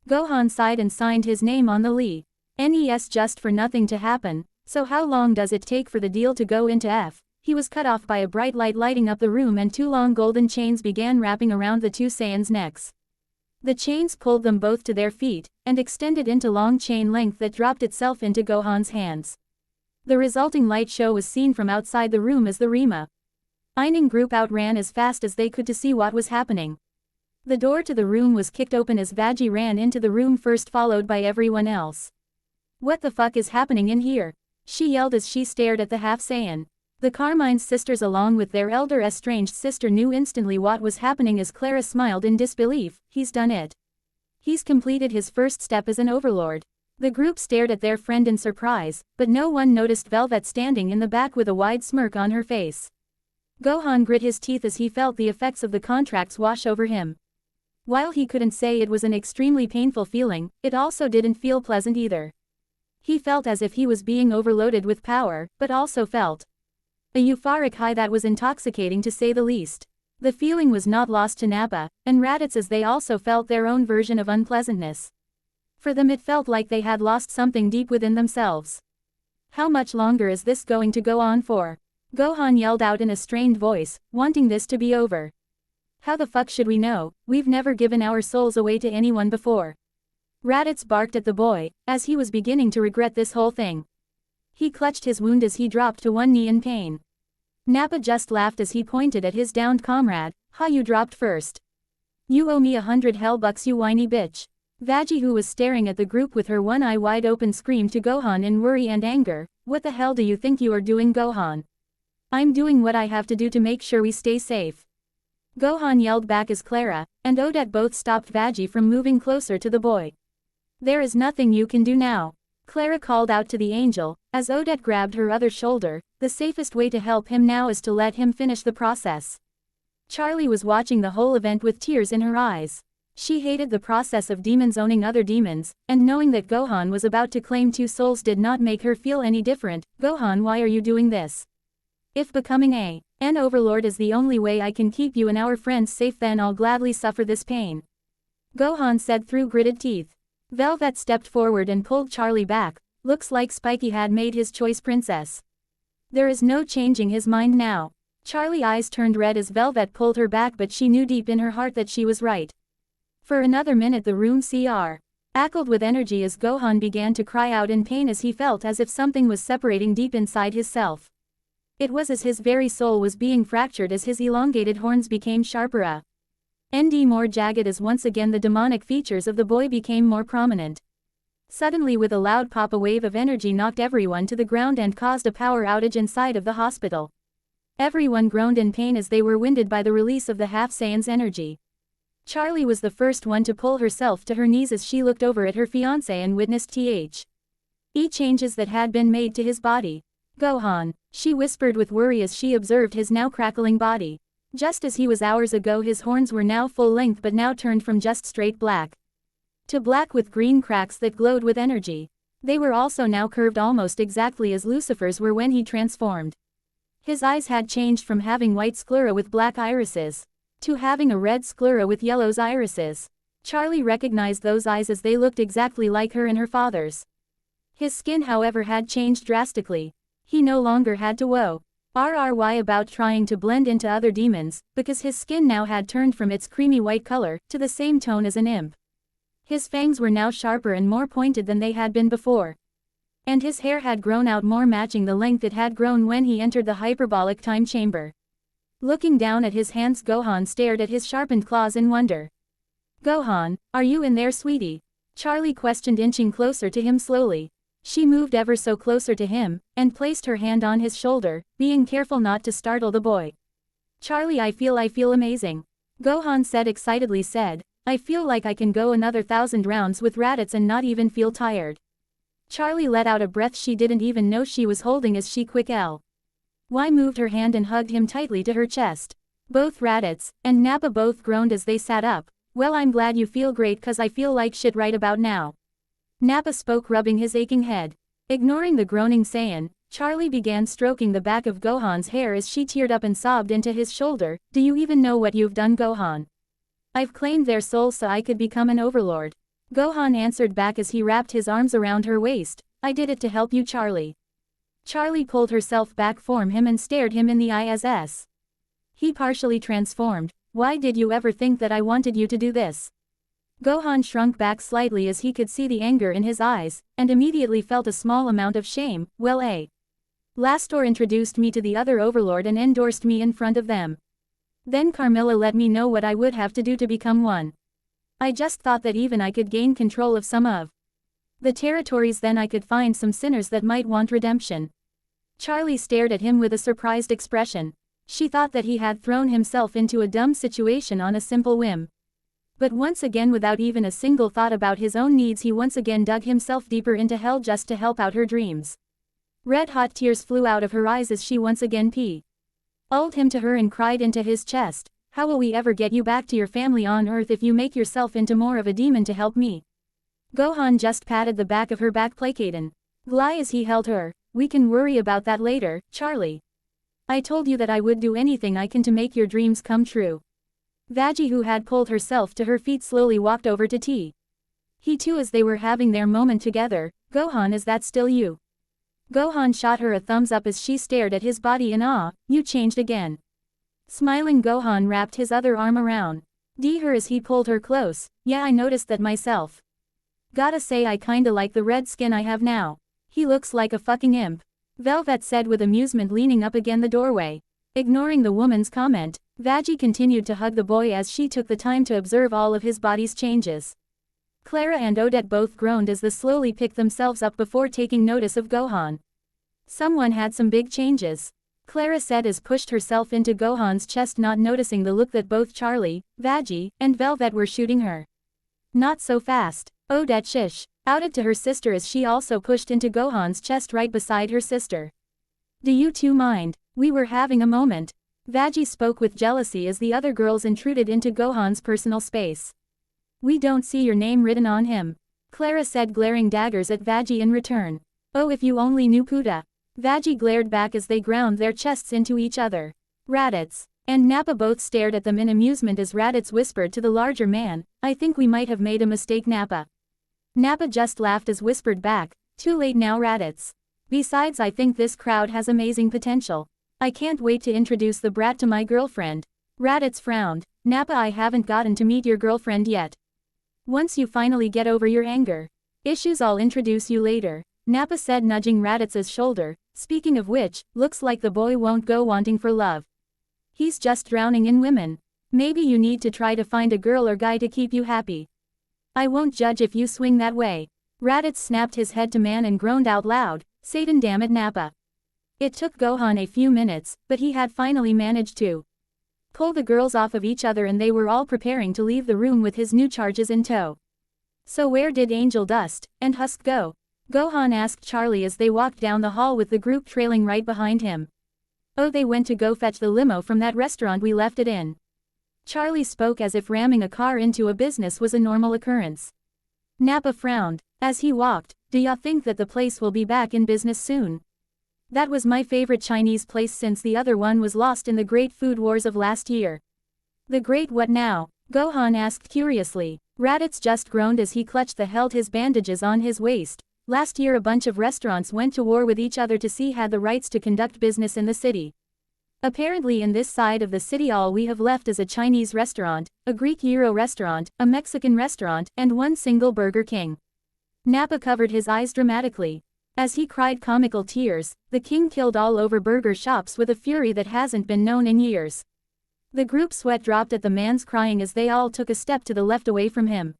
Gohan sighed and signed his name on the NES just for nothing to happen. So how long does it take for the deal to go into F? He was cut off by a bright light lighting up the room, and two long golden chains began wrapping around the two Saiyans' necks. The chains pulled them both to their feet, and extended into long chain length that dropped itself into Gohan's hands. The resulting light show was seen from outside the room as the Rima Eining group outran as fast as they could to see what was happening. The door to the room was kicked open as Veggie ran into the room first, followed by everyone else. What the fuck is happening in here? She yelled as she stared at the half-Saiyan. The Carmine sisters, along with their elder estranged sister, knew instantly what was happening as Clara smiled in disbelief. He's done it. He's completed his first step as an overlord. The group stared at their friend in surprise, but no one noticed Velvet standing in the back with a wide smirk on her face. Gohan grit his teeth as he felt the effects of the contracts wash over him. While he couldn't say it was an extremely painful feeling, it also didn't feel pleasant either. He felt as if he was being overloaded with power, but also felt a euphoric high that was intoxicating to say the least. The feeling was not lost to Nappa and Raditz, as they also felt their own version of unpleasantness. For them it felt like they had lost something deep within themselves. How much longer is this going to go on for? Gohan yelled out in a strained voice, wanting this to be over. How the fuck should we know? We've never given our souls away to anyone before. Raditz barked at the boy, as he was beginning to regret this whole thing. He clutched his wound as he dropped to one knee in pain. Nappa just laughed as he pointed at his downed comrade. Ha, you dropped first. You owe me 100 hellbucks, you whiny bitch. Veggie, who was staring at the group with her one eye wide open, screamed to Gohan in worry and anger. What the hell do you think you are doing, Gohan? I'm doing what I have to do to make sure we stay safe. Gohan yelled back as Clara and Odette both stopped Veggie from moving closer to the boy. There is nothing you can do now. Clara called out to the angel, as Odette grabbed her other shoulder, the safest way to help him now is to let him finish the process. Charlie was watching the whole event with tears in her eyes. She hated the process of demons owning other demons, and knowing that Gohan was about to claim 2 souls did not make her feel any different. Gohan, why are you doing this? If becoming an overlord is the only way I can keep you and our friends safe, then I'll gladly suffer this pain. Gohan said through gritted teeth. Velvet stepped forward and pulled Charlie back. Looks like Spiky had made his choice, princess. There is no changing his mind now. Charlie's eyes turned red as Velvet pulled her back, but she knew deep in her heart that she was right. For another minute the room crackled with energy as Gohan began to cry out in pain as he felt as if something was separating deep inside his self. It was as his very soul was being fractured as his elongated horns became sharper and more jagged as once again the demonic features of the boy became more prominent. Suddenly, with a loud pop, a wave of energy knocked everyone to the ground and caused a power outage inside of the hospital. Everyone groaned in pain as they were winded by the release of the Half Saiyan's energy. Charlie was the first one to pull herself to her knees as she looked over at her fiancé and witnessed changes that had been made to his body. Gohan, she whispered with worry as she observed his now crackling body. Just as he was hours ago, his horns were now full length but now turned from just straight black to black with green cracks that glowed with energy. They were also now curved almost exactly as Lucifer's were when he transformed. His eyes had changed from having white sclera with black irises to having a red sclera with yellow irises. Charlie recognized those eyes as they looked exactly like her and her father's. His skin, however, had changed drastically. He no longer had to worry about trying to blend into other demons, because his skin now had turned from its creamy white color to the same tone as an imp. His fangs were now sharper and more pointed than they had been before. And his hair had grown out more, matching the length it had grown when he entered the hyperbolic time chamber. Looking down at his hands, Gohan stared at his sharpened claws in wonder. Gohan, are you in there, sweetie? Charlie questioned, inching closer to him slowly. She moved ever so closer to him, and placed her hand on his shoulder, being careful not to startle the boy. Charlie, I feel amazing. Gohan said excitedly. I feel like I can go another 1,000 rounds with Raditz and not even feel tired. Charlie let out a breath she didn't even know she was holding as she moved her hand and hugged him tightly to her chest. Both Raditz and Nappa both groaned as they sat up. Well, I'm glad you feel great, cause I feel like shit right about now. Nappa spoke, rubbing his aching head. Ignoring the groaning Saiyan, Charlie began stroking the back of Gohan's hair as she teared up and sobbed into his shoulder. Do you even know what you've done, Gohan? I've claimed their souls so I could become an overlord. Gohan answered back as he wrapped his arms around her waist. I did it to help you, Charlie. Charlie pulled herself back from him and stared him in the eye as he partially transformed. Why did you ever think that I wanted you to do this? Gohan shrunk back slightly as he could see the anger in his eyes, and immediately felt a small amount of shame. Well, Lastor introduced me to the other overlord and endorsed me in front of them. Then Carmilla let me know what I would have to do to become one. I just thought that even I could gain control of some of the territories, then I could find some sinners that might want redemption. Charlie stared at him with a surprised expression. She thought that he had thrown himself into a dumb situation on a simple whim. But once again, without even a single thought about his own needs, he once again dug himself deeper into hell just to help out her dreams. Red-hot tears flew out of her eyes as she once again pulled him to her and cried into his chest. How will we ever get you back to your family on Earth if you make yourself into more of a demon to help me? Gohan just patted the back of her back placating. Gly as he held her. We can worry about that later, Charlie. I told you that I would do anything I can to make your dreams come true. Veggie, who had pulled herself to her feet, slowly walked over to T. He too, as they were having their moment together. Gohan, is that still you? Gohan shot her a thumbs up as she stared at his body in awe. You changed again. Smiling, Gohan wrapped his other arm around her as he pulled her close. Yeah, I noticed that myself. Gotta say, I kinda like the red skin I have now. He looks like a fucking imp. Velvet said with amusement, leaning up against the doorway. Ignoring the woman's comment, Veggie continued to hug the boy as she took the time to observe all of his body's changes. Clara and Odette both groaned as they slowly picked themselves up before taking notice of Gohan. Someone had some big changes, Clara said as pushed herself into Gohan's chest, not noticing the look that both Charlie, Veggie, and Velvet were shooting her. Not so fast. Odette, shish. outed to her sister as she also pushed into Gohan's chest right beside her sister. Do you two mind? We were having a moment. Veggie spoke with jealousy as the other girls intruded into Gohan's personal space. We don't see your name written on him. Clara said, glaring daggers at Veggie in return. Oh, if you only knew, Puta. Veggie glared back as they ground their chests into each other. Raditz and Nappa both stared at them in amusement as Raditz whispered to the larger man, I think we might have made a mistake, Nappa. Nappa just laughed as whispered back, too late now, Raditz. Besides, I think this crowd has amazing potential. I can't wait to introduce the brat to my girlfriend. Raditz frowned. Nappa, I haven't gotten to meet your girlfriend yet. Once you finally get over your anger issues, I'll introduce you later, Nappa said, nudging Raditz's shoulder. Speaking of which, looks like the boy won't go wanting for love. He's just drowning in women. Maybe you need to try to find a girl or guy to keep you happy. I won't judge if you swing that way. Raditz snapped his head to man and groaned out loud, Satan, damn it, Nappa. It took Gohan a few minutes, but he had finally managed to pull the girls off of each other and they were all preparing to leave the room with his new charges in tow. So where did Angel Dust and Husk go? Gohan asked Charlie as they walked down the hall with the group trailing right behind him. Oh, they went to go fetch the limo from that restaurant we left it in. Charlie spoke as if ramming a car into a business was a normal occurrence. Nappa frowned. As he walked, do ya think that the place will be back in business soon? That was my favorite Chinese place since the other one was lost in the Great Food Wars of last year. The Great what now? Gohan asked curiously. Raditz just groaned as he clutched held his bandages on his waist. Last year a bunch of restaurants went to war with each other to see had the rights to conduct business in the city. Apparently in this side of the city all we have left is a Chinese restaurant, a Greek Euro restaurant, a Mexican restaurant, and one single Burger King. Nappa covered his eyes dramatically. As he cried comical tears, the king killed all over burger shops with a fury that hasn't been known in years. The group sweat dropped at the man's crying as they all took a step to the left away from him.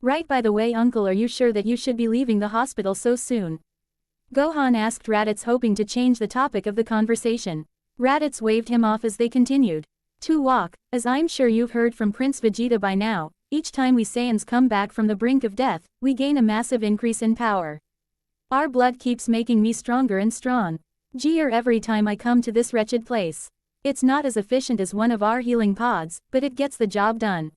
Right, by the way, uncle, are you sure that you should be leaving the hospital so soon? Gohan asked Raditz, hoping to change the topic of the conversation. Raditz waved him off as they continued to walk. As I'm sure you've heard from Prince Vegeta by now, each time we Saiyans come back from the brink of death, we gain a massive increase in power. Our blood keeps making me stronger and strong. Every time I come to this wretched place. It's not as efficient as one of our healing pods, but it gets the job done.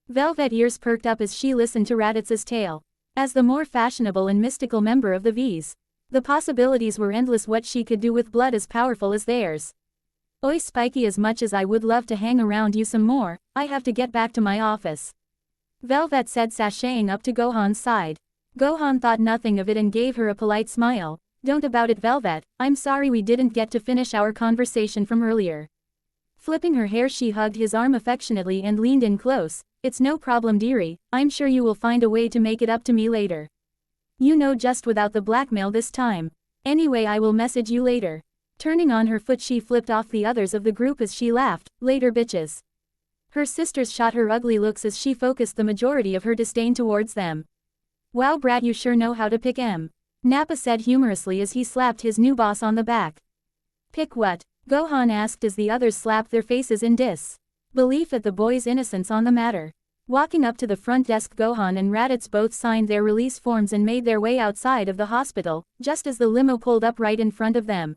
Velvet ears perked up as she listened to Raditz's tale. As the more fashionable and mystical member of the V's, the possibilities were endless. What she could do with blood as powerful as theirs. Oi Spiky, as much as I would love to hang around you some more, I have to get back to my office. Velvet said, sashaying up to Gohan's side. Gohan thought nothing of it and gave her a polite smile. Don't about it, Velvet, I'm sorry we didn't get to finish our conversation from earlier. Flipping her hair, she hugged his arm affectionately and leaned in close. It's no problem, dearie, I'm sure you will find a way to make it up to me later. You know, just without the blackmail this time. Anyway, I will message you later. Turning on her foot, she flipped off the others of the group as she laughed, later bitches. Her sisters shot her ugly looks as she focused the majority of her disdain towards them. Wow, brat, you sure know how to pick 'em. Nappa said humorously as he slapped his new boss on the back. Pick what? Gohan asked as the others slapped their faces in disbelief at the boy's innocence on the matter. Walking up to the front desk, Gohan and Raditz both signed their release forms and made their way outside of the hospital, just as the limo pulled up right in front of them.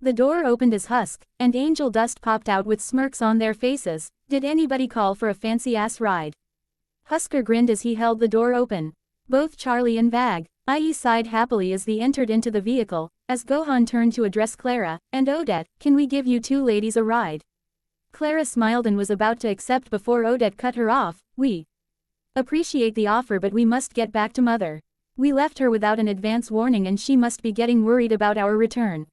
The door opened as Husk and Angel Dust popped out with smirks on their faces. Did anybody call for a fancy-ass ride? Husker grinned as he held the door open. Both Charlie and Vag sighed happily as they entered into the vehicle. As Gohan turned to address Clara and Odette, can we give you two ladies a ride? Clara smiled and was about to accept before Odette cut her off. We appreciate the offer, but we must get back to Mother. We left her without an advance warning and she must be getting worried about our return.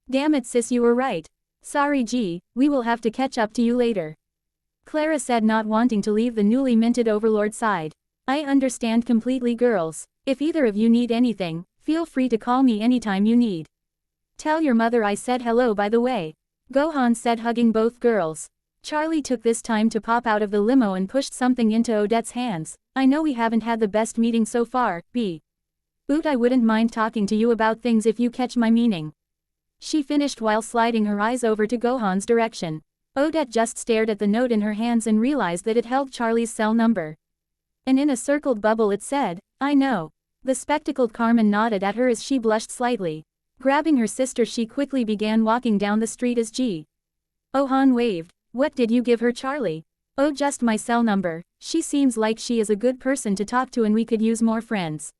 Damn it, sis, you were right. Sorry, G, we will have to catch up to you later. Clara said, not wanting to leave the newly minted Overlord's side. I understand completely, girls. If either of you need anything, feel free to call me anytime you need. Tell your mother I said hello, by the way. Gohan said, hugging both girls. Charlie took this time to pop out of the limo and pushed something into Odette's hands. I know we haven't had the best meeting so far, but I wouldn't mind talking to you about things if you catch my meaning. She finished while sliding her eyes over to Gohan's direction. Odette just stared at the note in her hands and realized that it held Charlie's cell number. And in a circled bubble it said, I know. The spectacled Carmen nodded at her as she blushed slightly. Grabbing her sister, she quickly began walking down the street as Gohan waved. What did you give her, Charlie? Oh, just my cell number. She seems like she is a good person to talk to and we could use more friends.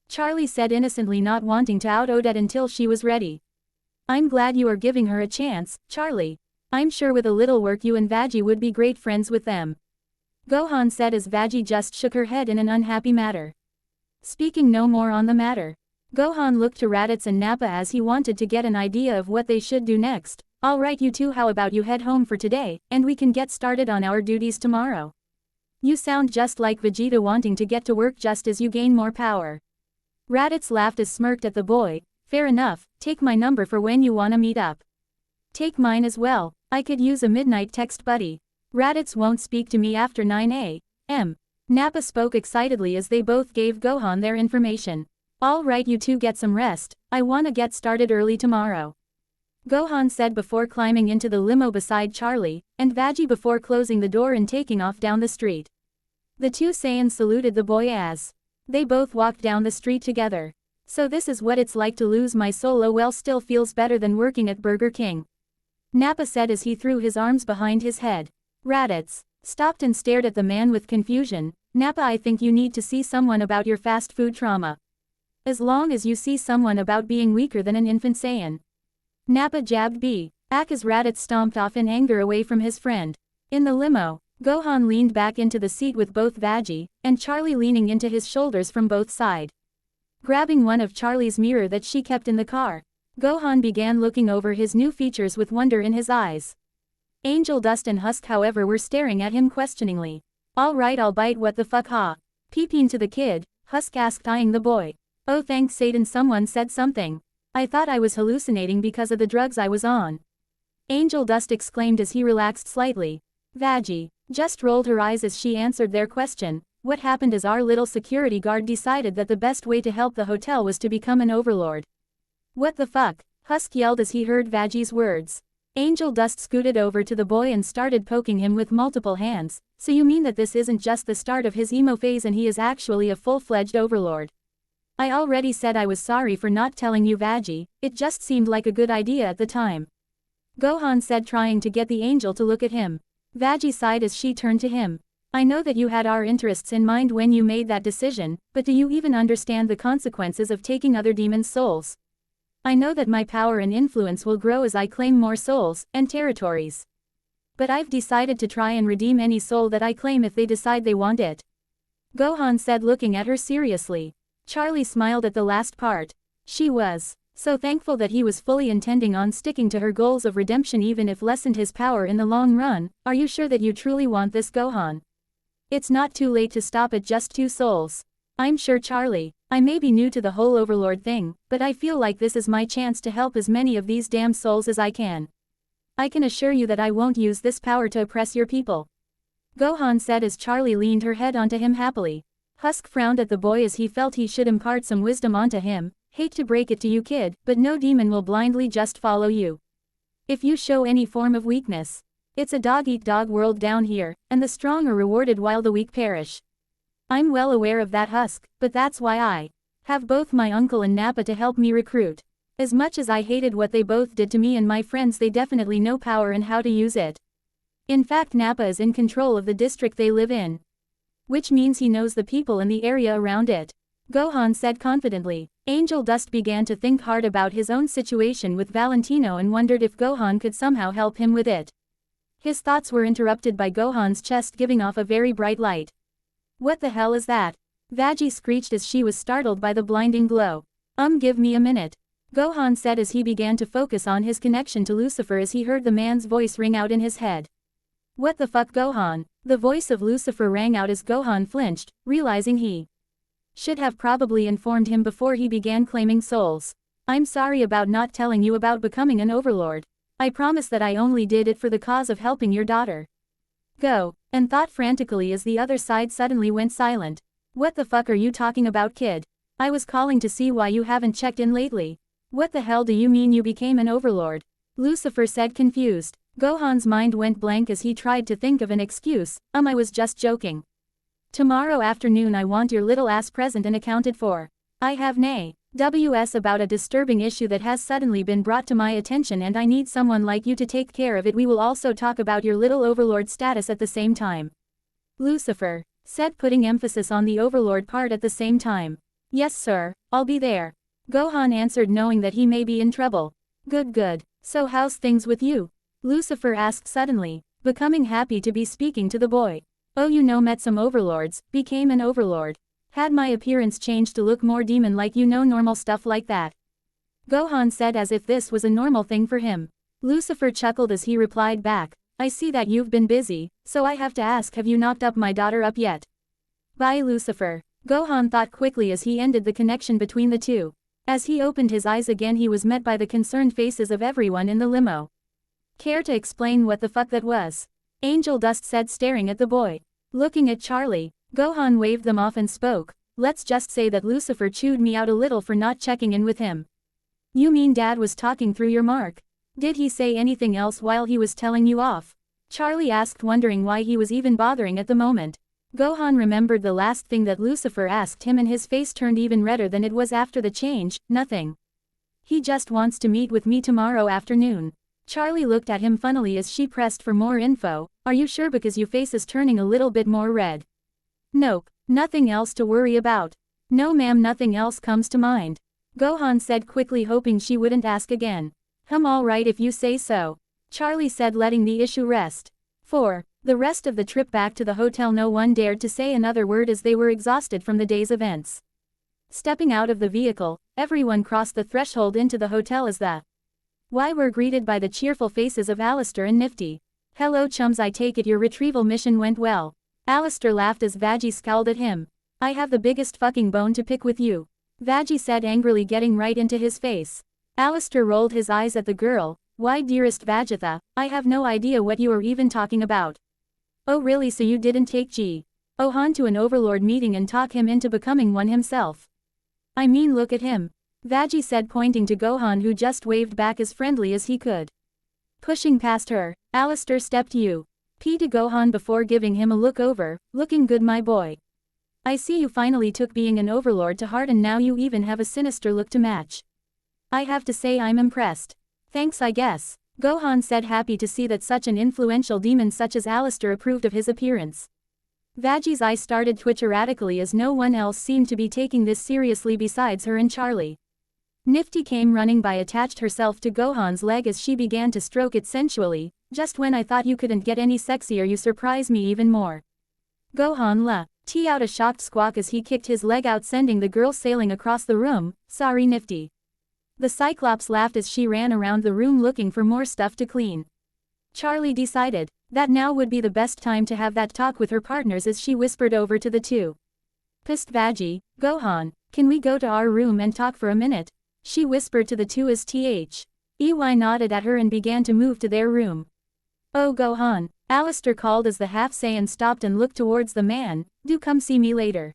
Charlie said innocently, not wanting to out Odette until she was ready. I'm glad you are giving her a chance, Charlie. I'm sure with a little work you and Veggie would be great friends with them. Gohan said as Veggie just shook her head in an unhappy manner. Speaking no more on the matter, Gohan looked to Raditz and Nappa as he wanted to get an idea of what they should do next. Alright you two, how about you head home for today, and we can get started on our duties tomorrow. You sound just like Vegeta wanting to get to work just as you gain more power. Raditz laughed as smirked at the boy. Fair enough, take my number for when you wanna meet up. Take mine as well, I could use a midnight text buddy. Raditz won't speak to me after 9 a.m. Nappa spoke excitedly as they both gave Gohan their information. Alright you two, get some rest, I wanna get started early tomorrow. Gohan said before climbing into the limo beside Charlie, and Veggie before closing the door and taking off down the street. The two Saiyans saluted the boy as they both walked down the street together. So this is what it's like to lose my soul. Oh well, still feels better than working at Burger King. Nappa said as he threw his arms behind his head. Raditz stopped and stared at the man with confusion. Nappa, I think you need to see someone about your fast food trauma. As long as you see someone about being weaker than an infant Saiyan. Nappa jabbed back as Raditz stomped off in anger away from his friend. In the limo, Gohan leaned back into the seat with both Veggie and Charlie leaning into his shoulders from both sides. Grabbing one of Charlie's mirror that she kept in the car, Gohan began looking over his new features with wonder in his eyes. Angel Dust and Husk, however, were staring at him questioningly. Alright, I'll bite, what the fuck, huh? Peeping to the kid, Husk asked, eyeing the boy. Oh thanks Satan, someone said something. I thought I was hallucinating because of the drugs I was on. Angel Dust exclaimed as he relaxed slightly. Veggie just rolled her eyes as she answered their question. What happened is our little security guard decided that the best way to help the hotel was to become an overlord. What the fuck? Husk yelled as he heard Veggie's words. Angel Dust scooted over to the boy and started poking him with multiple hands. So you mean that this isn't just the start of his emo phase and he is actually a full-fledged overlord? I already said I was sorry for not telling you, Veggie, it just seemed like a good idea at the time. Gohan said, trying to get the angel to look at him. Veggie sighed as she turned to him. I know that you had our interests in mind when you made that decision, but do you even understand the consequences of taking other demons' souls? I know that my power and influence will grow as I claim more souls and territories. But I've decided to try and redeem any soul that I claim if they decide they want it. Gohan said, looking at her seriously. Charlie smiled at the last part. She was so thankful that he was fully intending on sticking to her goals of redemption even if lessened his power in the long run. Are you sure that you truly want this, Gohan? It's not too late to stop at just 2 souls. I'm sure, Charlie. I may be new to the whole overlord thing, but I feel like this is my chance to help as many of these damn souls as I can. I can assure you that I won't use this power to oppress your people. Gohan said as Charlie leaned her head onto him happily. Husk frowned at the boy as he felt he should impart some wisdom onto him. Hate to break it to you, kid, but no demon will blindly just follow you. If you show any form of weakness, it's a dog-eat-dog world down here, and the strong are rewarded while the weak perish. I'm well aware of that, Husk, but that's why I have both my uncle and Nappa to help me recruit. As much as I hated what they both did to me and my friends, they definitely know power and how to use it. In fact, Nappa is in control of the district they live in. Which means he knows the people in the area around it. Gohan said confidently. Angel Dust began to think hard about his own situation with Valentino and wondered if Gohan could somehow help him with it. His thoughts were interrupted by Gohan's chest giving off a very bright light. What the hell is that? Veggie screeched as she was startled by the blinding glow. Give me a minute. Gohan said as he began to focus on his connection to Lucifer as he heard the man's voice ring out in his head. What the fuck, Gohan? The voice of Lucifer rang out as Gohan flinched, realizing he should have probably informed him before he began claiming souls. I'm sorry about not telling you about becoming an overlord. I promise that I only did it for the cause of helping your daughter. Go, and thought frantically as the other side suddenly went silent. What the fuck are you talking about, kid? I was calling to see why you haven't checked in lately. What the hell do you mean you became an overlord? Lucifer said, confused. Gohan's mind went blank as he tried to think of an excuse. I was just joking. Tomorrow afternoon I want your little ass present and accounted for. I have nay. WS about a disturbing issue that has suddenly been brought to my attention and I need someone like you to take care of it. We will also talk about your little overlord status at the same time. Lucifer said, putting emphasis on the overlord part at the same time. Yes sir, I'll be there. Gohan answered, knowing that he may be in trouble. Good. So how's things with you? Lucifer asked suddenly, becoming happy to be speaking to the boy. Oh, met some overlords, became an overlord. Had my appearance changed to look more demon-like, normal stuff like that. Gohan said as if this was a normal thing for him. Lucifer chuckled as he replied back, I see that you've been busy, so I have to ask, have you knocked up my daughter up yet? Bye Lucifer. Gohan thought quickly as he ended the connection between the two. As he opened his eyes again, he was met by the concerned faces of everyone in the limo. Care to explain what the fuck that was? Angel Dust said, staring at the boy. Looking at Charlie, Gohan waved them off and spoke, let's just say that Lucifer chewed me out a little for not checking in with him. You mean Dad was talking through your mark? Did he say anything else while he was telling you off? Charlie asked, wondering why he was even bothering at the moment. Gohan remembered the last thing that Lucifer asked him and his face turned even redder than it was after the change. Nothing. He just wants to meet with me tomorrow afternoon. Charlie looked at him funnily as she pressed for more info. Are you sure, because your face is turning a little bit more red? Nope, nothing else to worry about. No ma'am, nothing else comes to mind. Gohan said quickly, hoping she wouldn't ask again. Alright if you say so. Charlie said, letting the issue rest. For the rest of the trip back to the hotel, no one dared to say another word as they were exhausted from the day's events. Stepping out of the vehicle, everyone crossed the threshold into the hotel as the were greeted by the cheerful faces of Alistair and Nifty. Hello chums, I take it your retrieval mission went well. Alistair laughed as Veggie scowled at him. I have the biggest fucking bone to pick with you. Veggie said, angrily, getting right into his face. Alistair rolled his eyes at the girl. Why dearest Vegeta, I have no idea what you are even talking about. Oh really, so you didn't take Gohan to an overlord meeting and talk him into becoming one himself? I mean, look at him. Veggie said, pointing to Gohan, who just waved back as friendly as he could. Pushing past her, Alistair stepped to Gohan before giving him a look over. Looking good my boy. I see you finally took being an overlord to heart and now you even have a sinister look to match. I have to say I'm impressed. Thanks I guess. Gohan said, happy to see that such an influential demon such as Alistair approved of his appearance. Veggie's eyes started twitch erratically as no one else seemed to be taking this seriously besides her and Charlie. Nifty came running by, attached herself to Gohan's leg as she began to stroke it sensually. Just when I thought you couldn't get any sexier, you surprise me even more. Gohan let out a shocked squawk as he kicked his leg out, sending the girl sailing across the room. Sorry Nifty. The Cyclops laughed as she ran around the room looking for more stuff to clean. Charlie decided that now would be the best time to have that talk with her partners as she whispered over to the two. Pissed Veggie, Gohan, can we go to our room and talk for a minute? She whispered to the two as EY nodded at her and began to move to their room. Oh Gohan, Alistair called as the half-Saiyan stopped and looked towards the man. Do come see me later.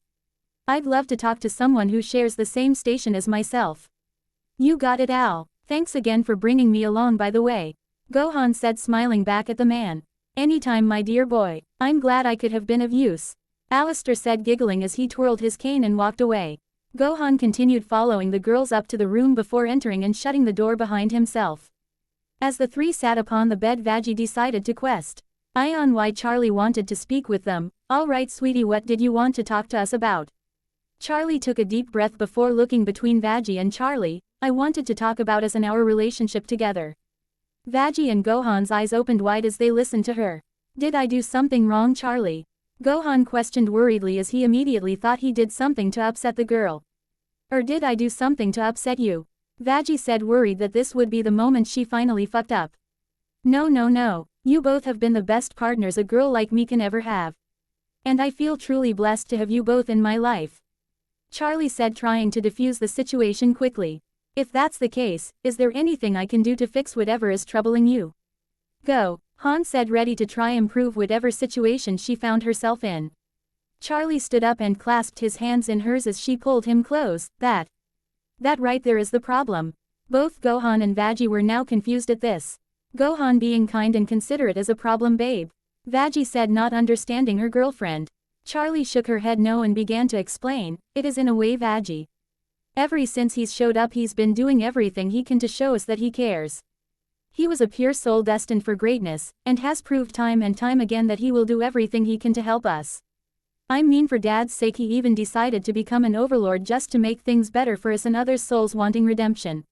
I'd love to talk to someone who shares the same station as myself. You got it Al, thanks again for bringing me along by the way. Gohan said, smiling back at the man. Anytime my dear boy, I'm glad I could have been of use. Alistair said, giggling as he twirled his cane and walked away. Gohan continued following the girls up to the room before entering and shutting the door behind himself. As the three sat upon the bed, Veggie decided to quest on why Charlie wanted to speak with them. Alright sweetie, what did you want to talk to us about? Charlie took a deep breath before looking between Veggie and Charlie. I wanted to talk about us and our relationship together. Veggie and Gohan's eyes opened wide as they listened to her. Did I do something wrong, Charlie? Gohan questioned worriedly as he immediately thought he did something to upset the girl. Or did I do something to upset you? Veggie said, worried that this would be the moment she finally fucked up. No. You both have been the best partners a girl like me can ever have. And I feel truly blessed to have you both in my life. Charlie said, trying to defuse the situation quickly. If that's the case, is there anything I can do to fix whatever is troubling you? Gohan said, ready to try improve whatever situation she found herself in. Charlie stood up and clasped his hands in hers as she pulled him close. That right there is the problem. Both Gohan and Veggie were now confused at this. Gohan being kind and considerate is a problem, babe. Veggie said, not understanding her girlfriend. Charlie shook her head no and began to explain. It is in a way, Veggie. Ever since he's showed up he's been doing everything he can to show us that he cares. He was a pure soul destined for greatness, and has proved time and time again that he will do everything he can to help us. I mean, for Dad's sake he even decided to become an overlord just to make things better for us and other souls wanting redemption.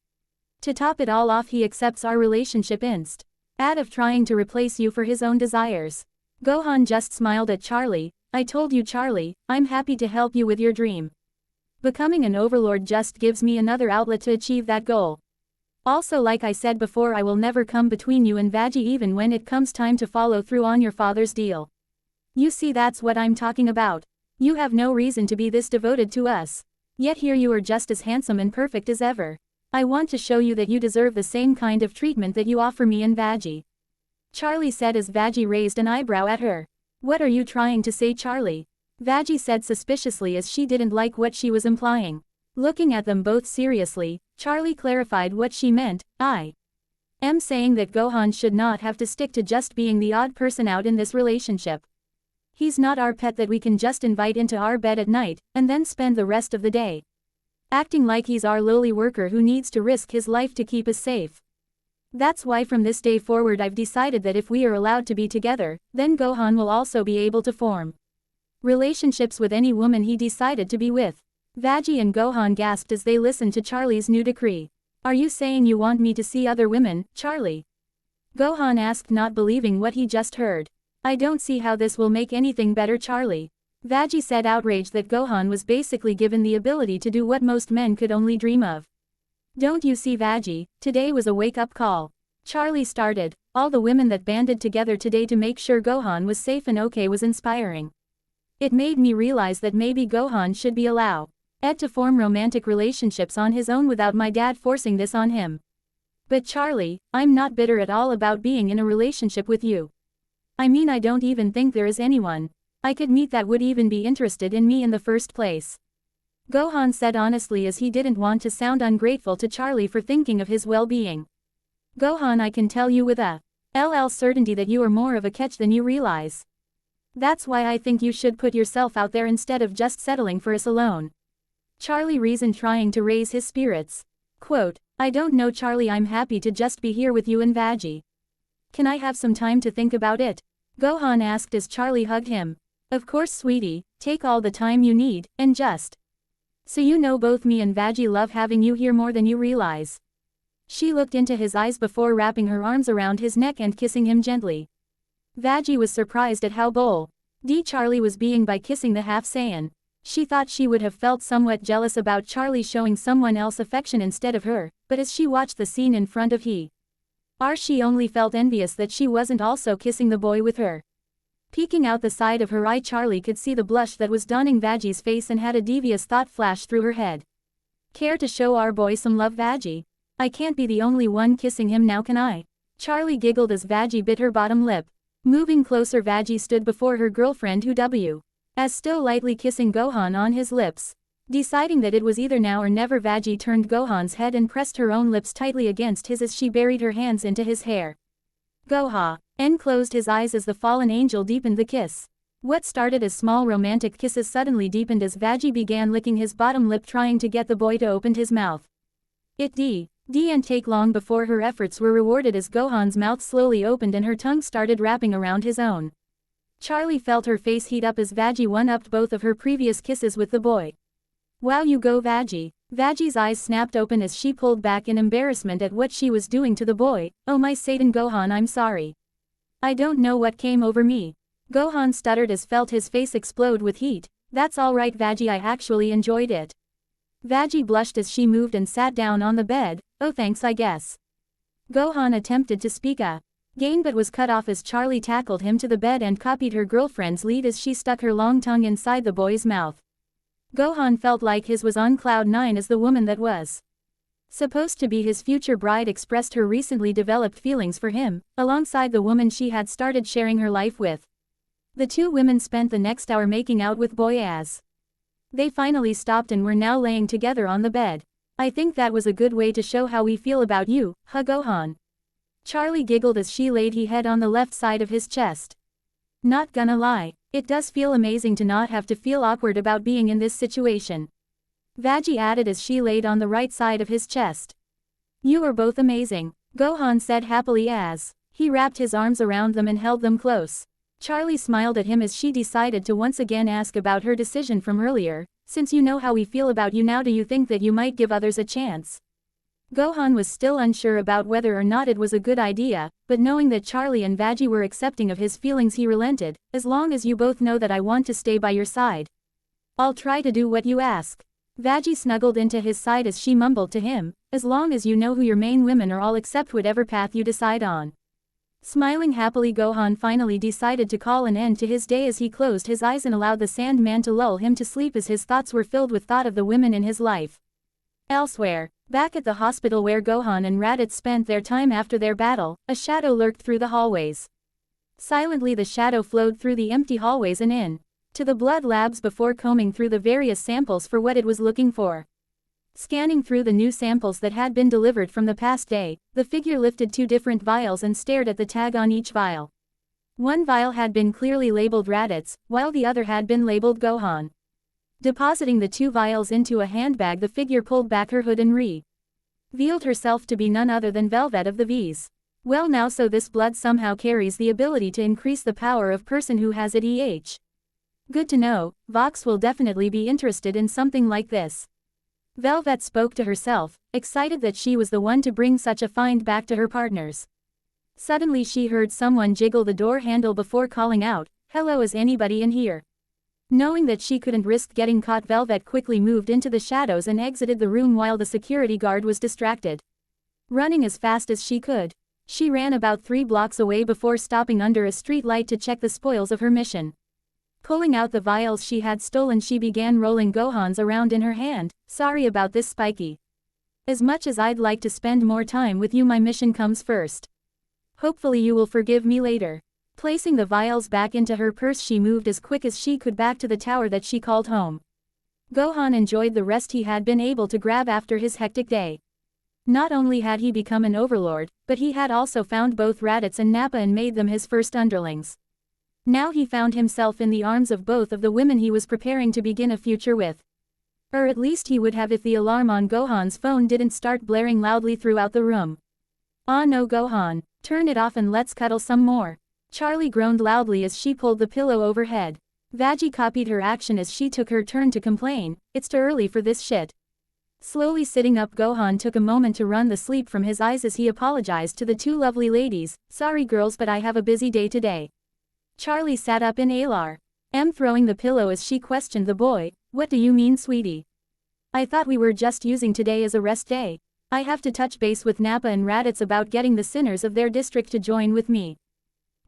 To top it all off, he accepts our relationship instead of trying to replace you for his own desires. Gohan just smiled at Charlie. I told you, Charlie, I'm happy to help you with your dream. Becoming an overlord just gives me another outlet to achieve that goal. Also, like I said before, I will never come between you and Veggie even when it comes time to follow through on your father's deal. You see, that's what I'm talking about. You have no reason to be this devoted to us. Yet here you are just as handsome and perfect as ever. I want to show you that you deserve the same kind of treatment that you offer me and Veggie. Charlie said as Veggie raised an eyebrow at her. What are you trying to say, Charlie? Veggie said suspiciously as she didn't like what she was implying. Looking at them both seriously, Charlie clarified what she meant. I am saying that Gohan should not have to stick to just being the odd person out in this relationship. He's not our pet that we can just invite into our bed at night, and then spend the rest of the day acting like he's our lowly worker who needs to risk his life to keep us safe. That's why from this day forward I've decided that if we are allowed to be together, then Gohan will also be able to form relationships with any woman he decided to be with. Veggie and Gohan gasped as they listened to Charlie's new decree. Are you saying you want me to see other women, Charlie? Gohan asked, not believing what he just heard. I don't see how this will make anything better, Charlie. Veggie said, outraged that Gohan was basically given the ability to do what most men could only dream of. Don't you see, Veggie, today was a wake-up call. Charlie started. All the women that banded together today to make sure Gohan was safe and okay was inspiring. It made me realize that maybe Gohan should be allowed to form romantic relationships on his own without my dad forcing this on him. But Charlie, I'm not bitter at all about being in a relationship with you. I mean, I don't even think there is anyone I could meet that would even be interested in me in the first place. Gohan said honestly, as he didn't want to sound ungrateful to Charlie for thinking of his well-being. Gohan, I can tell you with a certainty that you are more of a catch than you realize. That's why I think you should put yourself out there instead of just settling for us alone. Charlie reasoned, trying to raise his spirits. Quote, I don't know, Charlie, I'm happy to just be here with you and Veggie. Can I have some time to think about it? Gohan asked as Charlie hugged him. Of course, sweetie, take all the time you need, and just so you know, both me and Veggie love having you here more than you realize. She looked into his eyes before wrapping her arms around his neck and kissing him gently. Veggie was surprised at how bold Charlie was being by kissing the half-Saiyan. She thought she would have felt somewhat jealous about Charlie showing someone else affection instead of her, but as she watched the scene in front of she only felt envious that she wasn't also kissing the boy with her. Peeking out the side of her eye, Charlie could see the blush that was donning Veggie's face and had a devious thought flash through her head. Care to show our boy some love, Veggie? I can't be the only one kissing him now, can I? Charlie giggled as Veggie bit her bottom lip. Moving closer, Veggie stood before her girlfriend who as still lightly kissing Gohan on his lips. Deciding that it was either now or never, Veggie turned Gohan's head and pressed her own lips tightly against his as she buried her hands into his hair. Gohan closed his eyes as the fallen angel deepened the kiss. What started as small romantic kisses suddenly deepened as Veggie began licking his bottom lip, trying to get the boy to open his mouth. It didn't take long before her efforts were rewarded as Gohan's mouth slowly opened and her tongue started wrapping around his own. Charlie felt her face heat up as Veggie one-upped both of her previous kisses with the boy. Wow, you go, Veggie. Veggie's eyes snapped open as she pulled back in embarrassment at what she was doing to the boy. Oh my Satan, Gohan, I'm sorry. I don't know what came over me. Gohan stuttered as felt his face explode with heat. That's alright, Veggie, I actually enjoyed it. Veggie blushed as she moved and sat down on the bed. Oh thanks, I guess. Gohan attempted to speak again but was cut off as Charlie tackled him to the bed and copied her girlfriend's lead as she stuck her long tongue inside the boy's mouth. Gohan felt like his was on cloud nine as the woman that was supposed to be his future bride expressed her recently developed feelings for him, alongside the woman she had started sharing her life with. The two women spent the next hour making out with boy as they finally stopped and were now laying together on the bed. I think that was a good way to show how we feel about you, huh, Gohan? Charlie giggled as she laid his head on the left side of his chest. Not gonna lie, it does feel amazing to not have to feel awkward about being in this situation. Veggie added as she laid on the right side of his chest. You are both amazing, Gohan said happily as he wrapped his arms around them and held them close. Charlie smiled at him as she decided to once again ask about her decision from earlier. Since you know how we feel about you now, do you think that you might give others a chance? Gohan was still unsure about whether or not it was a good idea, but knowing that Charlie and Veggie were accepting of his feelings, he relented. As long as you both know that I want to stay by your side, I'll try to do what you ask. Veggie snuggled into his side as she mumbled to him, as long as you know who your main women are, I'll accept whatever path you decide on. Smiling happily, Gohan finally decided to call an end to his day as he closed his eyes and allowed the Sandman to lull him to sleep as his thoughts were filled with thought of the women in his life. Elsewhere, back at the hospital where Gohan and Raditz spent their time after their battle, a shadow lurked through the hallways. Silently the shadow flowed through the empty hallways and in to the blood labs before combing through the various samples for what it was looking for. Scanning through the new samples that had been delivered from the past day, the figure lifted 2 different vials and stared at the tag on each vial. One vial had been clearly labeled Raditz, while the other had been labeled Gohan. Depositing the 2 vials into a handbag, the figure pulled back her hood and revealed herself to be none other than Velvet of the V's. Well, now so this blood somehow carries the ability to increase the power of person who has it. Good to know, Vox will definitely be interested in something like this. Velvet spoke to herself, excited that she was the one to bring such a find back to her partners. Suddenly she heard someone jiggle the door handle before calling out, "Hello, is anybody in here?" Knowing that she couldn't risk getting caught, Velvet quickly moved into the shadows and exited the room while the security guard was distracted. Running as fast as she could, she ran about 3 blocks away before stopping under a street light to check the spoils of her mission. Pulling out the vials she had stolen, she began rolling Gohan's around in her hand. Sorry about this, Spiky. As much as I'd like to spend more time with you, my mission comes first. Hopefully you will forgive me later. Placing the vials back into her purse, she moved as quick as she could back to the tower that she called home. Gohan enjoyed the rest he had been able to grab after his hectic day. Not only had he become an overlord, but he had also found both Raditz and Nappa and made them his first underlings. Now he found himself in the arms of both of the women he was preparing to begin a future with. Or at least he would have if the alarm on Gohan's phone didn't start blaring loudly throughout the room. Ah no, Gohan, turn it off and let's cuddle some more. Charlie groaned loudly as she pulled the pillow overhead. Veggie copied her action as she took her turn to complain, it's too early for this shit. Slowly sitting up, Gohan took a moment to run the sleep from his eyes as he apologized to the 2 lovely ladies. Sorry girls, but I have a busy day today. Charlie sat up in alarm, throwing the pillow as she questioned the boy. What do you mean, sweetie? I thought we were just using today as a rest day. I have to touch base with Nappa and Raditz about getting the sinners of their district to join with me.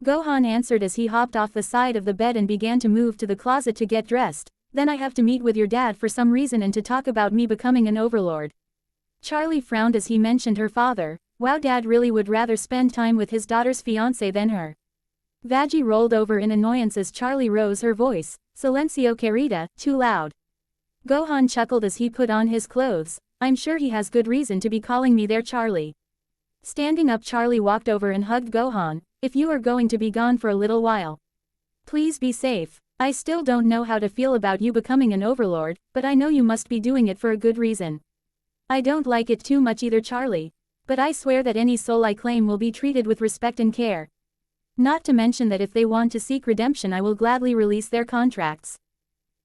Gohan answered as he hopped off the side of the bed and began to move to the closet to get dressed. Then I have to meet with your dad for some reason and to talk about me becoming an overlord. Charlie frowned as he mentioned her father. Wow, Dad really would rather spend time with his daughter's fiancé than her. Veggie rolled over in annoyance as Charlie rose her voice. Silencio, querida, too loud. Gohan chuckled as he put on his clothes. I'm sure he has good reason to be calling me there, Charlie. Standing up, Charlie walked over and hugged Gohan. If you are going to be gone for a little while, please be safe. I still don't know how to feel about you becoming an overlord, but I know you must be doing it for a good reason. I don't like it too much either, Charlie. But I swear that any soul I claim will be treated with respect and care. Not to mention that if they want to seek redemption, I will gladly release their contracts.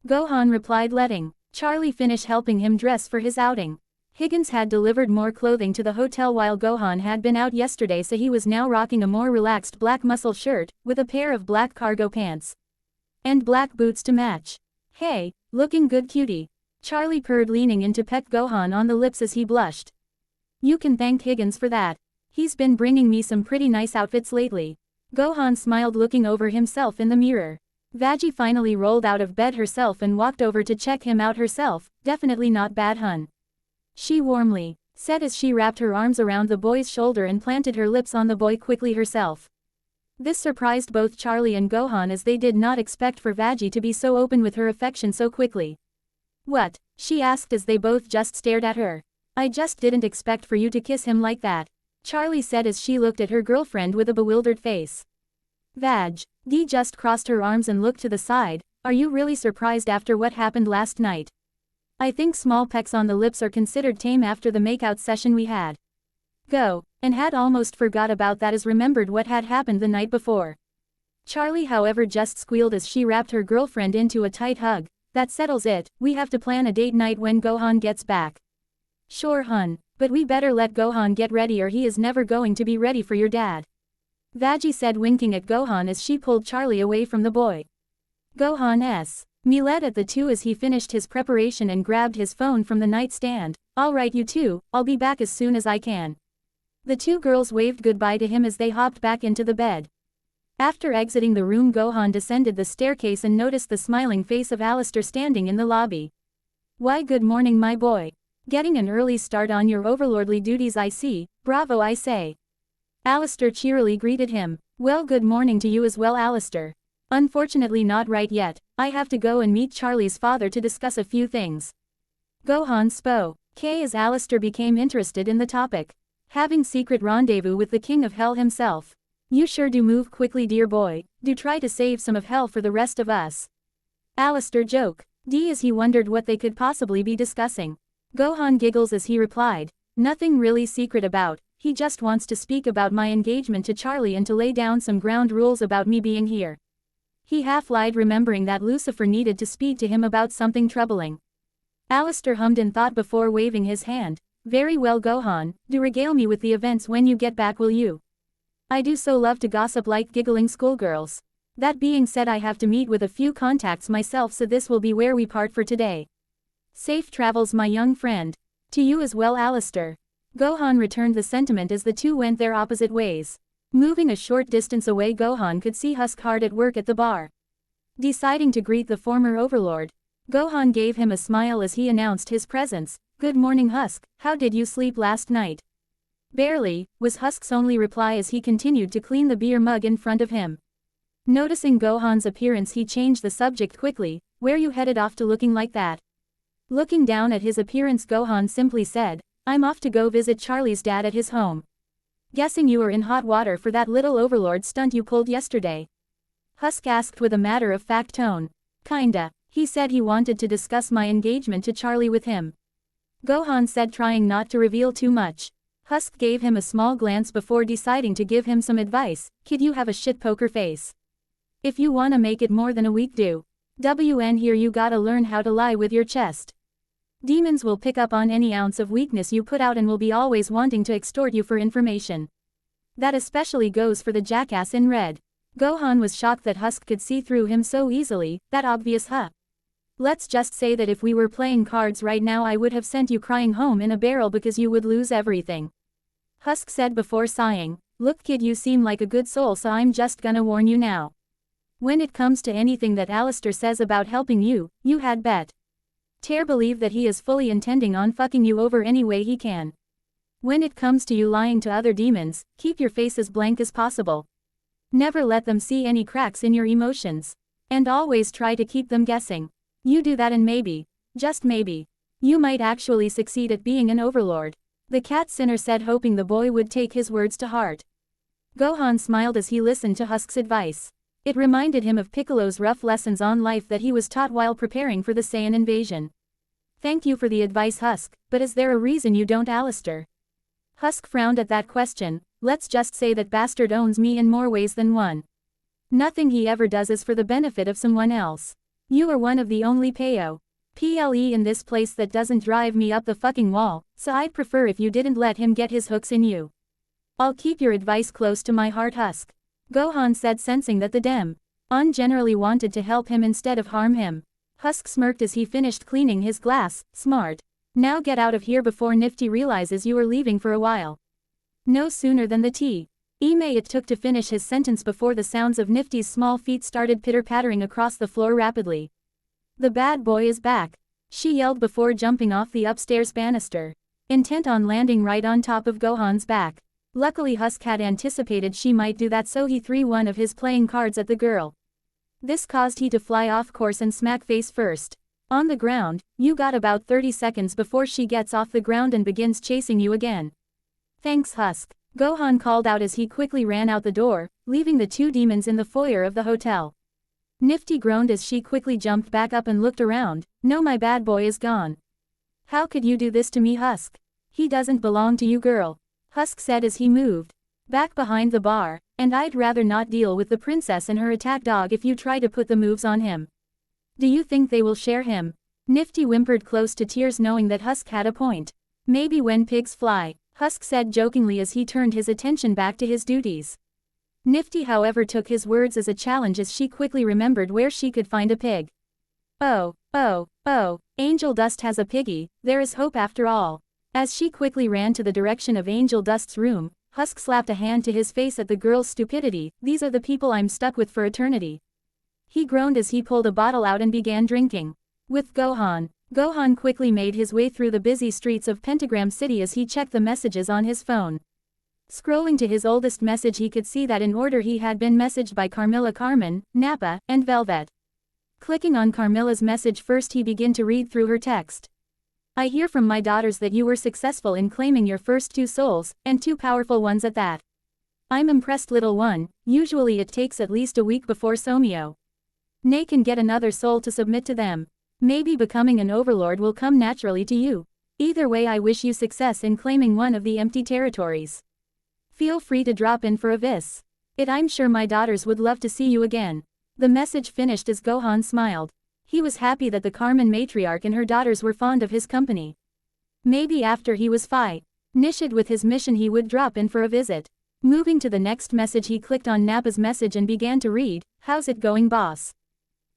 Gohan replied, letting Charlie finish helping him dress for his outing. Higgins had delivered more clothing to the hotel while Gohan had been out yesterday, so he was now rocking a more relaxed black muscle shirt, with a pair of black cargo pants. And black boots to match. Hey, looking good, cutie. Charlie purred, leaning in to peck Gohan on the lips as he blushed. You can thank Higgins for that. He's been bringing me some pretty nice outfits lately. Gohan smiled, looking over himself in the mirror. Veggie finally rolled out of bed herself and walked over to check him out herself. Definitely not bad, hun. She warmly said as she wrapped her arms around the boy's shoulder and planted her lips on the boy quickly herself. This surprised both Charlie and Gohan as they did not expect for Veggie to be so open with her affection so quickly. What? She asked as they both just stared at her. I just didn't expect for you to kiss him like that, Charlie said as she looked at her girlfriend with a bewildered face. Dee just crossed her arms and looked to the side. Are you really surprised after what happened last night? I think small pecks on the lips are considered tame after the makeout session we had. Go, and had almost forgot about that as remembered what had happened the night before. Charlie however just squealed as she wrapped her girlfriend into a tight hug. That settles it, we have to plan a date night when Gohan gets back. Sure hun, but we better let Gohan get ready or he is never going to be ready for your dad. Veggie said winking at Gohan as she pulled Charlie away from the boy. Gohan Milet at the two as he finished his preparation and grabbed his phone from the nightstand. Alright you two, I'll be back as soon as I can. The two girls waved goodbye to him as they hopped back into the bed. After exiting the room, Gohan descended the staircase and noticed the smiling face of Alistair standing in the lobby. Why good morning my boy. Getting an early start on your overlordly duties I see, bravo I say. Alistair cheerily greeted him. Well good morning to you as well Alistair. Unfortunately not right yet, I have to go and meet Charlie's father to discuss a few things. Gohan spoke as Alistair became interested in the topic. Having secret rendezvous with the King of Hell himself. You sure do move quickly dear boy, do try to save some of hell for the rest of us. Alistair joked, as he wondered what they could possibly be discussing. Gohan giggles as he replied, nothing really secret about, he just wants to speak about my engagement to Charlie and to lay down some ground rules about me being here. He half lied remembering that Lucifer needed to speak to him about something troubling. Alistair hummed in thought before waving his hand. Very well Gohan, do regale me with the events when you get back will you? I do so love to gossip like giggling schoolgirls. That being said I have to meet with a few contacts myself so this will be where we part for today. Safe travels my young friend. To you as well Alistair. Gohan returned the sentiment as the two went their opposite ways. Moving a short distance away Gohan could see Husk hard at work at the bar. Deciding to greet the former overlord, Gohan gave him a smile as he announced his presence. Good morning Husk, how did you sleep last night? Barely, was Husk's only reply as he continued to clean the beer mug in front of him. Noticing Gohan's appearance he changed the subject quickly, where you headed off to looking like that? Looking down at his appearance Gohan simply said, I'm off to go visit Charlie's dad at his home. Guessing you were in hot water for that little overlord stunt you pulled yesterday? Husk asked with a matter-of-fact tone. Kinda, he said he wanted to discuss my engagement to Charlie with him. Gohan said trying not to reveal too much. Husk gave him a small glance before deciding to give him some advice. Kid you have a shit poker face. If you wanna make it more than a week do. WN here you gotta learn how to lie with your chest. Demons will pick up on any ounce of weakness you put out and will be always wanting to extort you for information. That especially goes for the jackass in red. Gohan was shocked that Husk could see through him so easily, that obvious huh. Let's just say that if we were playing cards right now I would have sent you crying home in a barrel because you would lose everything. Husk said before sighing, look kid you seem like a good soul so I'm just gonna warn you now. When it comes to anything that Alistair says about helping you, you had bet. Tear believe that he is fully intending on fucking you over any way he can. When it comes to you lying to other demons, keep your face as blank as possible. Never let them see any cracks in your emotions. And always try to keep them guessing. You do that and maybe, just maybe, you might actually succeed at being an overlord. The cat sinner said hoping the boy would take his words to heart. Gohan smiled as he listened to Husk's advice. It reminded him of Piccolo's rough lessons on life that he was taught while preparing for the Saiyan invasion. Thank you for the advice Husk, but is there a reason you don't Alistair? Husk frowned at that question. Let's just say that bastard owns me in more ways than one. Nothing he ever does is for the benefit of someone else. You are one of the only PLE in this place that doesn't drive me up the fucking wall, so I'd prefer if you didn't let him get his hooks in you. I'll keep your advice close to my heart Husk. Gohan said sensing that the Dem-on generally wanted to help him instead of harm him. Husk smirked as he finished cleaning his glass. Smart. Now get out of here before Nifty realizes you are leaving for a while. No sooner than the T.E. it took to finish his sentence before the sounds of Nifty's small feet started pitter-pattering across the floor rapidly. The bad boy is back, she yelled before jumping off the upstairs banister, intent on landing right on top of Gohan's back. Luckily Husk had anticipated she might do that so he threw one of his playing cards at the girl. This caused he to fly off course and smack face first. On the ground, you got about 30 seconds before she gets off the ground and begins chasing you again. Thanks Husk, Gohan called out as he quickly ran out the door, leaving the two demons in the foyer of the hotel. Nifty groaned as she quickly jumped back up and looked around. No my bad boy is gone, How could you do this to me, Husk? He doesn't belong to you, girl. Husk said as he moved back behind the bar, and I'd rather not deal with the princess and her attack dog if you try to put the moves on him. Do you think they will share him? Nifty whimpered close to tears knowing that Husk had a point. Maybe when pigs fly, Husk said jokingly as he turned his attention back to his duties. Nifty however took his words as a challenge as she quickly remembered where she could find a pig. Oh, Angel Dust has a piggy, there is hope after all. As she quickly ran to the direction of Angel Dust's room, Husk slapped a hand to his face at the girl's stupidity. These are the people I'm stuck with for eternity. He groaned as he pulled a bottle out and began drinking. With Gohan. Gohan quickly made his way through the busy streets of Pentagram City as he checked the messages on his phone. Scrolling to his oldest message he could see that in order he had been messaged by Carmilla, Carmen, Nappa, and Velvet. Clicking on Carmilla's message first he began to read through her text. I hear from my daughters that you were successful in claiming your first 2 souls, and 2 powerful ones at that. I'm impressed, little one. Usually it takes at least a week before Somio Nay can get another soul to submit to them. Maybe becoming an overlord will come naturally to you. Either way I wish you success in claiming one of the empty territories. Feel free to drop in for a visit. I'm sure my daughters would love to see you again. The message finished as Gohan smiled. He was happy that the Carmen matriarch and her daughters were fond of his company. Maybe after he was finished with his mission he would drop in for a visit. Moving to the next message he clicked on Nappa's message and began to read, How's it going, boss?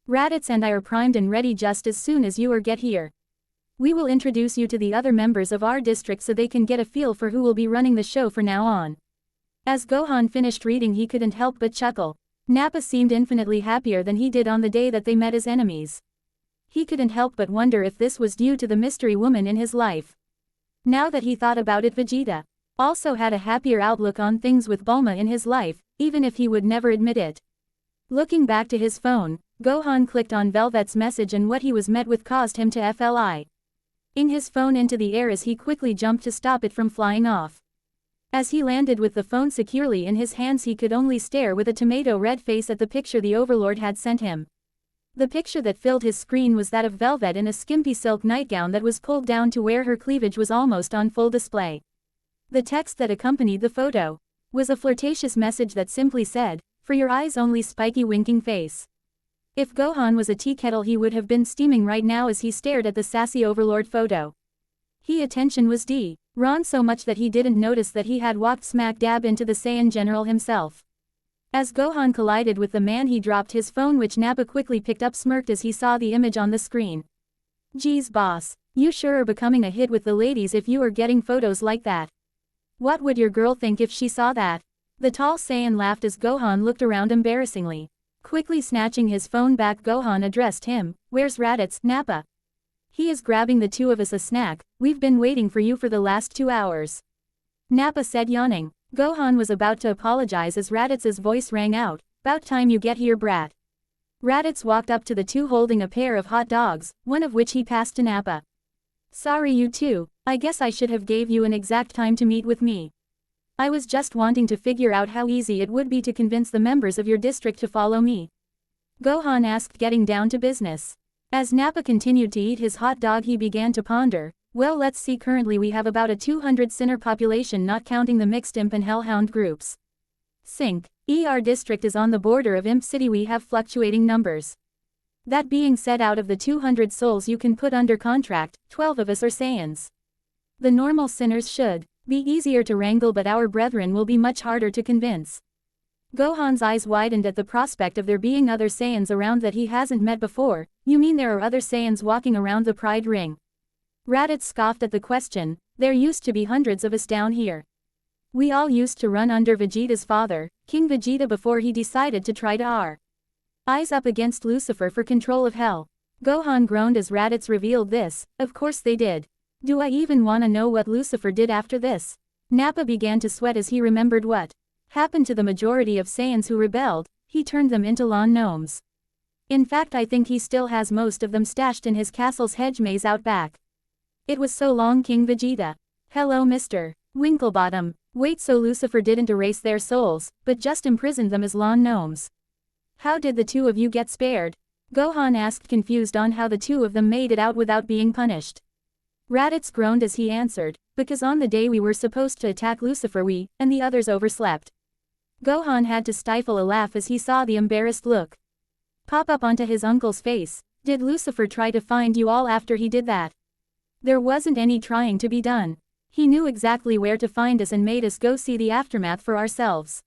Raditz and I are primed and ready just as soon as you get here. We will introduce you to the other members of our district so they can get a feel for who will be running the show from now on. As Gohan finished reading he couldn't help but chuckle. Nappa seemed infinitely happier than he did on the day that they met as enemies. He couldn't help but wonder if this was due to the mystery woman in his life. Now that he thought about it, Vegeta also had a happier outlook on things with Bulma in his life, even if he would never admit it. Looking back to his phone, Gohan clicked on Velvet's message and what he was met with caused him to fling his phone into the air as he quickly jumped to stop it from flying off. As he landed with the phone securely in his hands he could only stare with a tomato-red face at the picture the Overlord had sent him. The picture that filled his screen was that of Velvet in a skimpy silk nightgown that was pulled down to where her cleavage was almost on full display. The text that accompanied the photo was a flirtatious message that simply said, For your eyes only, spiky winking face. If Gohan was a tea kettle he would have been steaming right now as he stared at the sassy Overlord photo. His attention was drawn so much that he didn't notice that he had walked smack dab into the Saiyan General himself. As Gohan collided with the man he dropped his phone, which Nappa quickly picked up, smirked as he saw the image on the screen. Geez boss, you sure are becoming a hit with the ladies if you are getting photos like that. What would your girl think if she saw that? The tall Saiyan laughed as Gohan looked around embarrassingly. Quickly snatching his phone back Gohan addressed him, Where's Raditz, Nappa? He is grabbing the 2 of us a snack, we've been waiting for you for the last 2 hours. Nappa said yawning. Gohan was about to apologize as Raditz's voice rang out, About time you get here, brat. Raditz walked up to the 2 holding a pair of hot dogs, one of which he passed to Nappa. Sorry you 2, I guess I should have gave you an exact time to meet with me. I was just wanting to figure out how easy it would be to convince the members of your district to follow me. Gohan asked, getting down to business. As Nappa continued to eat his hot dog he began to ponder, Well, let's see, currently we have about a 200 sinner population not counting the mixed imp and hellhound groups. Sync. Our district is on the border of Imp City, we have fluctuating numbers. That being said, out of the 200 souls you can put under contract, 12 of us are Saiyans. The normal sinners should be easier to wrangle, but our brethren will be much harder to convince. Gohan's eyes widened at the prospect of there being other Saiyans around that he hasn't met before. You mean there are other Saiyans walking around the Pride Ring? Raditz scoffed at the question, There used to be hundreds of us down here. We all used to run under Vegeta's father, King Vegeta, before he decided to try to eyes up against Lucifer for control of hell. Gohan groaned as Raditz revealed this, Of course they did. Do I even wanna know what Lucifer did after this? Nappa began to sweat as he remembered what happened to the majority of Saiyans who rebelled. He turned them into lawn gnomes. In fact, I think he still has most of them stashed in his castle's hedge maze out back. It was so long, King Vegeta. Hello, Mr. Winklebottom. Wait, so Lucifer didn't erase their souls, but just imprisoned them as lawn gnomes. How did the 2 of you get spared? Gohan asked, confused on how the 2 of them made it out without being punished. Raditz groaned as he answered, because on the day we were supposed to attack Lucifer we, and the others overslept. Gohan had to stifle a laugh as he saw the embarrassed look pop up onto his uncle's face. Did Lucifer try to find you all after he did that? There wasn't any trying to be done. He knew exactly where to find us and made us go see the aftermath for ourselves.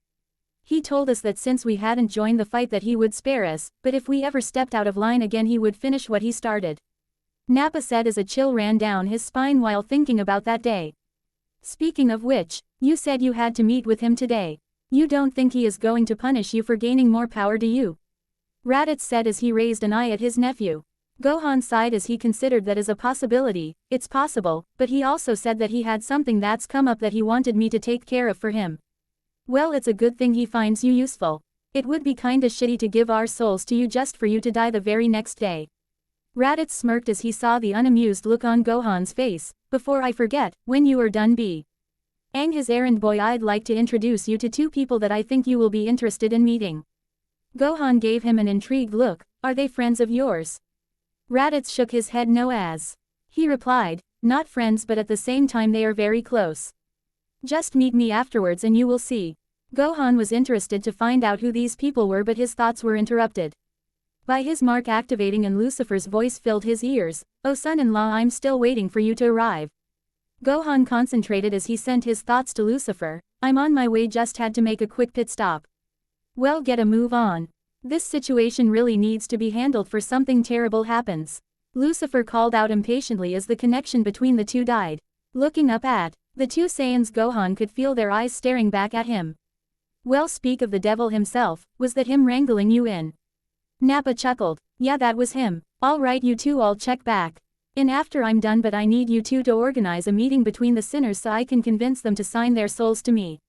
He told us that since we hadn't joined the fight that he would spare us, but if we ever stepped out of line again he would finish what he started. Nappa said as a chill ran down his spine while thinking about that day. Speaking of which, you said you had to meet with him today. You don't think he is going to punish you for gaining more power, do you? Raditz said as he raised an eye at his nephew. Gohan sighed as he considered that as a possibility. It's possible, but he also said that he had something that's come up that he wanted me to take care of for him. Well, it's a good thing he finds you useful. It would be kinda shitty to give our souls to you just for you to die the very next day. Raditz smirked as he saw the unamused look on Gohan's face. Before I forget, when you are done Aang his errand boy, I'd like to introduce you to two people that I think you will be interested in meeting. Gohan gave him an intrigued look. Are they friends of yours? Raditz shook his head no as. He replied, not friends, but at the same time they are very close. Just meet me afterwards and you will see. Gohan was interested to find out who these people were, but his thoughts were interrupted by his mark activating and Lucifer's voice filled his ears. Oh son-in-law, I'm still waiting for you to arrive. Gohan concentrated as he sent his thoughts to Lucifer. I'm on my way, just had to make a quick pit stop. Well, get a move on. This situation really needs to be handled for something terrible happens. Lucifer called out impatiently as the connection between the two died. Looking up at the two Saiyans, Gohan could feel their eyes staring back at him. Well, speak of the devil himself, was that him wrangling you in? Nappa chuckled. Yeah, that was him. Alright, you two, I'll check back in after I'm done, but I need you two to organize a meeting between the sinners so I can convince them to sign their souls to me.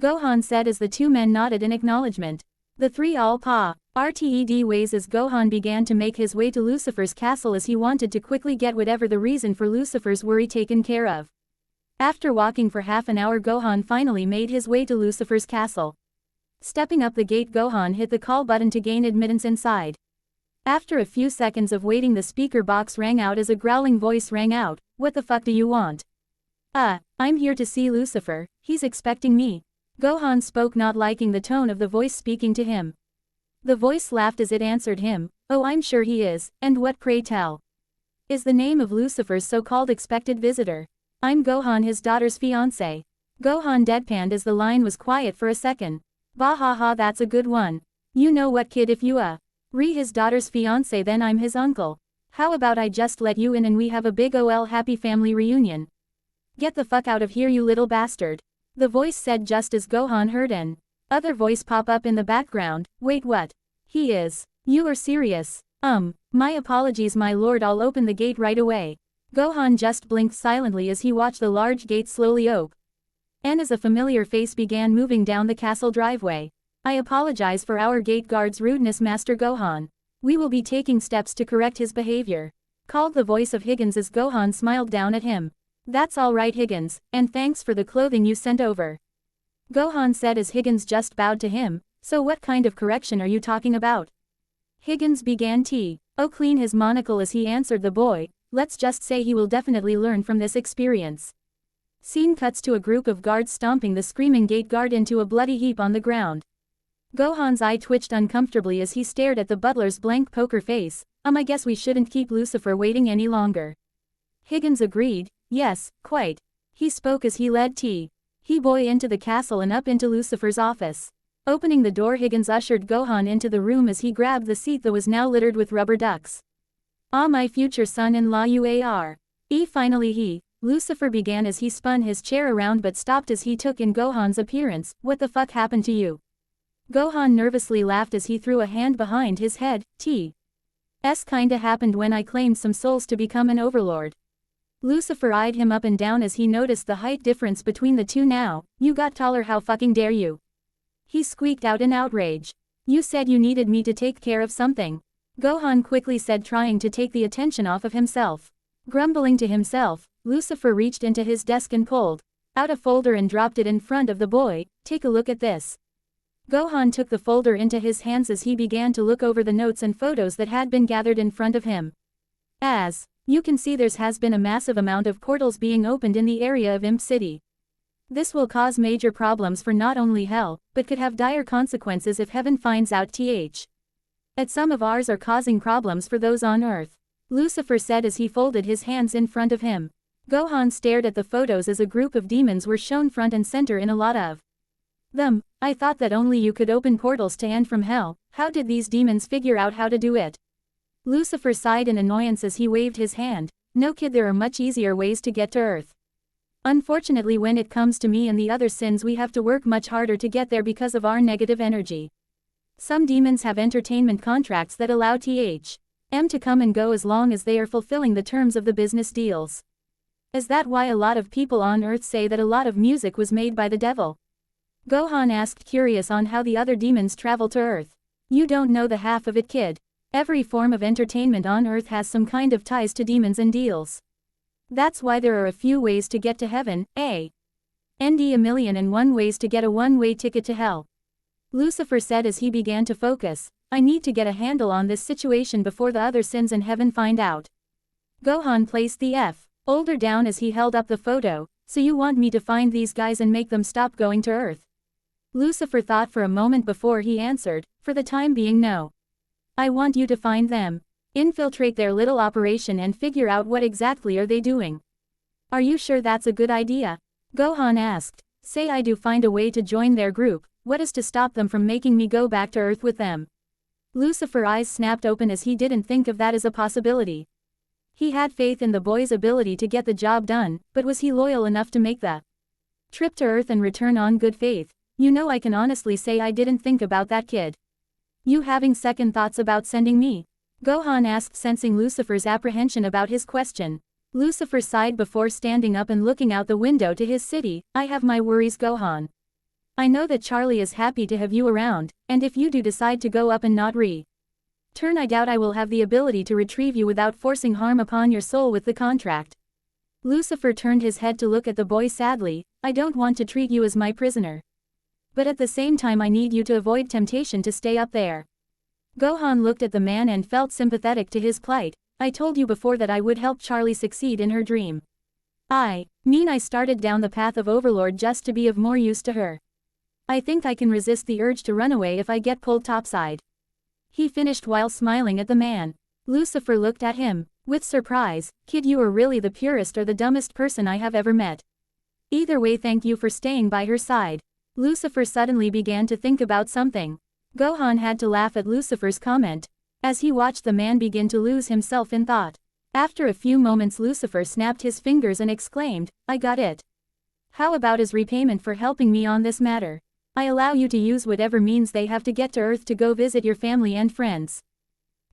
Gohan said as the two men nodded in acknowledgement. The three all RTED ways as Gohan began to make his way to Lucifer's castle as he wanted to quickly get whatever the reason for Lucifer's worry taken care of. After walking for half an hour, Gohan finally made his way to Lucifer's castle. Stepping up the gate, Gohan hit the call button to gain admittance inside. After a few seconds of waiting, the speaker box rang out as a growling voice rang out. What the fuck do you want? I'm here to see Lucifer, he's expecting me. Gohan spoke, not liking the tone of the voice speaking to him. The voice laughed as it answered him. Oh, I'm sure he is, and what, pray tell, is the name of Lucifer's so-called expected visitor? I'm Gohan, his daughter's fiancé. Gohan deadpanned as the line was quiet for a second. Bah ha ha, that's a good one. You know what, kid, if you his daughter's fiancé, then I'm his uncle. How about I just let you in and we have a big ol' happy family reunion? Get the fuck out of here, you little bastard. The voice said just as Gohan heard an other voice pop up in the background. Wait, what? He is. You are serious? My apologies, my lord, I'll open the gate right away. Gohan just blinked silently as he watched the large gate slowly open. And as a familiar face began moving down the castle driveway. I apologize for our gate guard's rudeness, Master Gohan. We will be taking steps to correct his behavior. Called the voice of Higgins as Gohan smiled down at him. That's all right, Higgins, and thanks for the clothing you sent over. Gohan said as Higgins just bowed to him. So what kind of correction are you talking about? Higgins began to clean his monocle as he answered the boy. Let's just say he will definitely learn from this experience. Scene cuts to a group of guards stomping the screaming gate guard into a bloody heap on the ground. Gohan's eye twitched uncomfortably as he stared at the butler's blank poker face. I guess we shouldn't keep Lucifer waiting any longer. Higgins agreed. Yes, quite. He spoke as he led he boy into the castle and up into Lucifer's office. Opening the door, Higgins ushered Gohan into the room as he grabbed the seat that was now littered with rubber ducks. Ah, my future son-in-law, you are. Finally Lucifer began as he spun his chair around but stopped as he took in Gohan's appearance. What the fuck happened to you? Gohan nervously laughed as he threw a hand behind his head. Kinda happened when I claimed some souls to become an overlord. Lucifer eyed him up and down as he noticed the height difference between the two now. You got taller, how fucking dare you? He squeaked out in outrage. You said you needed me to take care of something. Gohan quickly said, trying to take the attention off of himself. Grumbling to himself, Lucifer reached into his desk and pulled out a folder and dropped it in front of the boy. Take a look at this. Gohan took the folder into his hands as he began to look over the notes and photos that had been gathered in front of him. As You can see there has been a massive amount of portals being opened in the area of Imp City. This will cause major problems for not only Hell, but could have dire consequences if Heaven finds out at some of ours are causing problems for those on Earth. Lucifer said as he folded his hands in front of him. Gohan stared at the photos as a group of demons were shown front and center in a lot of them. I thought that only you could open portals to and from Hell. How did these demons figure out how to do it? Lucifer sighed in annoyance as he waved his hand. No kid, there are much easier ways to get to Earth. Unfortunately, when it comes to me and the other sins, we have to work much harder to get there because of our negative energy. Some demons have entertainment contracts that allow them to come and go as long as they are fulfilling the terms of the business deals. Is that why a lot of people on Earth say that a lot of music was made by the devil? Gohan asked, curious on how the other demons travel to Earth. You don't know the half of it, kid. Every form of entertainment on Earth has some kind of ties to demons and deals. That's why there are a few ways to get to Heaven, and a million and one ways to get a one-way ticket to Hell. Lucifer said as he began to focus. I need to get a handle on this situation before the other sins and Heaven find out. Gohan placed the folder down as he held up the photo. So you want me to find these guys and make them stop going to Earth? Lucifer thought for a moment before he answered. For the time being, no. I want you to find them. Infiltrate their little operation and figure out what exactly are they doing. Are you sure that's a good idea? Gohan asked. Say I do find a way to join their group, what is to stop them from making me go back to Earth with them? Lucifer's eyes snapped open as he didn't think of that as a possibility. He had faith in the boy's ability to get the job done, but was he loyal enough to make the trip to Earth and return on good faith? You know, I can honestly say I didn't think about that, kid. You having second thoughts about sending me? Gohan asked, sensing Lucifer's apprehension about his question. Lucifer sighed before standing up and looking out the window to his city. I have my worries, Gohan. I know that Charlie is happy to have you around, and if you do decide to go up and not return, I doubt I will have the ability to retrieve you without forcing harm upon your soul with the contract. Lucifer turned his head to look at the boy sadly. I don't want to treat you as my prisoner. But at the same time I need you to avoid temptation to stay up there. Gohan looked at the man and felt sympathetic to his plight. I told you before that I would help Charlie succeed in her dream. I started down the path of Overlord just to be of more use to her. I think I can resist the urge to run away if I get pulled topside. He finished while smiling at the man. Lucifer looked at him with surprise. Kid, you are really the purest or the dumbest person I have ever met. Either way, thank you for staying by her side. Lucifer suddenly began to think about something. Gohan had to laugh at Lucifer's comment, as he watched the man begin to lose himself in thought. After a few moments, Lucifer snapped his fingers and exclaimed, I got it. How about as repayment for helping me on this matter? I allow you to use whatever means they have to get to Earth to go visit your family and friends.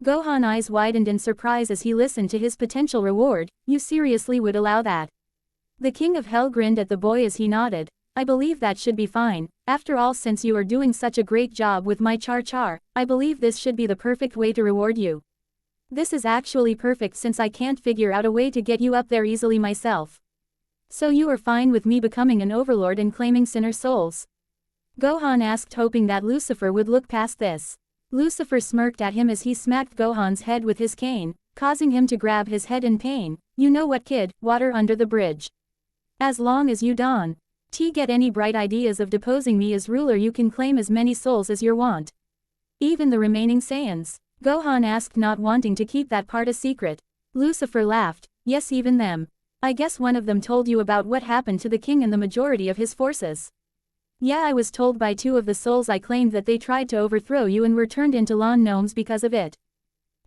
Gohan's eyes widened in surprise as he listened to his potential reward. You seriously would allow that? The King of Hell grinned at the boy as he nodded. I believe that should be fine. After all, since you are doing such a great job with my Char, I believe this should be the perfect way to reward you. This is actually perfect since I can't figure out a way to get you up there easily myself. So you are fine with me becoming an overlord and claiming sinner souls? Gohan asked, hoping that Lucifer would look past this. Lucifer smirked at him as he smacked Gohan's head with his cane, causing him to grab his head in pain. You know what, kid, water under the bridge. As long as you don't get any bright ideas of deposing me as ruler, you can claim as many souls as you want. Even the remaining Saiyans? Gohan asked, not wanting to keep that part a secret. Lucifer laughed. Yes, even them. I guess one of them told you about what happened to the king and the majority of his forces. Yeah, I was told by two of the souls I claimed that they tried to overthrow you and were turned into lawn gnomes because of it.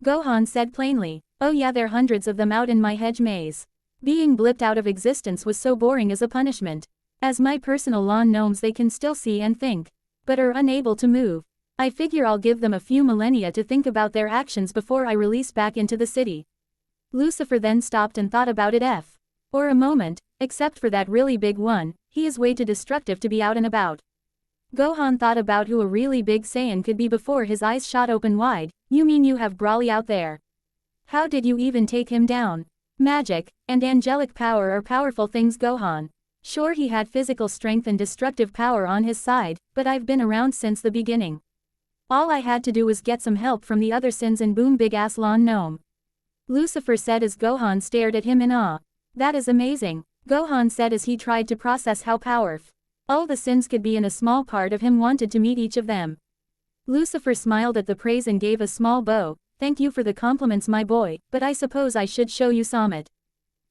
Gohan said plainly. Oh yeah, there are hundreds of them out in my hedge maze. Being blipped out of existence was so boring as a punishment. As my personal lawn gnomes, they can still see and think, but are unable to move. I figure I'll give them a few millennia to think about their actions before I release back into the city. Lucifer then stopped and thought about it for a moment. Except for that really big one, he is way too destructive to be out and about. Gohan thought about who a really big Saiyan could be before his eyes shot open wide. You mean you have Broly out there? How did you even take him down? Magic and angelic power are powerful things, Gohan. Sure, he had physical strength and destructive power on his side, but I've been around since the beginning. All I had to do was get some help from the other sins and boom, big ass lawn gnome. Lucifer said as Gohan stared at him in awe. That is amazing, Gohan said as he tried to process how powerful all the sins could be, and a small part of him wanted to meet each of them. Lucifer smiled at the praise and gave a small bow. Thank you for the compliments, my boy, but I suppose I should show you some.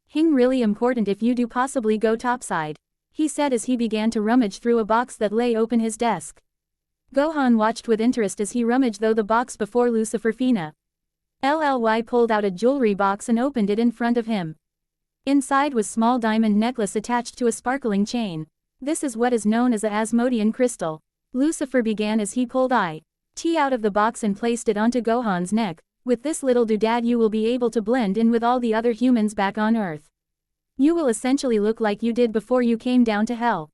Hing really important if you do possibly go topside, he said as he began to rummage through a box that lay open his desk. Gohan watched with interest as he rummaged through the box before Lucifer. Fina LLY pulled out a jewelry box and opened it in front of him. Inside was small diamond necklace attached to a sparkling chain. This is what is known as a Asmodean crystal, Lucifer began as he pulled it out of the box and placed it onto Gohan's neck. With this little doodad you will be able to blend in with all the other humans back on Earth. You will essentially look like you did before you came down to hell.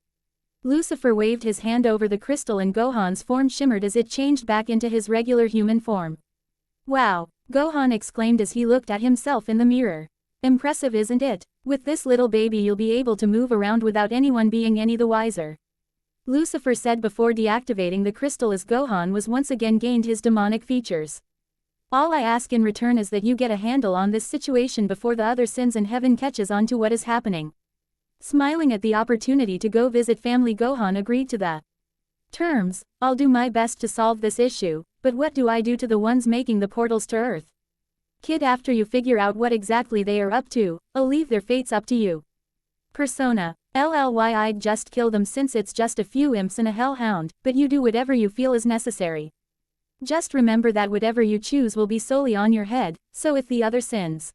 Lucifer waved his hand over the crystal and Gohan's form shimmered as it changed back into his regular human form. Wow, Gohan exclaimed as he looked at himself in the mirror. Impressive, isn't it? With this little baby you'll be able to move around without anyone being any the wiser, Lucifer said before deactivating the crystal as Gohan was once again gained his demonic features. All I ask in return is that you get a handle on this situation before the other sins in heaven catches on to what is happening. Smiling at the opportunity to go visit family, Gohan agreed to the terms. I'll do my best to solve this issue, but what do I do to the ones making the portals to Earth? Kid, after you figure out what exactly they are up to, I'll leave their fates up to you. Persona LLY, I'd just kill them since it's just a few imps and a hellhound, but you do whatever you feel is necessary. Just remember that whatever you choose will be solely on your head, so if the other sins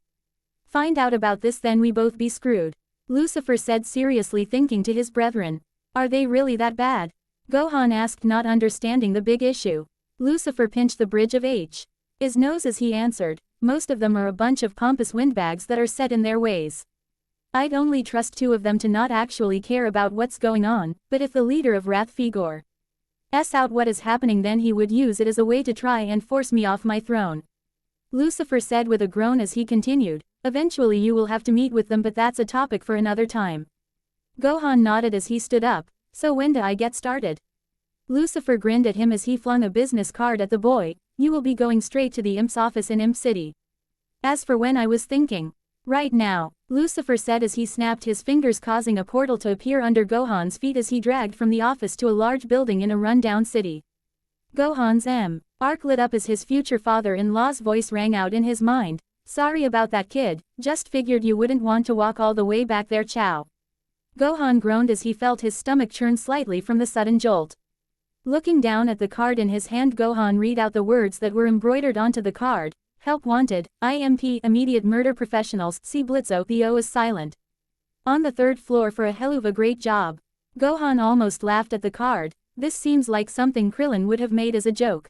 find out about this, then we both be screwed, Lucifer said seriously, thinking to his brethren. Are they really that bad? Gohan asked, not understanding the big issue. Lucifer pinched the bridge of his nose as he answered, most of them are a bunch of pompous windbags that are set in their ways. I'd only trust 2 of them to not actually care about what's going on, but if the leader of Wrath figures out what is happening, then he would use it as a way to try and force me off my throne, Lucifer said with a groan as he continued. Eventually you will have to meet with them, but that's a topic for another time. Gohan nodded as he stood up. So when do I get started? Lucifer grinned at him as he flung a business card at the boy. You will be going straight to the Imp's office in Imp City. As for when, I was thinking right now, Lucifer said as he snapped his fingers, causing a portal to appear under Gohan's feet as he dragged from the office to a large building in a run-down city. Gohan's arc lit up as his future father-in-law's voice rang out in his mind. Sorry about that, kid, just figured you wouldn't want to walk all the way back there, chow. Gohan groaned as he felt his stomach churn slightly from the sudden jolt. Looking down at the card in his hand, Gohan read out the words that were embroidered onto the card. Help wanted, IMP, immediate murder professionals, see Blitzo. The O is silent. On the 3rd floor for a hell of a great job. Gohan almost laughed at the card. This seems like something Krillin would have made as a joke.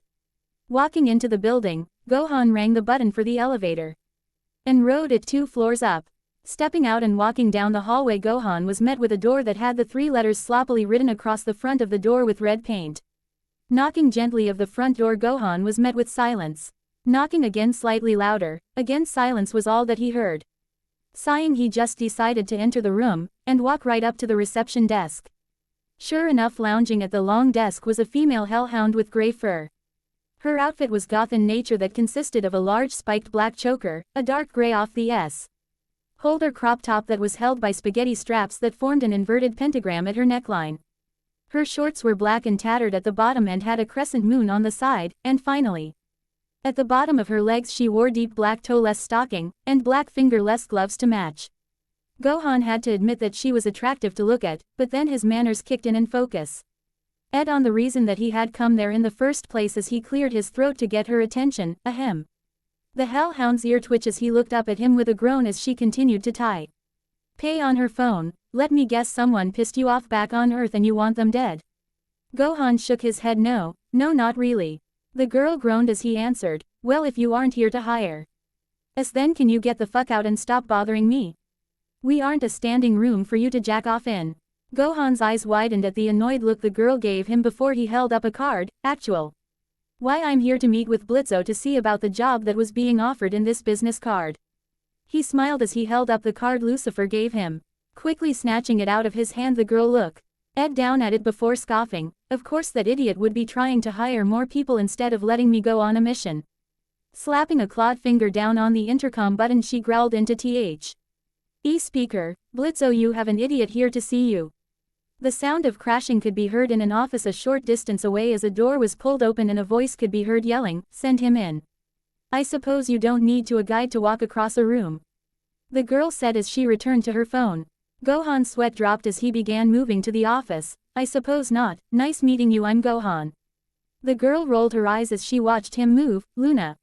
Walking into the building, Gohan rang the button for the elevator and rode it 2 floors up. Stepping out and walking down the hallway, Gohan was met with a door that had the 3 letters sloppily written across the front of the door with red paint. Knocking gently of the front door, Gohan was met with silence. Knocking again, slightly louder. Again silence was all that he heard. Sighing, he just decided to enter the room and walk right up to the reception desk. Sure enough, lounging at the long desk was a female hellhound with gray fur. Her outfit was goth in nature that consisted of a large spiked black choker, a dark gray off the holder crop top that was held by spaghetti straps that formed an inverted pentagram at her neckline. Her shorts were black and tattered at the bottom and had a crescent moon on the side, and finally, at the bottom of her legs she wore deep black toe-less stocking, and black finger-less gloves to match. Gohan had to admit that she was attractive to look at, but then his manners kicked in and focus on the reason that he had come there in the first place as he cleared his throat to get her attention. Ahem. The hellhound's ear twitched as he looked up at him with a groan as she continued to pay on her phone. Let me guess, someone pissed you off back on Earth and you want them dead? Gohan shook his head. No, not really. The girl groaned as he answered, well, if you aren't here to hire us, then can you get the fuck out and stop bothering me? We aren't a standing room for you to jack off in. Gohan's eyes widened at the annoyed look the girl gave him before he held up a card. Actual. Why, I'm here to meet with Blitzo to see about the job that was being offered in this business card. He smiled as he held up the card Lucifer gave him. Quickly snatching it out of his hand, the girl looked down at it before scoffing. Of course that idiot would be trying to hire more people instead of letting me go on a mission. Slapping a clawed finger down on the intercom button, she growled into speaker, "Blitzo, you have an idiot here to see you." The sound of crashing could be heard in an office a short distance away as a door was pulled open and a voice could be heard yelling, "Send him in. I suppose you don't need a guide to walk across a room," the girl said as she returned to her phone. Gohan's sweat dropped as he began moving to the office. "I suppose not. Nice meeting you, I'm Gohan." The girl rolled her eyes as she watched him move. "Luna.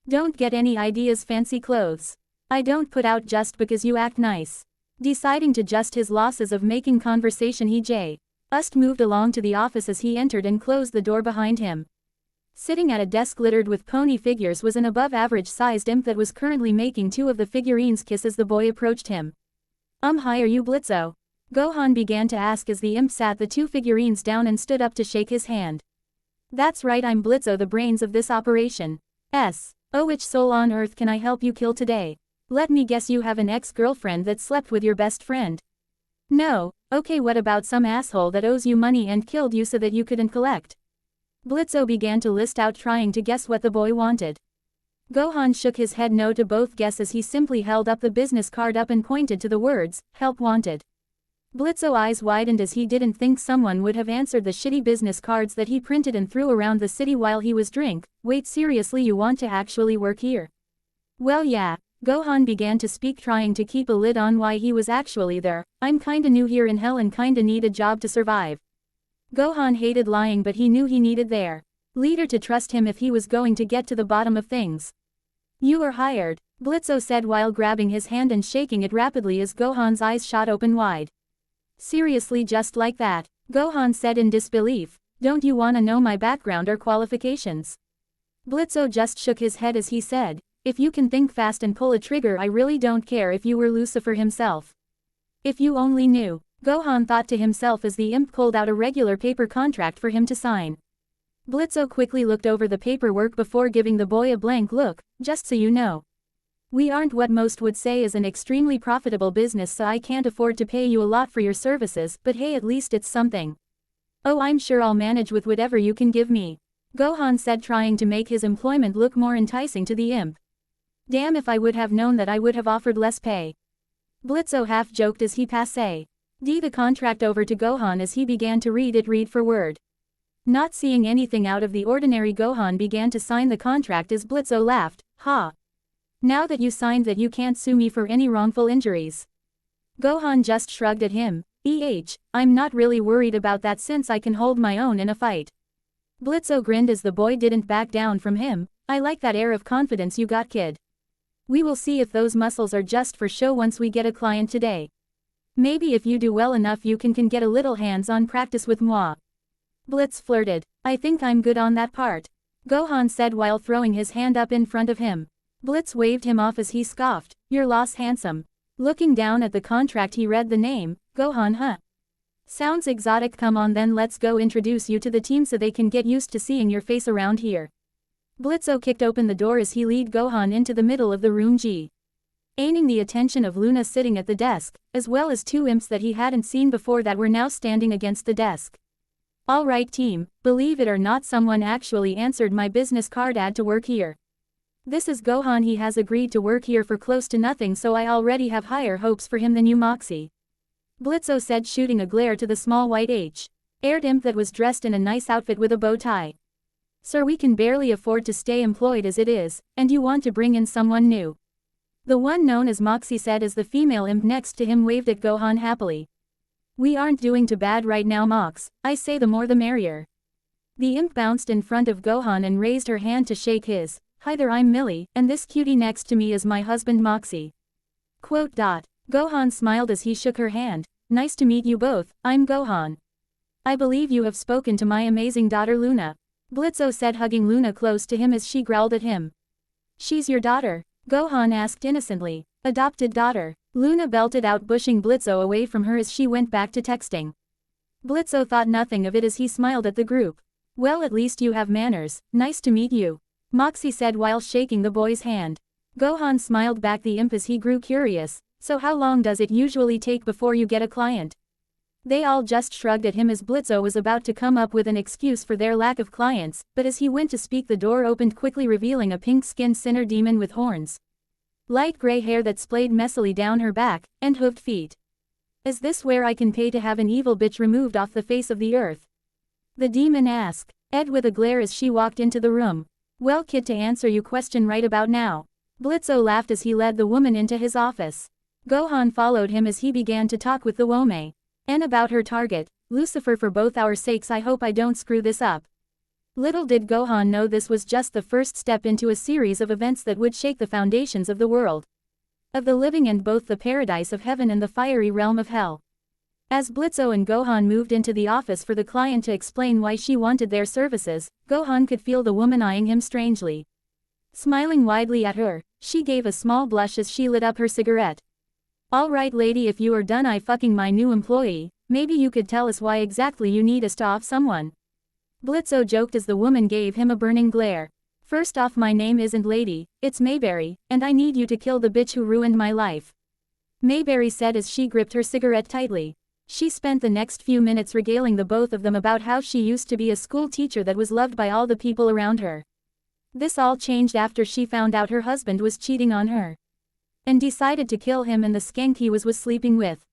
Don't get any ideas, fancy clothes. I don't put out just because you act nice." Deciding to just his losses of making conversation, he just moved along to the office as he entered and closed the door behind him. Sitting at a desk littered with pony figures was an above-average sized imp that was currently making two of the figurines kiss as the boy approached him. Hi, are you Blitzo?" Gohan began to ask as the imp sat the two figurines down and stood up to shake his hand. "That's right, I'm Blitzo, the brains of this operation. Which soul on earth can I help you kill today? Let me guess, you have an ex-girlfriend that slept with your best friend." "No." "Okay, what about some asshole that owes you money and killed you so that you couldn't collect?" Blitzo began to list out, trying to guess what the boy wanted. Gohan shook his head no to both guesses. He simply held up the business card up and pointed to the words, "Help wanted." Blitzo's eyes widened as he didn't think someone would have answered the shitty business cards that he printed and threw around the city while he was drunk. "Wait, seriously, you want to actually work here?" "Well, yeah." Gohan began to speak, trying to keep a lid on why he was actually there. "I'm kinda new here in hell and kinda need a job to survive." Gohan hated lying, but he knew he needed their leader to trust him if he was going to get to the bottom of things. "You are hired," Blitzo said while grabbing his hand and shaking it rapidly as Gohan's eyes shot open wide. "Seriously, just like that?" Gohan said in disbelief. "Don't you wanna know my background or qualifications?" Blitzo just shook his head as he said, "If you can think fast and pull a trigger, I really don't care if you were Lucifer himself. If you only knew," Gohan thought to himself as the imp pulled out a regular paper contract for him to sign. Blitzo quickly looked over the paperwork before giving the boy a blank look. "Just so you know, we aren't what most would say is an extremely profitable business, so I can't afford to pay you a lot for your services, but hey, at least it's something." "Oh, I'm sure I'll manage with whatever you can give me," Gohan said, trying to make his employment look more enticing to the imp. "Damn, if I would have known that, I would have offered less pay." Blitzo half joked as he passed the contract over to Gohan as he began to read it word for word. Not seeing anything out of the ordinary, Gohan began to sign the contract as Blitzo laughed. "Ha. Now that you signed that, you can't sue me for any wrongful injuries." Gohan just shrugged at him. I'm not really worried about that since I can hold my own in a fight." Blitzo grinned as the boy didn't back down from him. "I like that air of confidence you got, kid. We will see if those muscles are just for show once we get a client today. Maybe if you do well enough you can get a little hands-on practice with moi." Blitz flirted. "I think I'm good on that part," Gohan said while throwing his hand up in front of him. Blitz waved him off as he scoffed. "Your loss, handsome." Looking down at the contract, he read the name, Gohan. "Huh. Sounds exotic. Come on then, let's go introduce you to the team so they can get used to seeing your face around here." Blitzo kicked open the door as he led Gohan into the middle of the room, gaining the attention of Luna sitting at the desk, as well as two imps that he hadn't seen before that were now standing against the desk. "All right, team, believe it or not, someone actually answered my business card ad to work here. This is Gohan. He has agreed to work here for close to nothing, so I already have higher hopes for him than you, Moxie," Blitzo said, shooting a glare to the small white-haired imp that was dressed in a nice outfit with a bow tie. "Sir, we can barely afford to stay employed as it is, and you want to bring in someone new?" The one known as Moxie said as the female imp next to him waved at Gohan happily. "We aren't doing too bad right now, Mox. I say the more the merrier." The imp bounced in front of Gohan and raised her hand to shake his. "Hi there, I'm Millie, and this cutie next to me is my husband, Moxie." Gohan smiled as he shook her hand. "Nice to meet you both, I'm Gohan. I believe you have spoken to my amazing daughter Luna," Blitzo said, hugging Luna close to him as she growled at him. "She's your daughter?" Gohan asked innocently. "Adopted daughter," Luna belted out, pushing Blitzo away from her as she went back to texting. Blitzo thought nothing of it as he smiled at the group. "Well, at least you have manners. Nice to meet you," Moxie said while shaking the boy's hand. Gohan smiled back the imp as he grew curious. "So how long does it usually take before you get a client?" They all just shrugged at him as Blitzo was about to come up with an excuse for their lack of clients, but as he went to speak the door opened quickly revealing a pink-skinned sinner demon with horns, light gray hair that splayed messily down her back, and hooved feet. Is this where I can pay to have an evil bitch removed off the face of the earth? The demon asked Ed with a glare as she walked into the room. Well kid, to answer your question right about now. Blitzo laughed as he led the woman into his office. Gohan followed him as he began to talk with the Wome. And about her target, Lucifer, for both our sakes I hope I don't screw this up. Little did Gohan know this was just the first step into a series of events that would shake the foundations of the world of the living and both the paradise of heaven and the fiery realm of hell. As Blitzo and Gohan moved into the office for the client to explain why she wanted their services, Gohan could feel the woman eyeing him strangely. Smiling widely at her, she gave a small blush as she lit up her cigarette. Alright lady, if you are done fucking my new employee, maybe you could tell us why exactly you need us to off someone. Blitzo joked as the woman gave him a burning glare. First off, my name isn't Lady, it's Mayberry, and I need you to kill the bitch who ruined my life. Mayberry said as she gripped her cigarette tightly. She spent the next few minutes regaling the both of them about how she used to be a school teacher that was loved by all the people around her. This all changed after she found out her husband was cheating on her and decided to kill him and the skank he was sleeping with.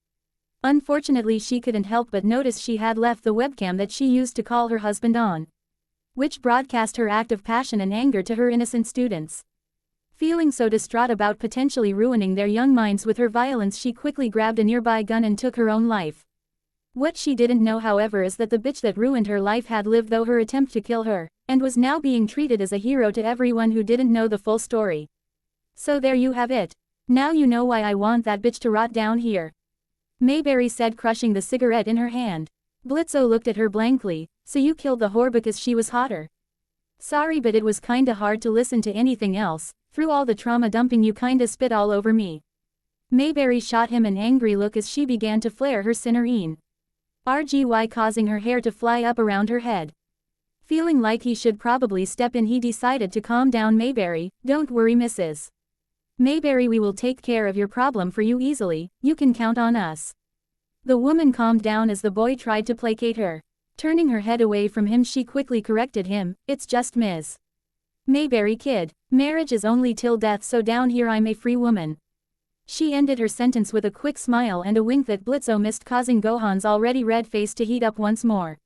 Unfortunately, she couldn't help but notice she had left the webcam that she used to call her husband on, which broadcast her act of passion and anger to her innocent students. Feeling so distraught about potentially ruining their young minds with her violence, she quickly grabbed a nearby gun and took her own life. What she didn't know, however, is that the bitch that ruined her life had lived through her attempt to kill her, and was now being treated as a hero to everyone who didn't know the full story. So there you have it. Now you know why I want that bitch to rot down here. Mayberry said, crushing the cigarette in her hand. Blitzo looked at her blankly. So you killed the whore because she was hotter? Sorry, but it was kinda hard to listen to anything else. Through all the trauma dumping you kinda spit all over me. Mayberry shot him an angry look as she began to flare her cinerine, causing her hair to fly up around her head. Feeling like he should probably step in, he decided to calm down Mayberry. Don't worry, Mrs. Mayberry, we will take care of your problem for you easily, you can count on us. The woman calmed down as the boy tried to placate her. Turning her head away from him, she quickly corrected him, it's just Ms. Mayberry, kid. Marriage is only till death, so down here I'm a free woman. She ended her sentence with a quick smile and a wink that Blitzo missed, causing Gohan's already red face to heat up once more.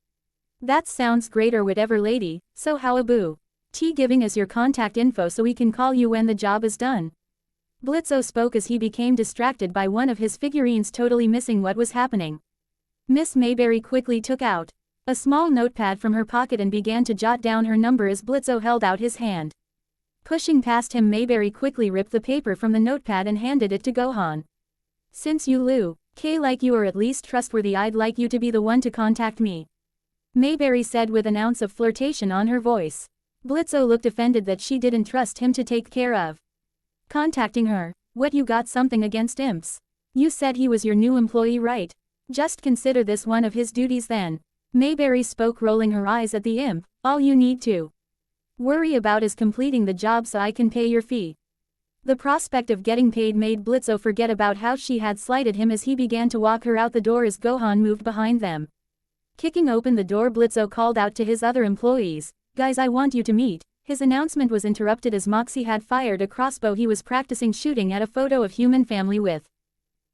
That sounds great, or whatever lady, so how about giving us your contact info so we can call you when the job is done? Blitzo spoke as he became distracted by one of his figurines, totally missing what was happening. Miss Mayberry quickly took out a small notepad from her pocket and began to jot down her number as Blitzo held out his hand. Pushing past him, Mayberry quickly ripped the paper from the notepad and handed it to Gohan. Since you like you are at least trustworthy, I'd like you to be the one to contact me. Mayberry said with an ounce of flirtation on her voice. Blitzo looked offended that she didn't trust him to take care of contacting her. What, you got something against imps? You said he was your new employee, right? Just consider this one of his duties then. Mayberry spoke, rolling her eyes at the imp. All you need to worry about is completing the job so I can pay your fee. The prospect of getting paid made Blitzo forget about how she had slighted him as he began to walk her out the door as Gohan moved behind them. Kicking open the door, Blitzo called out to his other employees, guys, I want you to meet. His announcement was interrupted as Moxie had fired a crossbow he was practicing shooting at a photo of human family with.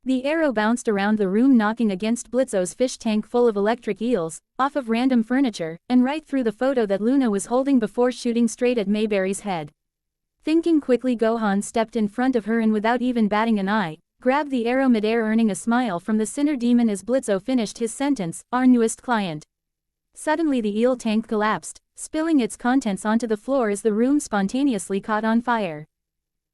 The arrow bounced around the room, knocking against Blitzo's fish tank full of electric eels, off of random furniture, and right through the photo that Luna was holding before shooting straight at Mayberry's head. Thinking quickly, Gohan stepped in front of her and without even batting an eye, grabbed the arrow midair, earning a smile from the Sinner Demon as Blitzo finished his sentence, our newest client. Suddenly the eel tank collapsed, spilling its contents onto the floor as the room spontaneously caught on fire.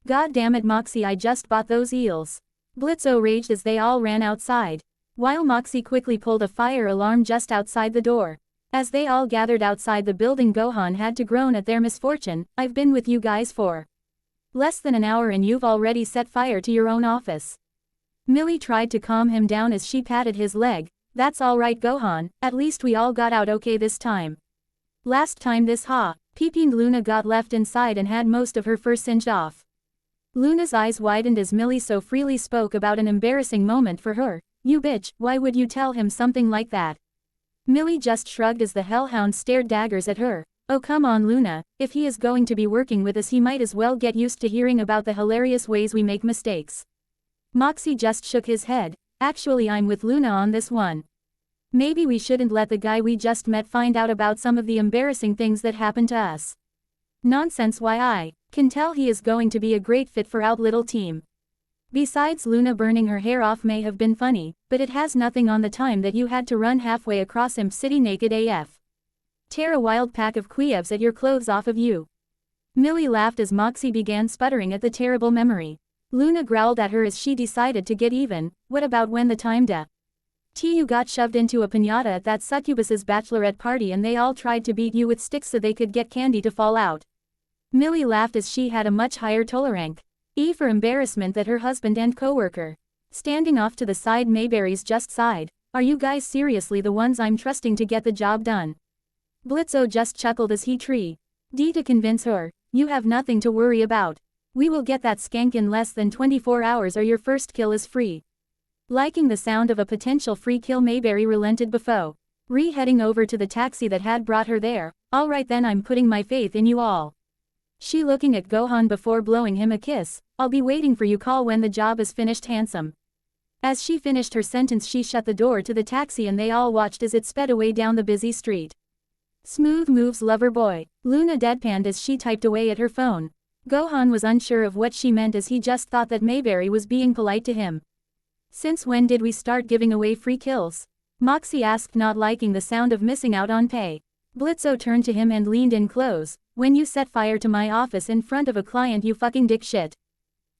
God damn it, Moxie, I just bought those eels. Blitzo raged as they all ran outside, while Moxie quickly pulled a fire alarm just outside the door. As they all gathered outside the building, Gohan had to groan at their misfortune. I've been with you guys for less than an hour and you've already set fire to your own office. Millie tried to calm him down as she patted his leg. That's alright, Gohan, at least we all got out okay this time. Last time this peeping Luna got left inside and had most of her fur singed off. Luna's eyes widened as Millie so freely spoke about an embarrassing moment for her. You bitch, why would you tell him something like that? Millie just shrugged as the hellhound stared daggers at her. Oh come on Luna, if he is going to be working with us he might as well get used to hearing about the hilarious ways we make mistakes. Moxie just shook his head. Actually I'm with Luna on this one. Maybe we shouldn't let the guy we just met find out about some of the embarrassing things that happened to us. Nonsense, why I can tell he is going to be a great fit for our little team. Besides, Luna burning her hair off may have been funny, but it has nothing on the time that you had to run halfway across Imp City naked AF. Tear a wild pack of queefs at your clothes off of you. Millie laughed as Moxie began sputtering at the terrible memory. Luna growled at her as she decided to get even. What about when the time you got shoved into a piñata at that succubus's bachelorette party and they all tried to beat you with sticks so they could get candy to fall out? Millie laughed as she had a much higher tolerance for embarrassment than her husband and co-worker. Standing off to the side, Mayberry's just sighed. Are you guys seriously the ones I'm trusting to get the job done? Blitzo just chuckled as he tried to convince her. You have nothing to worry about. We will get that skank in less than 24 hours or your first kill is free. Liking the sound of a potential free kill, Mayberry relented before heading over to the taxi that had brought her there. Alright then, I'm putting my faith in you all. She looking at Gohan before blowing him a kiss. I'll be waiting for you call when the job is finished, handsome. As she finished her sentence she shut the door to the taxi and they all watched as it sped away down the busy street. Smooth moves, lover boy. Luna deadpanned as she typed away at her phone. Gohan was unsure of what she meant as he just thought that Mayberry was being polite to him. Since when did we start giving away free kills? Moxie asked, not liking the sound of missing out on pay. Blitzo turned to him and leaned in close. When you set fire to my office in front of a client, you fucking dick shit.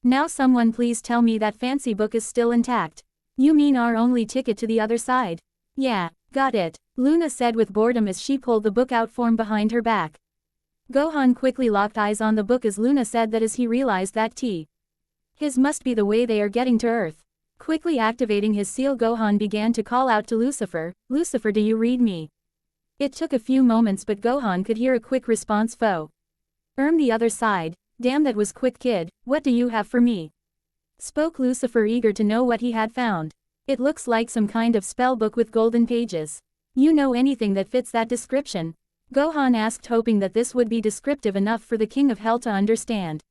Now someone please tell me that fancy book is still intact. You mean our only ticket to the other side? Yeah, got it, Luna said with boredom as she pulled the book out from behind her back. Gohan quickly locked eyes on the book as Luna said that as he realized that his must be the way they are getting to Earth. Quickly activating his seal, Gohan began to call out to Lucifer. Lucifer, do you read me? It took a few moments but Gohan could hear a quick response. The other side. Damn, that was quick, kid. What do you have for me? Spoke Lucifer, eager to know what he had found. It looks like some kind of spell book with golden pages. You know anything that fits that description? Gohan asked, hoping that this would be descriptive enough for the King of Hell to understand.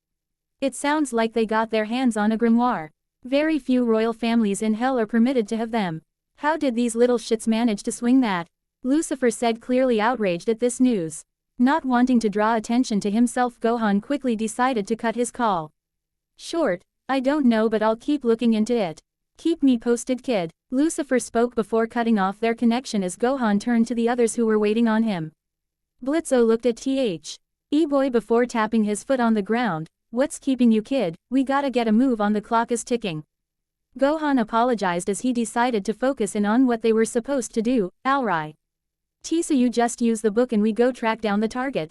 It sounds like they got their hands on a grimoire. Very few royal families in Hell are permitted to have them. How did these little shits manage to swing that? Lucifer said, clearly outraged at this news. Not wanting to draw attention to himself, Gohan quickly decided to cut his call short. I don't know, but I'll keep looking into it. Keep me posted, kid. Lucifer spoke before cutting off their connection as Gohan turned to the others who were waiting on him. Blitzo looked at boy before tapping his foot on the ground. What's keeping you, kid? We gotta get a move on, the clock is ticking. Gohan apologized as he decided to focus in on what they were supposed to do. Alright. So you just use the book and we go track down the target.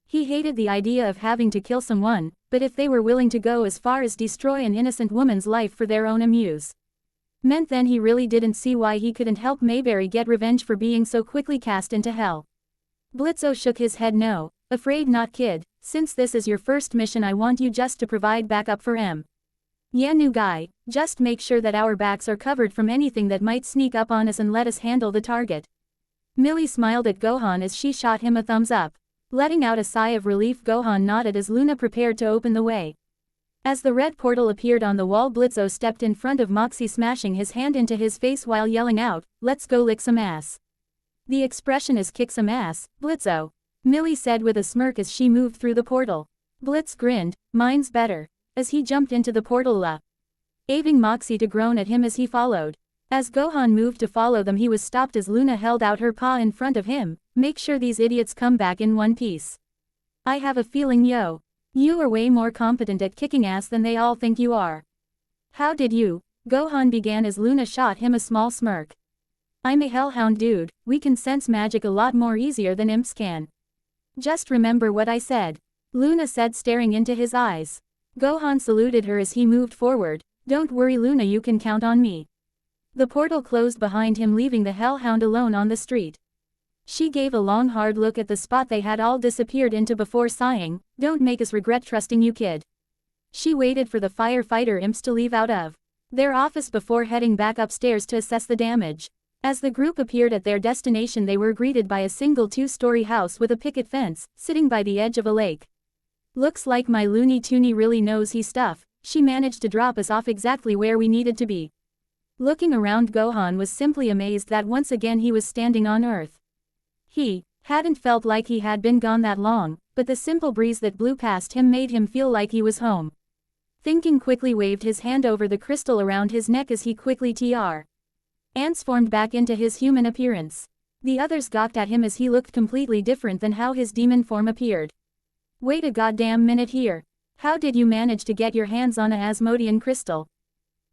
He hated the idea of having to kill someone, but if they were willing to go as far as destroy an innocent woman's life for their own amusement, then he really didn't see why he couldn't help Mayberry get revenge for being so quickly cast into hell. Blitzo shook his head. No, afraid not, kid. Since this is your first mission, I want you just to provide backup for Yeah, new guy, just make sure that our backs are covered from anything that might sneak up on us and let us handle the target. Millie smiled at Gohan as she shot him a thumbs up. Letting out a sigh of relief, Gohan nodded as Luna prepared to open the way. As the red portal appeared on the wall, Blitzo stepped in front of Moxie, smashing his hand into his face while yelling out, "Let's go lick some ass." The expression is kick some ass, Blitzo, Millie said with a smirk as she moved through the portal. Blitz grinned, mine's better, as he jumped into the portal, aving Moxie to groan at him as he followed. As Gohan moved to follow them, he was stopped as Luna held out her paw in front of him. Make sure these idiots come back in one piece. I have a feeling you are way more competent at kicking ass than they all think you are. How did you? Gohan began as Luna shot him a small smirk. I'm a hellhound, dude. We can sense magic a lot more easier than imps can. Just remember what I said, Luna said, staring into his eyes. Gohan saluted her as he moved forward. Don't worry, Luna, you can count on me. The portal closed behind him, leaving the hellhound alone on the street. She gave a long hard look at the spot they had all disappeared into before sighing, "Don't make us regret trusting you, kid." She waited for the firefighter imps to leave out of their office before heading back upstairs to assess the damage. As the group appeared at their destination, they were greeted by a single two-story house with a picket fence, sitting by the edge of a lake. Looks like my Looney Tooney really knows his stuff. She managed to drop us off exactly where we needed to be. Looking around, Gohan was simply amazed that once again he was standing on Earth. He hadn't felt like he had been gone that long, but the simple breeze that blew past him made him feel like he was home. Thinking, quickly waved his hand over the crystal around his neck as he quickly transformed back into his human appearance. The others gawked at him as he looked completely different than how his demon form appeared. Wait a goddamn minute here. How did you manage to get your hands on a Asmodean crystal?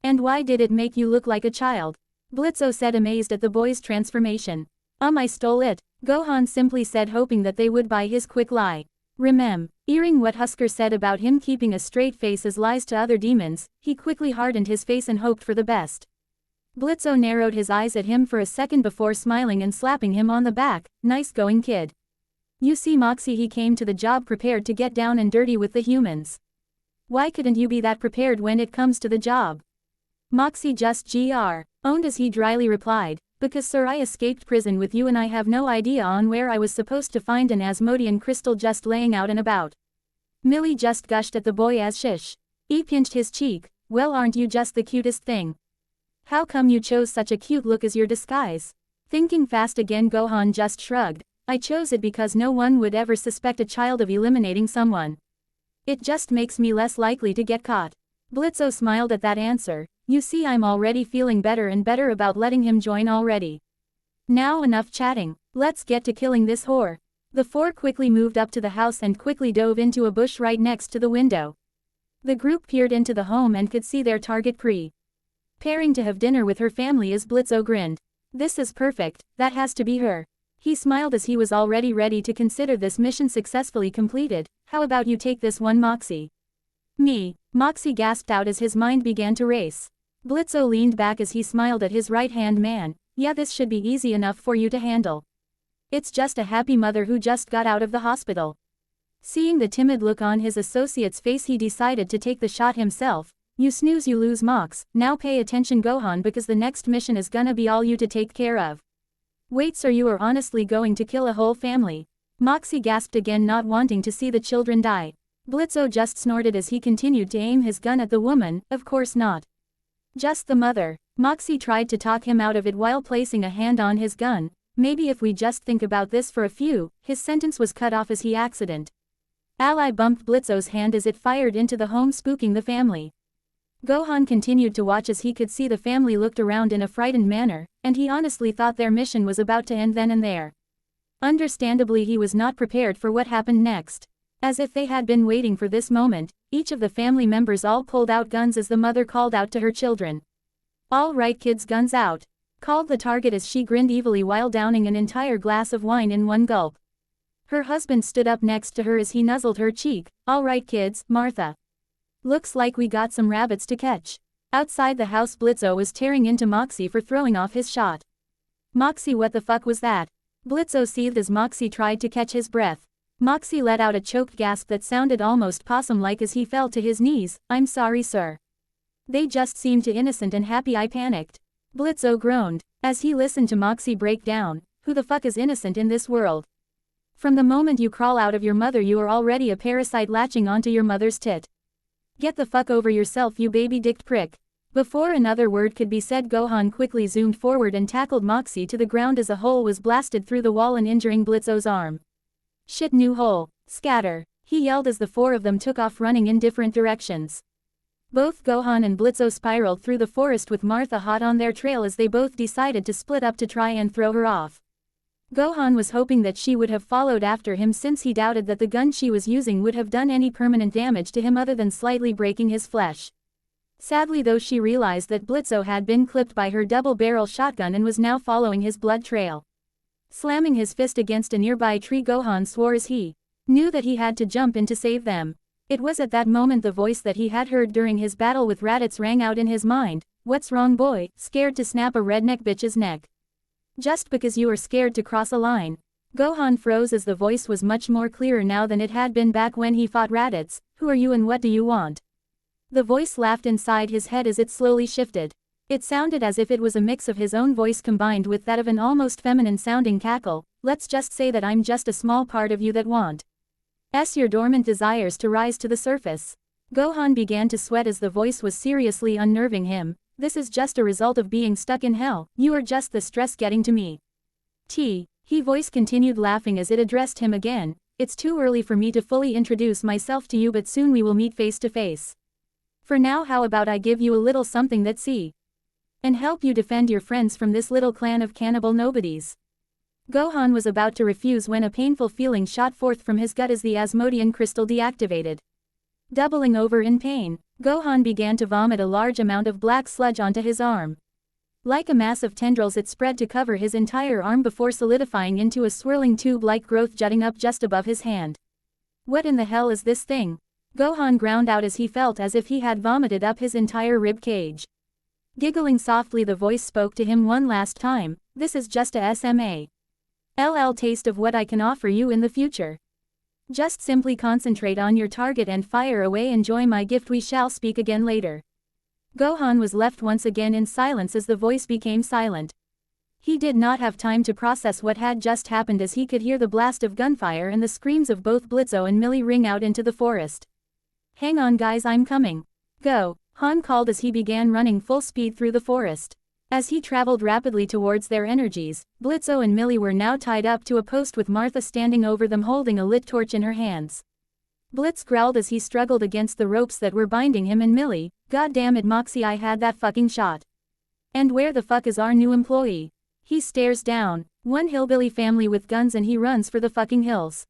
And why did it make you look like a child? Blitzo said, amazed at the boy's transformation. I stole it, Gohan simply said, hoping that they would buy his quick lie. Hearing what Husker said about him keeping a straight face as lies to other demons, he quickly hardened his face and hoped for the best. Blitzo narrowed his eyes at him for a second before smiling and slapping him on the back. Nice going, kid. You see, Moxie, he came to the job prepared to get down and dirty with the humans. Why couldn't you be that prepared when it comes to the job? Moxie just owned as he dryly replied, because sir, I escaped prison with you and I have no idea on where I was supposed to find an Asmodean crystal just laying out and about. Millie just gushed at the boy as he pinched his cheek. Well, aren't you just the cutest thing? How come you chose such a cute look as your disguise? Thinking fast again, Gohan just shrugged. I chose it because no one would ever suspect a child of eliminating someone. It just makes me less likely to get caught. Blitzo smiled at that answer. You see, I'm already feeling better and better about letting him join already. Now enough chatting. Let's get to killing this whore. The four quickly moved up to the house and quickly dove into a bush right next to the window. The group peered into the home and could see their target preparing to have dinner with her family as Blitzo grinned. This is perfect, that has to be her. He smiled as he was already ready to consider this mission successfully completed. How about you take this one, Moxie? Me? Moxie gasped out as his mind began to race. Blitzo leaned back as he smiled at his right-hand man. Yeah, this should be easy enough for you to handle. It's just a happy mother who just got out of the hospital. Seeing the timid look on his associate's face, he decided to take the shot himself. You snooze, you lose, Mox. Now pay attention, Gohan, because the next mission is gonna be all you to take care of. Wait, sir, you are honestly going to kill a whole family? Moxie gasped again, not wanting to see the children die. Blitzo just snorted as he continued to aim his gun at the woman. Of course not. Just the mother. Moxie tried to talk him out of it while placing a hand on his gun. Maybe if we just think about this for a few. His sentence was cut off as he accidentally bumped Blitzo's hand as it fired into the home, spooking the family. Gohan continued to watch as he could see the family looked around in a frightened manner, and he honestly thought their mission was about to end then and there. Understandably, he was not prepared for what happened next. As if they had been waiting for this moment, each of the family members all pulled out guns as the mother called out to her children. All right, kids, guns out, called the target as she grinned evilly while downing an entire glass of wine in one gulp. Her husband stood up next to her as he nuzzled her cheek. All right, kids, Martha. Looks like we got some rabbits to catch. Outside the house, Blitzo was tearing into Moxie for throwing off his shot. Moxie, what the fuck was that? Blitzo seethed as Moxie tried to catch his breath. Moxie let out a choked gasp that sounded almost possum-like as he fell to his knees. I'm sorry, sir. They just seemed too innocent and happy, I panicked. Blitzo groaned as he listened to Moxie break down. Who the fuck is innocent in this world? From the moment you crawl out of your mother, you are already a parasite latching onto your mother's tit. Get the fuck over yourself, you baby-dicked prick. Before another word could be said, Gohan quickly zoomed forward and tackled Moxie to the ground as a hole was blasted through the wall and injuring Blitzo's arm. Shit, new hole. Scatter, he yelled as the four of them took off running in different directions. Both Gohan and Blitzo spiraled through the forest with Martha hot on their trail as they both decided to split up to try and throw her off. Gohan was hoping that she would have followed after him, since he doubted that the gun she was using would have done any permanent damage to him other than slightly breaking his flesh. Sadly though, she realized that Blitzo had been clipped by her double-barrel shotgun and was now following his blood trail. Slamming his fist against a nearby tree, Gohan swore as he knew that he had to jump in to save them. It was at that moment the voice that he had heard during his battle with Raditz rang out in his mind. What's wrong, boy? Scared to snap a redneck bitch's neck? Just because you are scared to cross a line. Gohan froze as the voice was much more clearer now than it had been back when he fought Raditz. Who are you and what do you want? The voice laughed inside his head as it slowly shifted. It sounded as if it was a mix of his own voice combined with that of an almost feminine-sounding cackle. Let's just say that I'm just a small part of you that wants your dormant desires to rise to the surface. Gohan began to sweat as the voice was seriously unnerving him. This is just a result of being stuck in hell. You are just the stress getting to me. He voice continued laughing as it addressed him again. It's too early for me to fully introduce myself to you, but soon we will meet face to face. For now, how about I give you a little something that and help you defend your friends from this little clan of cannibal nobodies. Gohan was about to refuse when a painful feeling shot forth from his gut as the Asmodean crystal deactivated. Doubling over in pain, Gohan began to vomit a large amount of black sludge onto his arm. Like a mass of tendrils, it spread to cover his entire arm before solidifying into a swirling tube-like growth jutting up just above his hand. What in the hell is this thing? Gohan ground out as he felt as if he had vomited up his entire rib cage. Giggling softly, the voice spoke to him one last time. This is just a SMA. Taste of what I can offer you in the future. Just simply concentrate on your target and fire away. Enjoy my gift. We shall speak again later. Gohan was left once again in silence as the voice became silent. He did not have time to process what had just happened as he could hear the blast of gunfire and the screams of both Blitzo and Millie ring out into the forest. Hang on guys, I'm coming. Go, Han called as he began running full speed through the forest. As he traveled rapidly towards their energies, Blitzo and Millie were now tied up to a post with Martha standing over them holding a lit torch in her hands. Blitz growled as he struggled against the ropes that were binding him and Millie. God damn it, Moxie, I had that fucking shot. And where the fuck is our new employee? He stares down. One hillbilly family with guns and he runs for the fucking hills.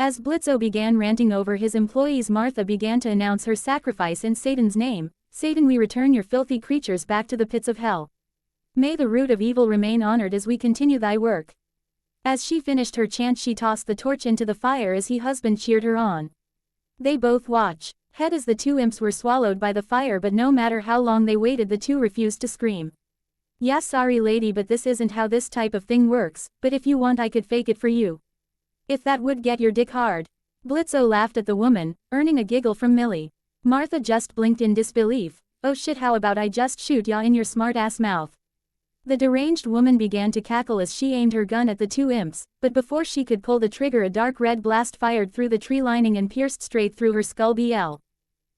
As Blitzo began ranting over his employees, Martha began to announce her sacrifice in Satan's name. Satan, we return your filthy creatures back to the pits of hell. May the root of evil remain honored as we continue thy work. As she finished her chant, she tossed the torch into the fire as her husband cheered her on. They both watched as the two imps were swallowed by the fire, but no matter how long they waited, the two refused to scream. Yeah, sorry lady, but this isn't how this type of thing works, but if you want I could fake it for you. If that would get your dick hard. Blitzo laughed at the woman, earning a giggle from Millie. Martha just blinked in disbelief. Oh shit, how about I just shoot ya in your smart ass mouth? The deranged woman began to cackle as she aimed her gun at the two imps, but before she could pull the trigger, a dark red blast fired through the tree lining and pierced straight through her skull,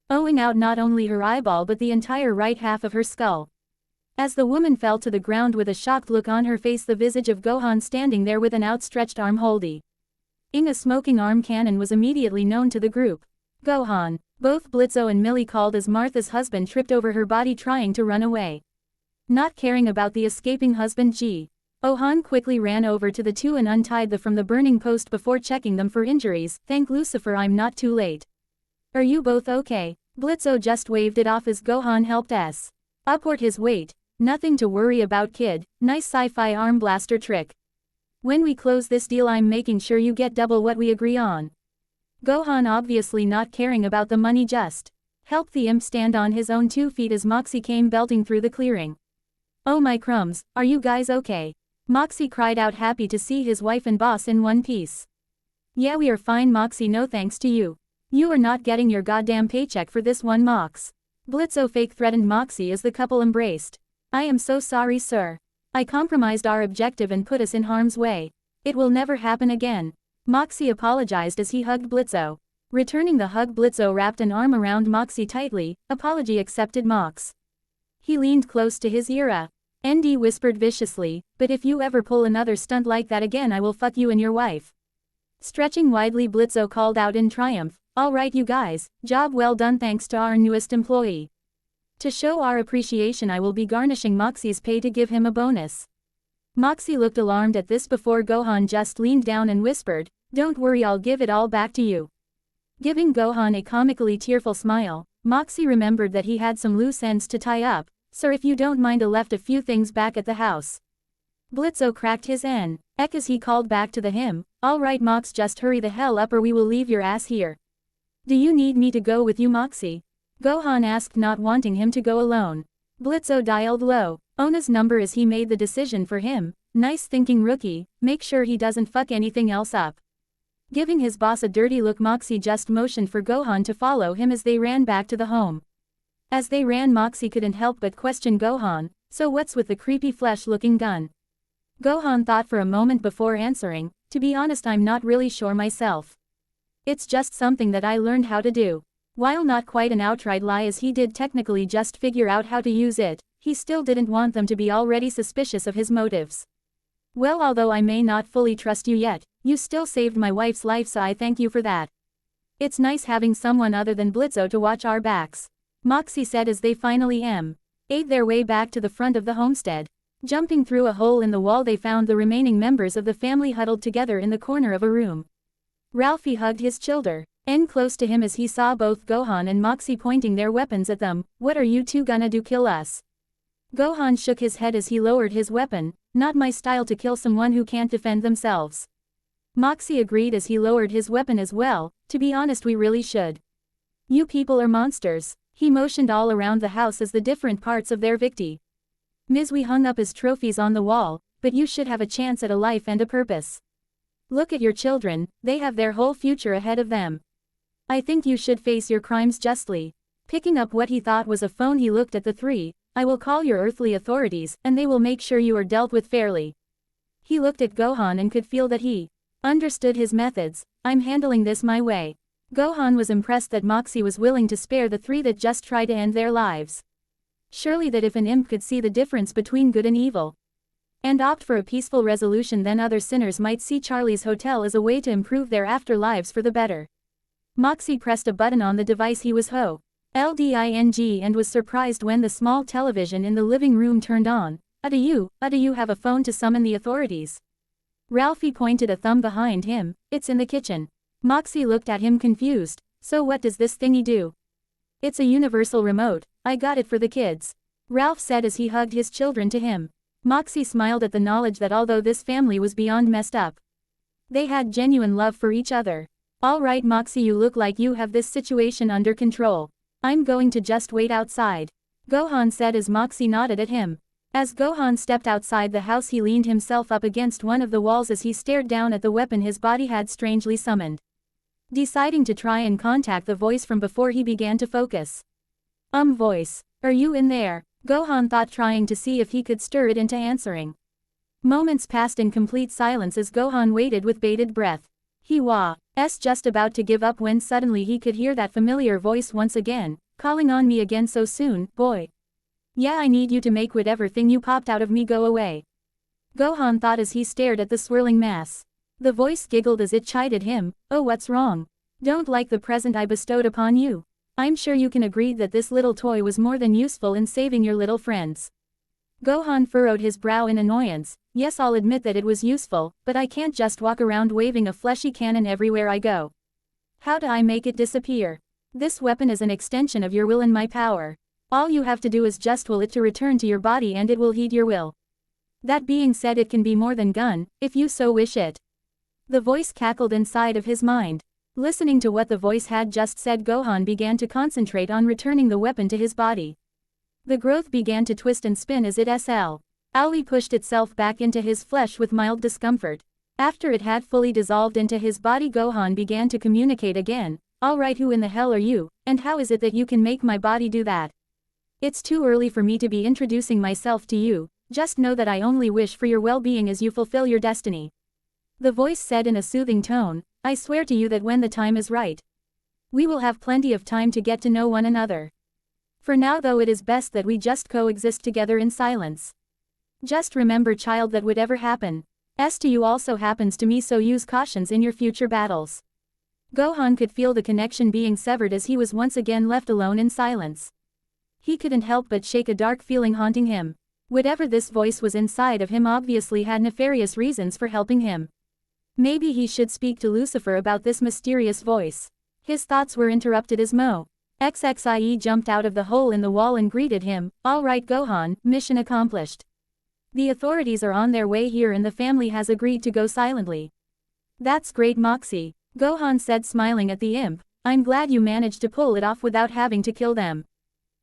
owing out not only her eyeball but the entire right half of her skull. As the woman fell to the ground with a shocked look on her face, the visage of Gohan standing there with an outstretched arm holding a smoking arm cannon was immediately known to the group. Gohan. Both Blitzo and Millie called as Martha's husband tripped over her body trying to run away. Not caring about the escaping husband, Gohan quickly ran over to the two and untied them from the burning post before checking them for injuries. Thank Lucifer, I'm not too late. Are you both okay? Blitzo just waved it off as Gohan helped upward his weight. Nothing to worry about, kid. Nice sci-fi arm blaster trick. When we close this deal, I'm making sure you get double what we agree on. Gohan, obviously not caring about the money, just helped the imp stand on his own 2 feet as Moxie came belting through the clearing. Oh my crumbs, are you guys okay? Moxie cried out, happy to see his wife and boss in one piece. Yeah, we are fine, Moxie, no thanks to you. You are not getting your goddamn paycheck for this one, Mox. Blitzo fake threatened Moxie as the couple embraced. I am so sorry, sir. I compromised our objective and put us in harm's way. It will never happen again. Moxie apologized as he hugged Blitzo. Returning the hug, Blitzo wrapped an arm around Moxie tightly. Apology accepted, Mox. He leaned close to his ear. ND whispered viciously, but if you ever pull another stunt like that again, I will fuck you and your wife. Stretching widely, Blitzo called out in triumph. Alright you guys, job well done, thanks to our newest employee. To show our appreciation, I will be garnishing Moxie's pay to give him a bonus. Moxie looked alarmed at this before Gohan just leaned down and whispered, don't worry, I'll give it all back to you. Giving Gohan a comically tearful smile, Moxie remembered that he had some loose ends to tie up. Sir, if you don't mind, I left a few things back at the house. Blitzo cracked his neck as he called back to the him. Alright Mox, just hurry the hell up or we will leave your ass here. Do you need me to go with you, Moxie? Gohan asked, not wanting him to go alone. Blitzo dialed low Ona's number as he made the decision for him. Nice thinking, rookie, make sure he doesn't fuck anything else up. Giving his boss a dirty look, Moxie just motioned for Gohan to follow him as they ran back to the home. As they ran, Moxie couldn't help but question Gohan, so what's with the creepy flesh-looking gun? Gohan thought for a moment before answering, to be honest I'm not really sure myself. It's just something that I learned how to do. While not quite an outright lie as he did technically just figure out how to use it, he still didn't want them to be already suspicious of his motives. Well, although I may not fully trust you yet, you still saved my wife's life, so I thank you for that. It's nice having someone other than Blitzo to watch our backs, Moxie said as they finally ate their way back to the front of the homestead. Jumping through a hole in the wall, they found the remaining members of the family huddled together in the corner of a room. Ralphie hugged his children close to him as he saw both Gohan and Moxie pointing their weapons at them. What are you two gonna do, kill us? Gohan shook his head as he lowered his weapon. Not my style to kill someone who can't defend themselves. Moxie agreed as he lowered his weapon as well. To be honest, we really should. You people are monsters. He motioned all around the house as the different parts of their victory. We hung up as trophies on the wall, but you should have a chance at a life and a purpose. Look at your children, they have their whole future ahead of them. I think you should face your crimes justly. Picking up what he thought was a phone, he looked at the three. I will call your earthly authorities, and they will make sure you are dealt with fairly. He looked at Gohan and could feel that he understood his methods. I'm handling this my way. Gohan was impressed that Moxie was willing to spare the three that just tried to end their lives. Surely that if an imp could see the difference between good and evil, and opt for a peaceful resolution, then other sinners might see Charlie's Hotel as a way to improve their afterlives for the better. Moxie pressed a button on the device he was holding and was surprised when the small television in the living room turned on. Do you have a phone to summon the authorities? Ralphie pointed a thumb behind him. It's in the kitchen. Moxie looked at him confused. So what does this thingy do? It's a universal remote. I got it for the kids, Ralph said as he hugged his children to him. Moxie smiled at the knowledge that although this family was beyond messed up, they had genuine love for each other. All right, Moxie, you look like you have this situation under control. I'm going to just wait outside, Gohan said as Moxie nodded at him. As Gohan stepped outside the house, he leaned himself up against one of the walls as he stared down at the weapon his body had strangely summoned, deciding to try and contact the voice from before he began to focus. Voice, are you in there? Gohan thought, trying to see if he could stir it into answering. Moments passed in complete silence as Gohan waited with bated breath. He was just about to give up when suddenly he could hear that familiar voice once again, calling on me again so soon, boy. Yeah, I need you to make whatever thing you popped out of me go away, Gohan thought as he stared at the swirling mass. The voice giggled as it chided him. Oh, what's wrong? Don't like the present I bestowed upon you? I'm sure you can agree that this little toy was more than useful in saving your little friends. Gohan furrowed his brow in annoyance. Yes, I'll admit that it was useful, but I can't just walk around waving a fleshy cannon everywhere I go. How do I make it disappear? This weapon is an extension of your will and my power. All you have to do is just will it to return to your body and it will heed your will. That being said, it can be more than gun, if you so wish it. The voice cackled inside of his mind. Listening to what the voice had just said, Gohan began to concentrate on returning the weapon to his body. The growth began to twist and spin as it slowly pushed itself back into his flesh with mild discomfort. After it had fully dissolved into his body, Gohan began to communicate again. Alright, who in the hell are you, and how is it that you can make my body do that? It's too early for me to be introducing myself to you, just know that I only wish for your well-being as you fulfill your destiny. The voice said in a soothing tone. I swear to you that when the time is right, we will have plenty of time to get to know one another. For now though, it is best that we just coexist together in silence. Just remember, child, that whatever happens to you also happens to me, so use cautions in your future battles. Gohan could feel the connection being severed as he was once again left alone in silence. He couldn't help but shake a dark feeling haunting him. Whatever this voice was inside of him obviously had nefarious reasons for helping him. Maybe he should speak to Lucifer about this mysterious voice. His thoughts were interrupted as XXIE jumped out of the hole in the wall and greeted him. All right, Gohan, mission accomplished. The authorities are on their way here and the family has agreed to go silently. That's great, Moxie, Gohan said, smiling at the imp. I'm glad you managed to pull it off without having to kill them.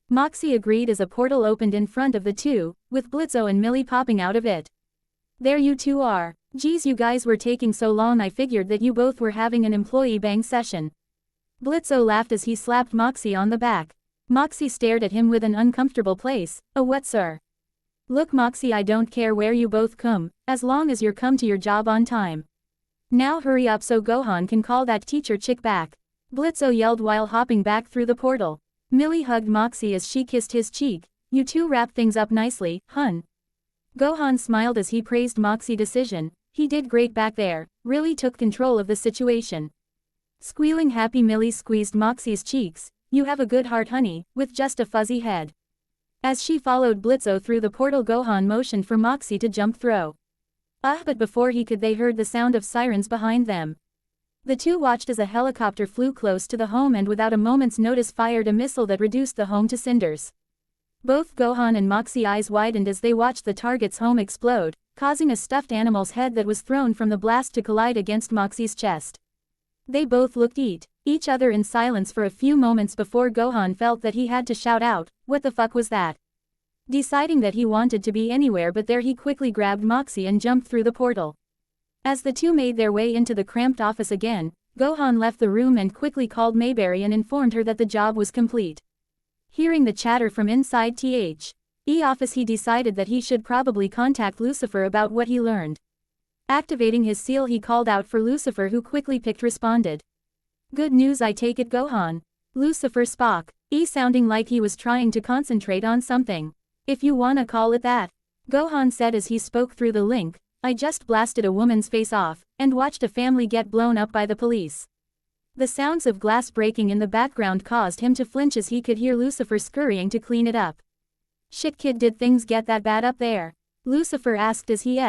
Moxie agreed as a portal opened in front of the two, with Blitzo and Millie popping out of it. There you two are. Geez, you guys were taking so long, I figured that you both were having an employee bang session. Blitzo laughed as he slapped Moxie on the back. Moxie stared at him with an uncomfortable place. Oh, what, sir? Look, Moxie, I don't care where you both come, as long as you're come to your job on time. Now hurry up so Gohan can call that teacher chick back. Blitzo yelled while hopping back through the portal. Millie hugged Moxie as she kissed his cheek. You two wrap things up nicely, hun. Gohan smiled as he praised Moxie's decision. He did great back there, really took control of the situation. Squealing happy, Millie squeezed Moxie's cheeks. You have a good heart, honey, with just a fuzzy head. As she followed Blitzo through the portal, Gohan motioned for Moxie to jump through. But before he could, they heard the sound of sirens behind them. The two watched as a helicopter flew close to the home and without a moment's notice fired a missile that reduced the home to cinders. Both Gohan and Moxie's eyes widened as they watched the target's home explode, causing a stuffed animal's head that was thrown from the blast to collide against Moxie's chest. They both looked each other in silence for a few moments before Gohan felt that he had to shout out, "What the fuck was that?" Deciding that he wanted to be anywhere but there, he quickly grabbed Moxie and jumped through the portal. As the two made their way into the cramped office again, Gohan left the room and quickly called Mayberry and informed her that the job was complete. Hearing the chatter from inside the office, he decided that he should probably contact Lucifer about what he learned. Activating his seal, he called out for Lucifer, who quickly responded. Good news, I take it, Gohan. Lucifer spoke, sounding like he was trying to concentrate on something. If you wanna call it that. Gohan said as he spoke through the link. I just blasted a woman's face off, and watched a family get blown up by the police. The sounds of glass breaking in the background caused him to flinch as he could hear Lucifer scurrying to clean it up. Shit, kid, did things get that bad up there? Lucifer asked as he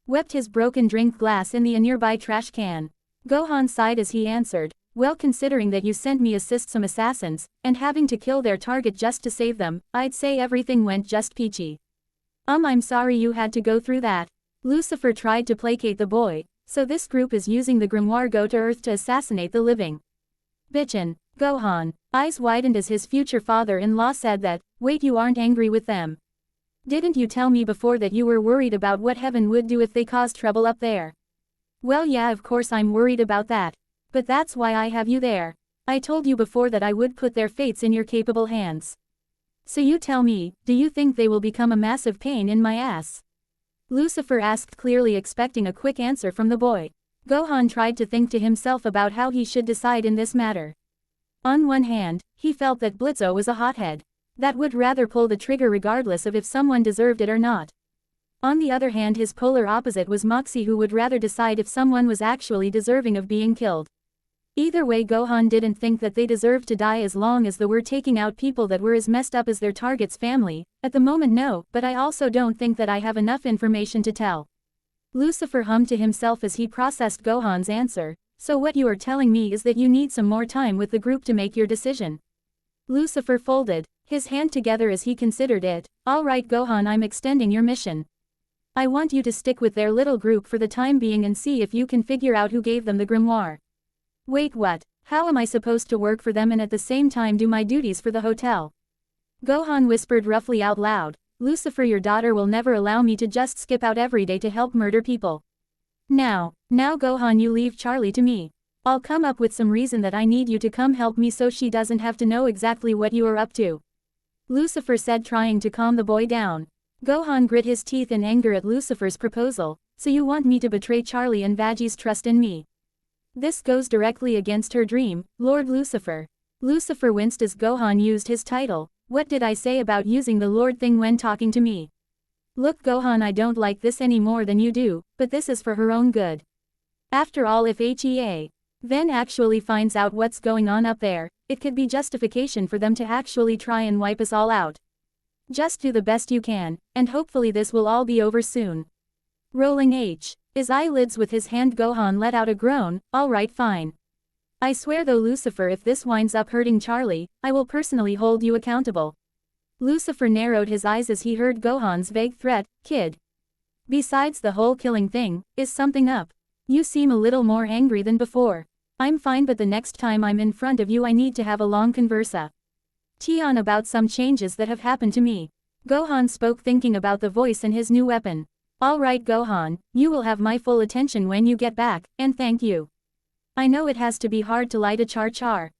wept his broken drink glass in the nearby trash can. Gohan sighed as he answered, well, considering that you sent me assist some assassins, and having to kill their target just to save them, I'd say everything went just peachy. I'm sorry you had to go through that. Lucifer tried to placate the boy. So this group is using the grimoire Go to Earth to assassinate the living. Bitchin'. Gohan, eyes widened as his future father-in-law said that, wait, you aren't angry with them? Didn't you tell me before that you were worried about what heaven would do if they caused trouble up there? Well, yeah, of course I'm worried about that. But that's why I have you there. I told you before that I would put their fates in your capable hands. So you tell me, do you think they will become a massive pain in my ass? Lucifer asked, clearly expecting a quick answer from the boy. Gohan tried to think to himself about how he should decide in this matter. On one hand, he felt that Blitzo was a hothead that would rather pull the trigger regardless of if someone deserved it or not. On the other hand, his polar opposite was Moxie, who would rather decide if someone was actually deserving of being killed. Either way, Gohan didn't think that they deserved to die as long as they were taking out people that were as messed up as their target's family. At the moment, no, but I also don't think that I have enough information to tell. Lucifer hummed to himself as he processed Gohan's answer. So what you are telling me is that you need some more time with the group to make your decision. Lucifer folded his hand together as he considered it. All right, Gohan, I'm extending your mission. I want you to stick with their little group for the time being and see if you can figure out who gave them the grimoire. Wait, what? How am I supposed to work for them and at the same time do my duties for the hotel? Gohan whispered roughly out loud. Lucifer, your daughter will never allow me to just skip out every day to help murder people. Now Gohan, you leave Charlie to me. I'll come up with some reason that I need you to come help me so she doesn't have to know exactly what you are up to. Lucifer said, trying to calm the boy down. Gohan grit his teeth in anger at Lucifer's proposal. So you want me to betray Charlie and Veggies' trust in me? This goes directly against her dream, Lord Lucifer. Lucifer winced as Gohan used his title. What did I say about using the Lord thing when talking to me? Look, Gohan, I don't like this any more than you do, but this is for her own good. After all, if HEA then actually finds out what's going on up there, it could be justification for them to actually try and wipe us all out. Just do the best you can, and hopefully this will all be over soon. Rolling his eyelids with his hand, Gohan let out a groan. Alright, fine. I swear though, Lucifer, if this winds up hurting Charlie, I will personally hold you accountable. Lucifer narrowed his eyes as he heard Gohan's vague threat. Kid. Besides the whole killing thing, is something up? You seem a little more angry than before. I'm fine, but the next time I'm in front of you I need to have a long conversa on about some changes that have happened to me. Gohan spoke, thinking about the voice and his new weapon. Alright, Gohan, you will have my full attention when you get back, and thank you. I know it has to be hard to lie to Char Char.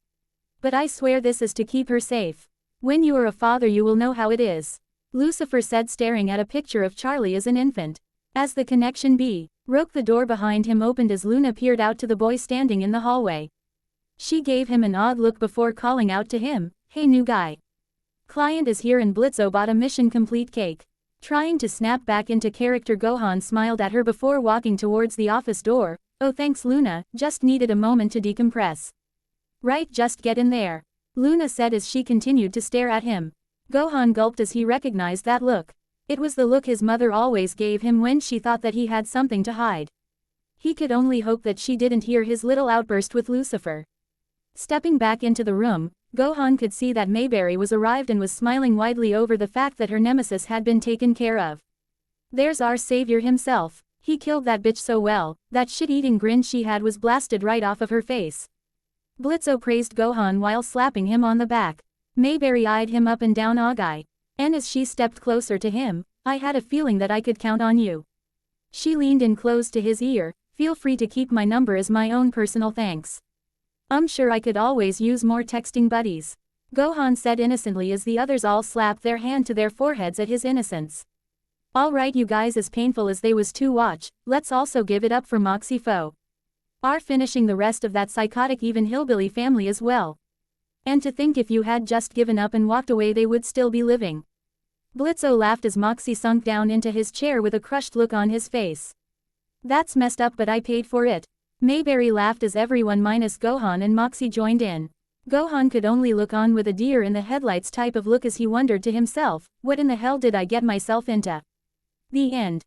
But I swear this is to keep her safe. When you are a father you will know how it is. Lucifer said, staring at a picture of Charlie as an infant. As the connection broke, the door behind him opened as Luna peered out to the boy standing in the hallway. She gave him an odd look before calling out to him, "Hey new guy. Client is here," and Blitzo bought a mission complete cake. Trying to snap back into character, Gohan smiled at her before walking towards the office door. "Oh thanks Luna, just needed a moment to decompress." "Right, just get in there," Luna said as she continued to stare at him. Gohan gulped as he recognized that look. It was the look his mother always gave him when she thought that he had something to hide. He could only hope that she didn't hear his little outburst with Lucifer. Stepping back into the room, Gohan could see that Mayberry was arrived and was smiling widely over the fact that her nemesis had been taken care of. "There's our savior himself. He killed that bitch so well, that shit-eating grin she had was blasted right off of her face." Blitzo praised Gohan while slapping him on the back. Mayberry eyed him up and down ogeye. And as she stepped closer to him, "I had a feeling that I could count on you." She leaned in close to his ear. "Feel free to keep my number as my own personal thanks. I'm sure I could always use more texting buddies," Gohan said innocently as the others all slapped their hand to their foreheads at his innocence. "Alright you guys, as painful as they was to watch, let's also give it up for Moxie Foe. Are finishing the rest of that psychotic even hillbilly family as well. And to think if you had just given up and walked away they would still be living." Blitzo laughed as Moxie sunk down into his chair with a crushed look on his face. "That's messed up, but I paid for it." Mayberry laughed as everyone minus Gohan and Moxie joined in. Gohan could only look on with a deer in the headlights type of look as he wondered to himself, "What in the hell did I get myself into?" The end.